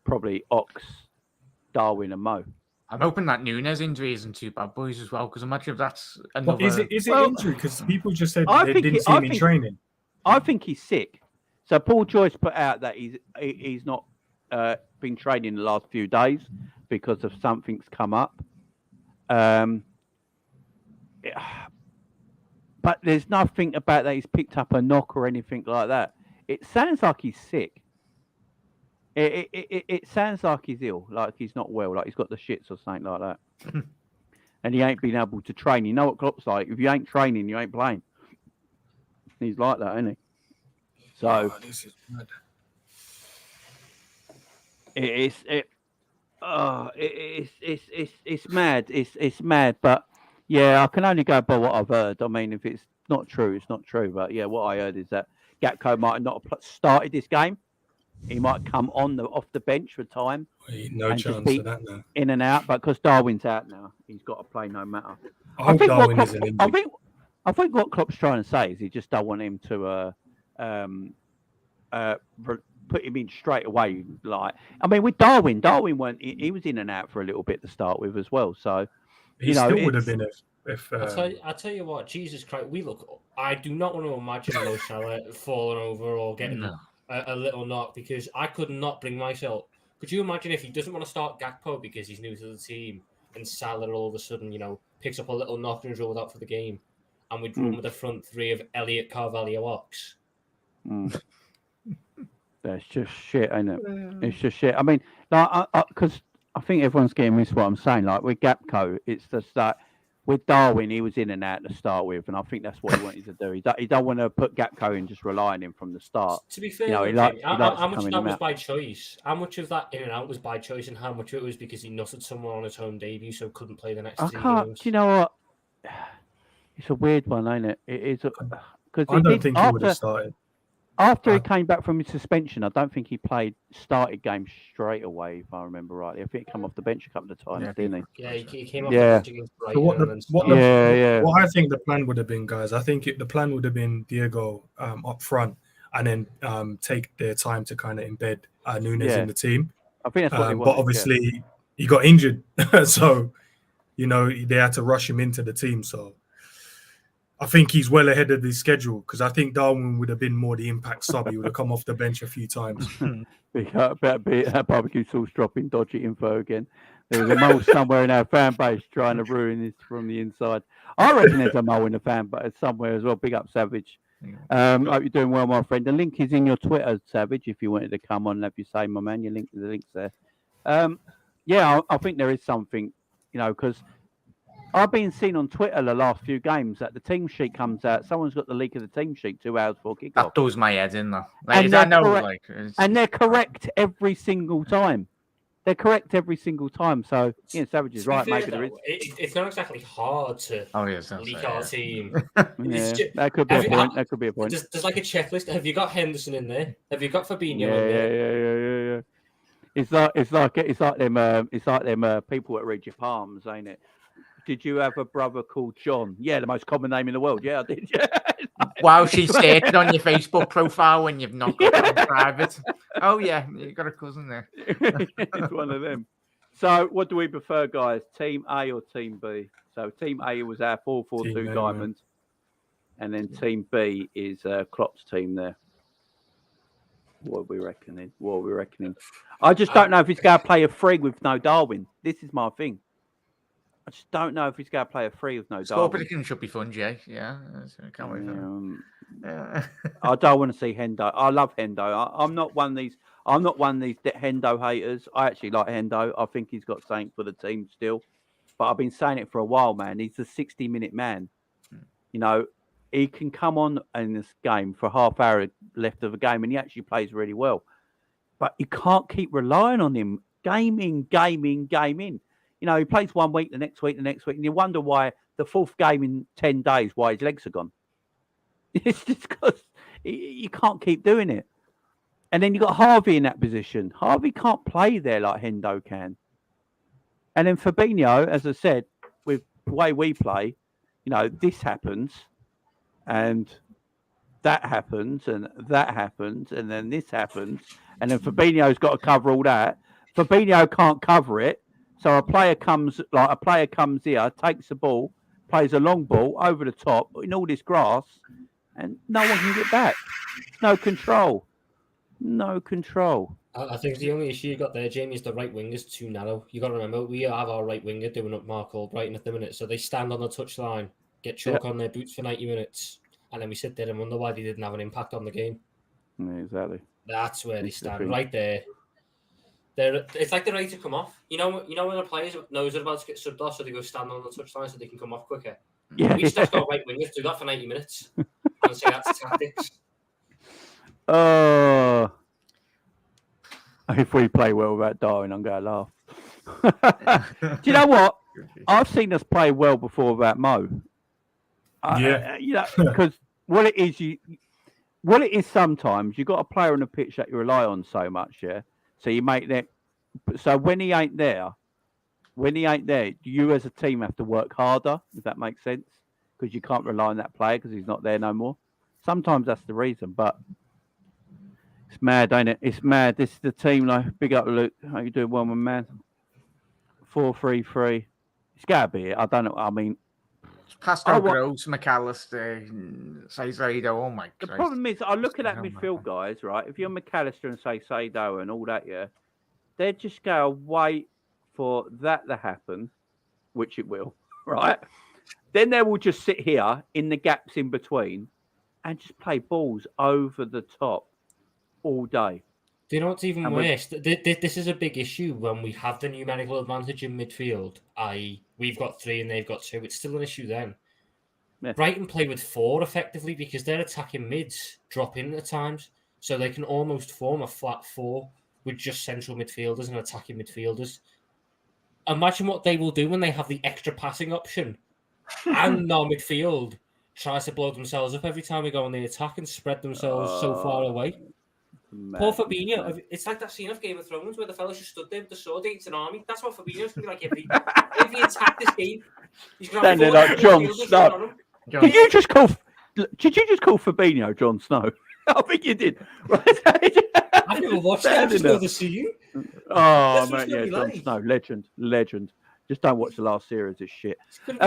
probably Ox, Darwin, and Mo. I'm hoping that Nunez injury isn't too bad, boys, as well, because imagine if that's another... Is it injury? Because people just said they didn't see him in training. I think he's sick. So Paul Joyce put out that he's not been training the last few days because of something's come up. But there's nothing about that he's picked up a knock or anything like that. It sounds like he's sick. It sounds like he's ill, like he's not well, like he's got the shits or something like that. And he ain't been able to train. You know what Klopp's like? If you ain't training, you ain't playing. He's like that, isn't he? So this is mad. It's mad. It's mad, but yeah, I can only go by what I've heard. I mean, if it's not true, it's not true. But yeah, what I heard is that Gakpo might not have started this game. He might come off the bench for time. No chance of that now. In and out, but because Darwin's out now, he's got to play no matter. I think Darwin is an injury. I think what Klopp's trying to say is he just don't want him to put him in straight away. Like, I mean, with Darwin weren't. He was in and out for a little bit to start with as well. So he still would have been if. I tell you what, Jesus Christ, I do not want to imagine Mo Salah falling over or getting a little knock because I could not bring myself. Could you imagine if he doesn't want to start Gakpo because he's new to the team and Salah all of a sudden, picks up a little knock and is rolled out for the game? and we'd run with a front three of Elliot, Carvalho, Ox. That's just shit, ain't it? It's just shit. I mean, like, because I think everyone's getting this. What I'm saying, like with Gapco, it's just like with Darwin, he was in and out to start with, and I think that's what he wanted to do. He don't want to put Gapco in, just rely on him from the start. To be fair, you know, how much of that was by choice? How much of that in and out was by choice, and how much of it was because he nutted someone on his home debut, so couldn't play the next 3 games? Do you know what? It's a weird one, ain't it? It is because I don't think he would have started. After he came back from his suspension. I don't think he started games straight away, if I remember rightly. I think he came off the bench a couple of times, didn't he? Yeah, he came off the bench against Brighton. What I think the plan would have been, guys, I think the plan would have been Diego up front and then take their time to kind of embed Nunez in the team. I think that's what he wanted. But obviously, he got injured. So, they had to rush him into the team. So, I think he's well ahead of his schedule because I think Darwin would have been more the impact sub. He would have come off the bench a few times. Barbecue sauce dropping dodgy info again. There was a mole somewhere in our fan base trying to ruin this from the inside. I reckon there's a mole in the fan base somewhere as well. Big up, Savage. Hope you're doing well, my friend. The link is in your Twitter, Savage, if you wanted to come on and have your say, my man. The link's there. I think there is something, because I've been seeing on Twitter the last few games that the team sheet comes out. Someone's got the leak of the team sheet 2 hours before kickoff. That does my head in, though. And they're correct every single time. So, Savage is right. Maybe there is. It's not exactly hard to leak our team. That could be a point. There's like a checklist. Have you got Henderson in there? Have you got Fabinho in there? Yeah. It's like them people that read your palms, ain't it? Did you have a brother called John? Yeah, the most common name in the world. Yeah, I did. Yeah. Wow, she stated on your Facebook profile when you've not got it in private. Oh, yeah, you got a cousin there. It's one of them. So, what do we prefer, guys? Team A or Team B? So, Team A was our 4-4-2 diamond. And then Team B is Klopp's team there. What are we reckoning? I just don't know if he's going to play a 3 with no Darwin. This is my thing. I just don't know if he's going to play a 3 with no Darwin. Score prediction should be fun, Jay. Yeah, can't wait for that. I don't want to see Hendo. I love Hendo. I'm not one of these Hendo haters. I actually like Hendo. I think he's got something for the team still. But I've been saying it for a while, man. He's a 60-minute man. He can come on in this game for a half hour left of the game, and he actually plays really well. But you can't keep relying on him. Game in. He plays 1 week, the next week, and you wonder why the 4th game in 10 days, why his legs are gone. It's just because you can't keep doing it. And then you've got Harvey in that position. Harvey can't play there like Hendo can. And then Fabinho, as I said, with the way we play, this happens, and that happens, and that happens, and then this happens, and then Fabinho's got to cover all that. Fabinho can't cover it. So a player comes here, takes the ball, plays a long ball over the top in all this grass, and no one can get back. No control. I think the only issue you got there, Jamie, is the right wing is too narrow. You got to remember, we have our right winger doing up Mark Albrighton at the minute, so they stand on the touchline, get chalk on their boots for 90 minutes, and then we sit there and wonder why they didn't have an impact on the game. Yeah, exactly. That's where they stand, right there. It's like they're ready to come off. You know when a player knows they're about to get subbed off, so they go stand on the touchline so they can come off quicker. Yeah, we just got right wingers do that for 90 minutes and say that's tactics. If we play well without Darwin, I'm going to laugh. Do you know what? I've seen us play well before without Mo. Because what it is sometimes you got a player on the pitch that you rely on so much, yeah. So you make that. So when he ain't there, you as a team have to work harder. If that makes sense, because you can't rely on that player because he's not there no more. Sometimes that's the reason, but it's mad, ain't it? It's mad. This is the team. Like, big up, Luke. How you doing, well, my man? 4-3-3. It's gotta be it. I don't know. I mean, Castro, Gross, McAllister, Saido. Oh my god. The problem is, I look at that midfield, guys. Right? If you're McAllister and say Saido and all that, yeah, they just go wait for that to happen, which it will, right? then they will just sit here in the gaps in between and just play balls over the top all day. Do you know what's even worse? This is a big issue when we have the numerical advantage in midfield, i.e. we've got 3 and they've got 2. It's still an issue then. Yeah. Brighton play with 4 effectively because their attacking mids drop in at times. So they can almost form a flat 4 with just central midfielders and attacking midfielders. Imagine what they will do when they have the extra passing option and no midfield tries to blow themselves up every time we go on the attack and spread themselves so far away. Poor Fabinho. It's like that scene of Game of Thrones where the fellas just stood there with the sword against an army. That's what Fabinho's going to be like every attack this game. He's going to have Standing like Jon Snow. Did you just call Fabinho Jon Snow? I think you did. I've never watched it. I just know the scene. Oh, man, yeah, Jon Snow, legend. Just don't watch the last series. It's shit. But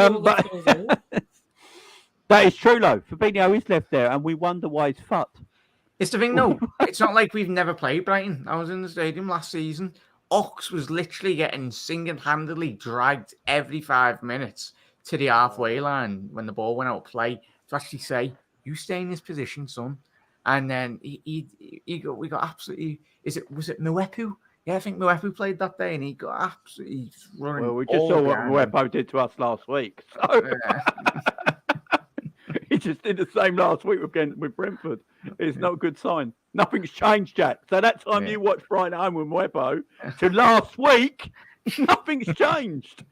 that is true, though. Fabinho is left there, and we wonder why he's fucked. It's the thing, no. It's not like we've never played Brighton. I was in the stadium last season. Ox was literally getting single-handedly dragged every 5 minutes to the halfway line when the ball went out of play to actually say, "You stay in this position, son." And then we got absolutely. Was it Mwepu? Yeah, I think Mwepu played that day, and he got absolutely running. Well, we just saw what Mwepu did to us last week. So. He just did the same last week with Brentford. It's not a good sign. Nothing's changed, Jack. So that time you watched Brighton home with Mwepu to last week, nothing's changed.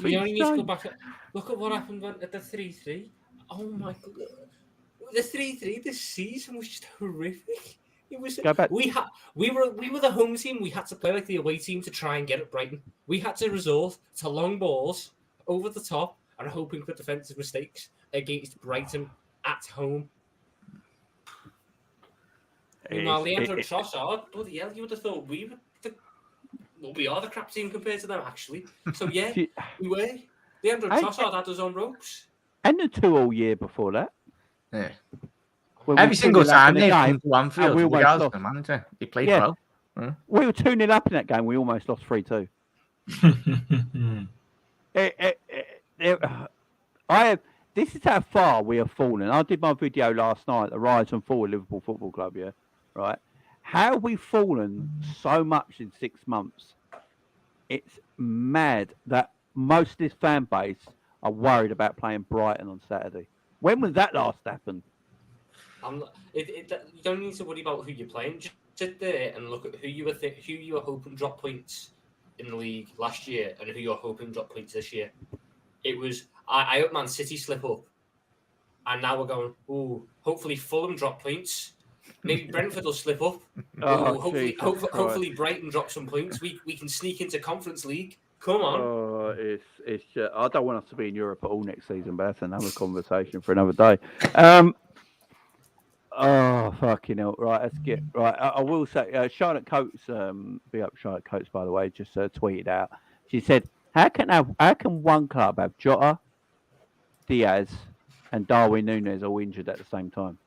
We only need to go back. Look at what happened at the 3-3. Oh my god, the 3-3 this season was just horrific. It was. We were the home team. We had to play like the away team to try and get at Brighton. We had to resort to long balls over the top and hoping for defensive mistakes against Brighton at home. Meanwhile, Leandro Trossard, bloody hell, you would have thought we are the crap team compared to them, actually. So, yeah, we were. Leandro Trossard had us on ropes. And the 2 all year before that. Yeah. Every single time they came to Anfield, regardless of the manager, he played well. Yeah. We were 2-0 up in that game. We almost lost 3-2. This is how far we have fallen. I did my video last night, the rise and fall of Liverpool Football Club, yeah? Right? How have we fallen so much in 6 months? It's mad that most of this fan base are worried about playing Brighton on Saturday. When was that last happened? You don't need to worry about who you're playing. Just sit there and look at who you were hoping drop points in the league last year and who you're hoping drop points this year. It was, I hope Man City slip up. And now we're going, hopefully Fulham drop points. Maybe Brentford will slip up. Hopefully Brighton drop some points. We can sneak into Conference League. Come on. It's I don't want us to be in Europe at all next season, but that's another conversation for another day. Fucking hell. Right, let's get... Right, I will say, Charlotte Coates, be up Charlotte Coates, by the way, just tweeted out. She said, how can one club have Jota, Diaz, and Darwin Nunez all injured at the same time?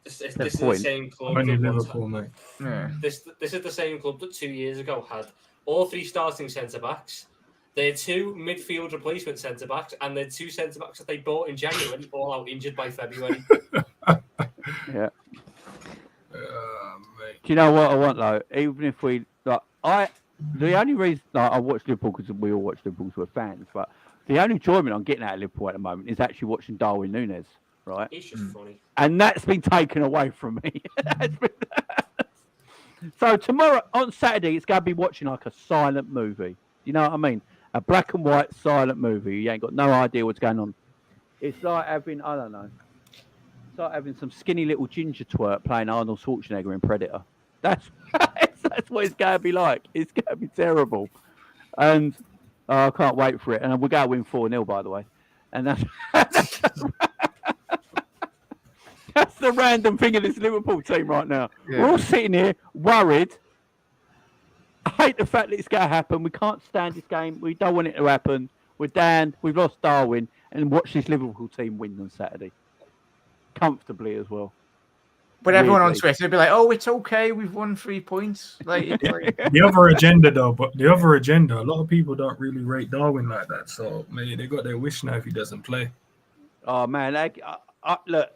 This is the same club. Only Liverpool, mate. Yeah. This is the same club that 2 years ago had all 3 starting centre-backs, their 2 midfield replacement centre-backs, and their 2 centre-backs that they bought in January, all out injured by February. Yeah. Do you know what I want, though? Even if we... The only reason I watch Liverpool, because we all watch Liverpool because we're fans, but the only enjoyment I'm getting out of Liverpool at the moment is actually watching Darwin Nunez, right? It's just funny. And that's been taken away from me. So tomorrow, on Saturday, it's going to be watching like a silent movie. You know what I mean? A black and white silent movie. You ain't got no idea what's going on. It's like having, I don't know, it's like having some skinny little ginger twerp playing Arnold Schwarzenegger in Predator. That's what it's going to be like. It's going to be terrible. And I can't wait for it. And we're going to win 4-0, by the way. And that's the random thing of this Liverpool team right now. Yeah. We're all sitting here worried. I hate the fact that it's going to happen. We can't stand this game. We don't want it to happen. We're down. We've lost Darwin. And watch this Liverpool team win on Saturday. Comfortably as well. But everyone on Twitter would be like, "Oh, it's okay. We've won 3 points." Like, the other agenda, though. But the other agenda, a lot of people don't really rate Darwin like that. So maybe they got their wish now if he doesn't play. Oh man, look.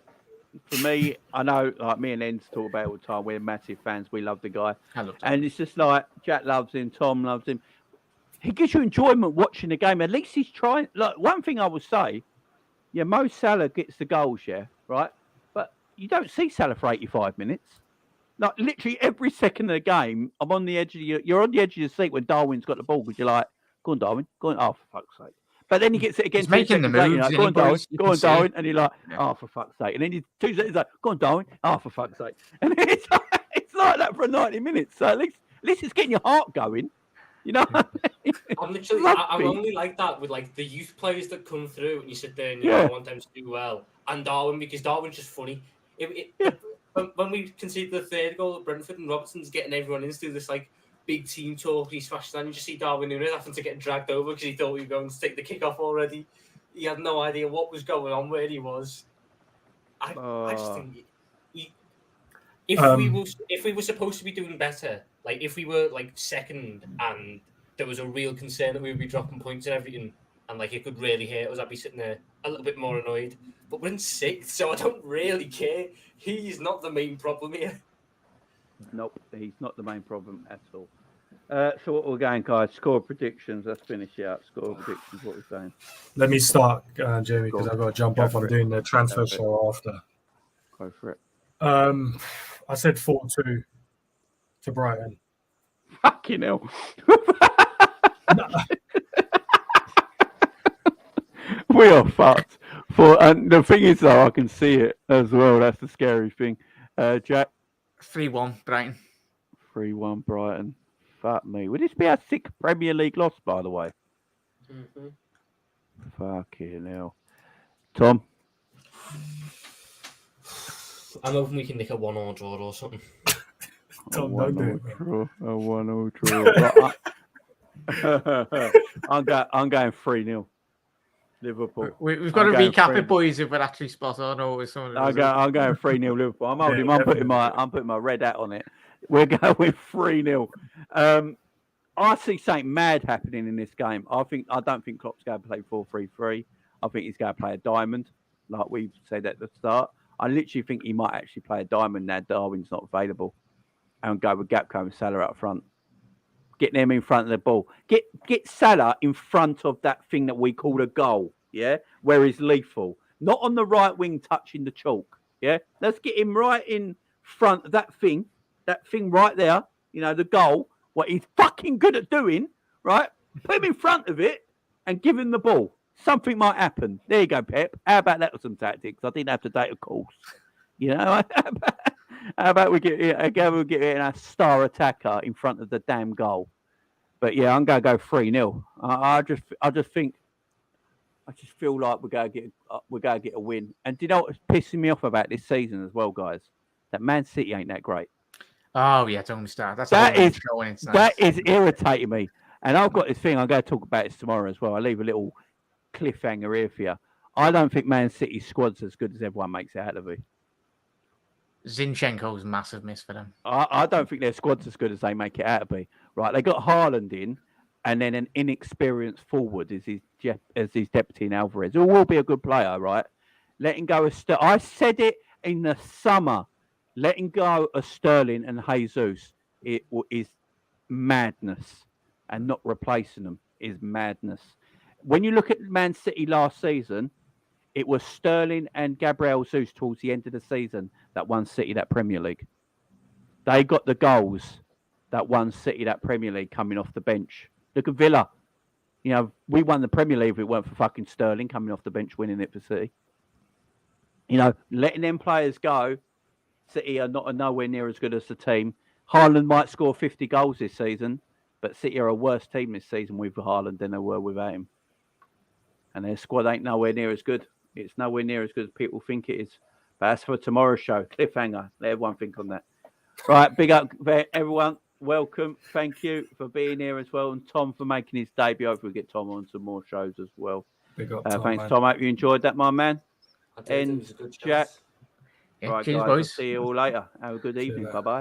For me, I know, like me and Enz talk about it all the time. We're massive fans. We love the guy, and it's just like Jack loves him, Tom loves him. He gives you enjoyment watching the game. At least he's trying. Like one thing I would say, yeah, Mo Salah gets the goals, yeah, right. But you don't see Salah for 85 minutes. Like literally every second of the game, I'm on the edge of you're on the edge of your seat when Darwin's got the ball because you're like, go on, Darwin, go on. Oh, for fuck's sake. But then he gets it again. He's making the moves. Like, go on, Darwin. And you're like, oh, for fuck's sake. And then 2 seconds like, go on, Darwin. Oh, for fuck's sake. And it's like that for 90 minutes. So at least it's getting your heart going. You know? I'm only like that with like the youth players that come through and you sit there and you want them to do well. And Darwin, because Darwin's just funny. When we conceded the 3rd goal at Brentford and Robertson's getting everyone into this like big team talk, he smashed down. You just see Darwin Nunez having to get dragged over because he thought we were going to take the kick off already. He had no idea what was going on, where he was. I just think if we were supposed to be doing better, like if we were like second and there was a real concern that we would be dropping points and everything, and like it could really hurt us, I'd be sitting there a little bit more annoyed. But we're in 6th, so I don't really care. He's not the main problem here. Nope, he's not the main problem at all. So what we're going, guys? Score predictions. Let's finish it up. Score predictions. What we're saying. Let me start, Jamie, because I've got to jump off. I'm doing the transfer show after. Go for it. I said 4-2 to Brighton. Fucking hell. We are fucked. And the thing is, though, I can see it as well. That's the scary thing. Jack? 3-1 Brighton. 3-1 Brighton. Fuck me. Would this be our 6th Premier League loss, by the way? Mm-hmm. Fucking hell. Tom? I'm hoping we can nick a 1-1 draw or something. Tom, don't do it. A 1-0 draw. I'm going 3-0. Liverpool. We've got to recap it, boys, if we're actually spot on or with someone. I'm going 3-0 Liverpool. I'm putting my red hat on it. We're going 3-0. I see something mad happening in this game. I don't think Klopp's going to play 4-3-3. I think he's going to play a diamond, like we said at the start. I literally think he might actually play a diamond now Darwin's not available, and go with Gakpo and Salah up front. Get them in front of the ball. Get Salah in front of that thing that we call a goal, yeah? Where he's lethal. Not on the right wing touching the chalk, yeah? Let's get him right in front of that thing right there, you know, the goal, what he's fucking good at doing, right? Put him in front of it and give him the ball. Something might happen. There you go, Pep. How about that with some tactics? I didn't have to date a course. You know, how about we get a star attacker in front of the damn goal? But yeah, I'm gonna go 3-0. I just feel like we're gonna get a win. And do you know what's pissing me off about this season as well, guys? That Man City ain't that great. Oh yeah, don't start. That is irritating me. And I've got this thing. I'm going to talk about this tomorrow as well. I leave a little cliffhanger here for you. I don't think Man City's squad's as good as everyone makes it out to be. Zinchenko's a massive miss for them. I don't think their squad's as good as they make it out to be. Right, they got Haaland in, and then an inexperienced forward as his deputy in Alvarez, who will be a good player, right? Letting go of I said it in the summer. Letting go of Sterling and Jesus is madness, and not replacing them is madness. When you look at Man City last season, it was Sterling and Gabriel Jesus towards the end of the season that won City that Premier League. They got the goals that won City that Premier League coming off the bench. Look at Villa. You know, we won the Premier League if it weren't for fucking Sterling coming off the bench winning it for City. You know, letting them players go, City are nowhere near as good as the team. Haaland might score 50 goals this season, but City are a worse team this season with Haaland than they were without him. And their squad ain't nowhere near as good. It's nowhere near as good as people think it is. But that's for tomorrow's show. Cliffhanger. Let everyone think on that. Right, big up everyone. Welcome. Thank you for being here as well. And Tom for making his debut. Hopefully we'll get Tom on some more shows as well. Big up, Tom, thanks, man. Tom. Hope you enjoyed that, my man. I did. It was a good Jack. Yeah, Right, cheers, guys. I'll boys. see you all later. Have a good See you evening. later. Bye bye.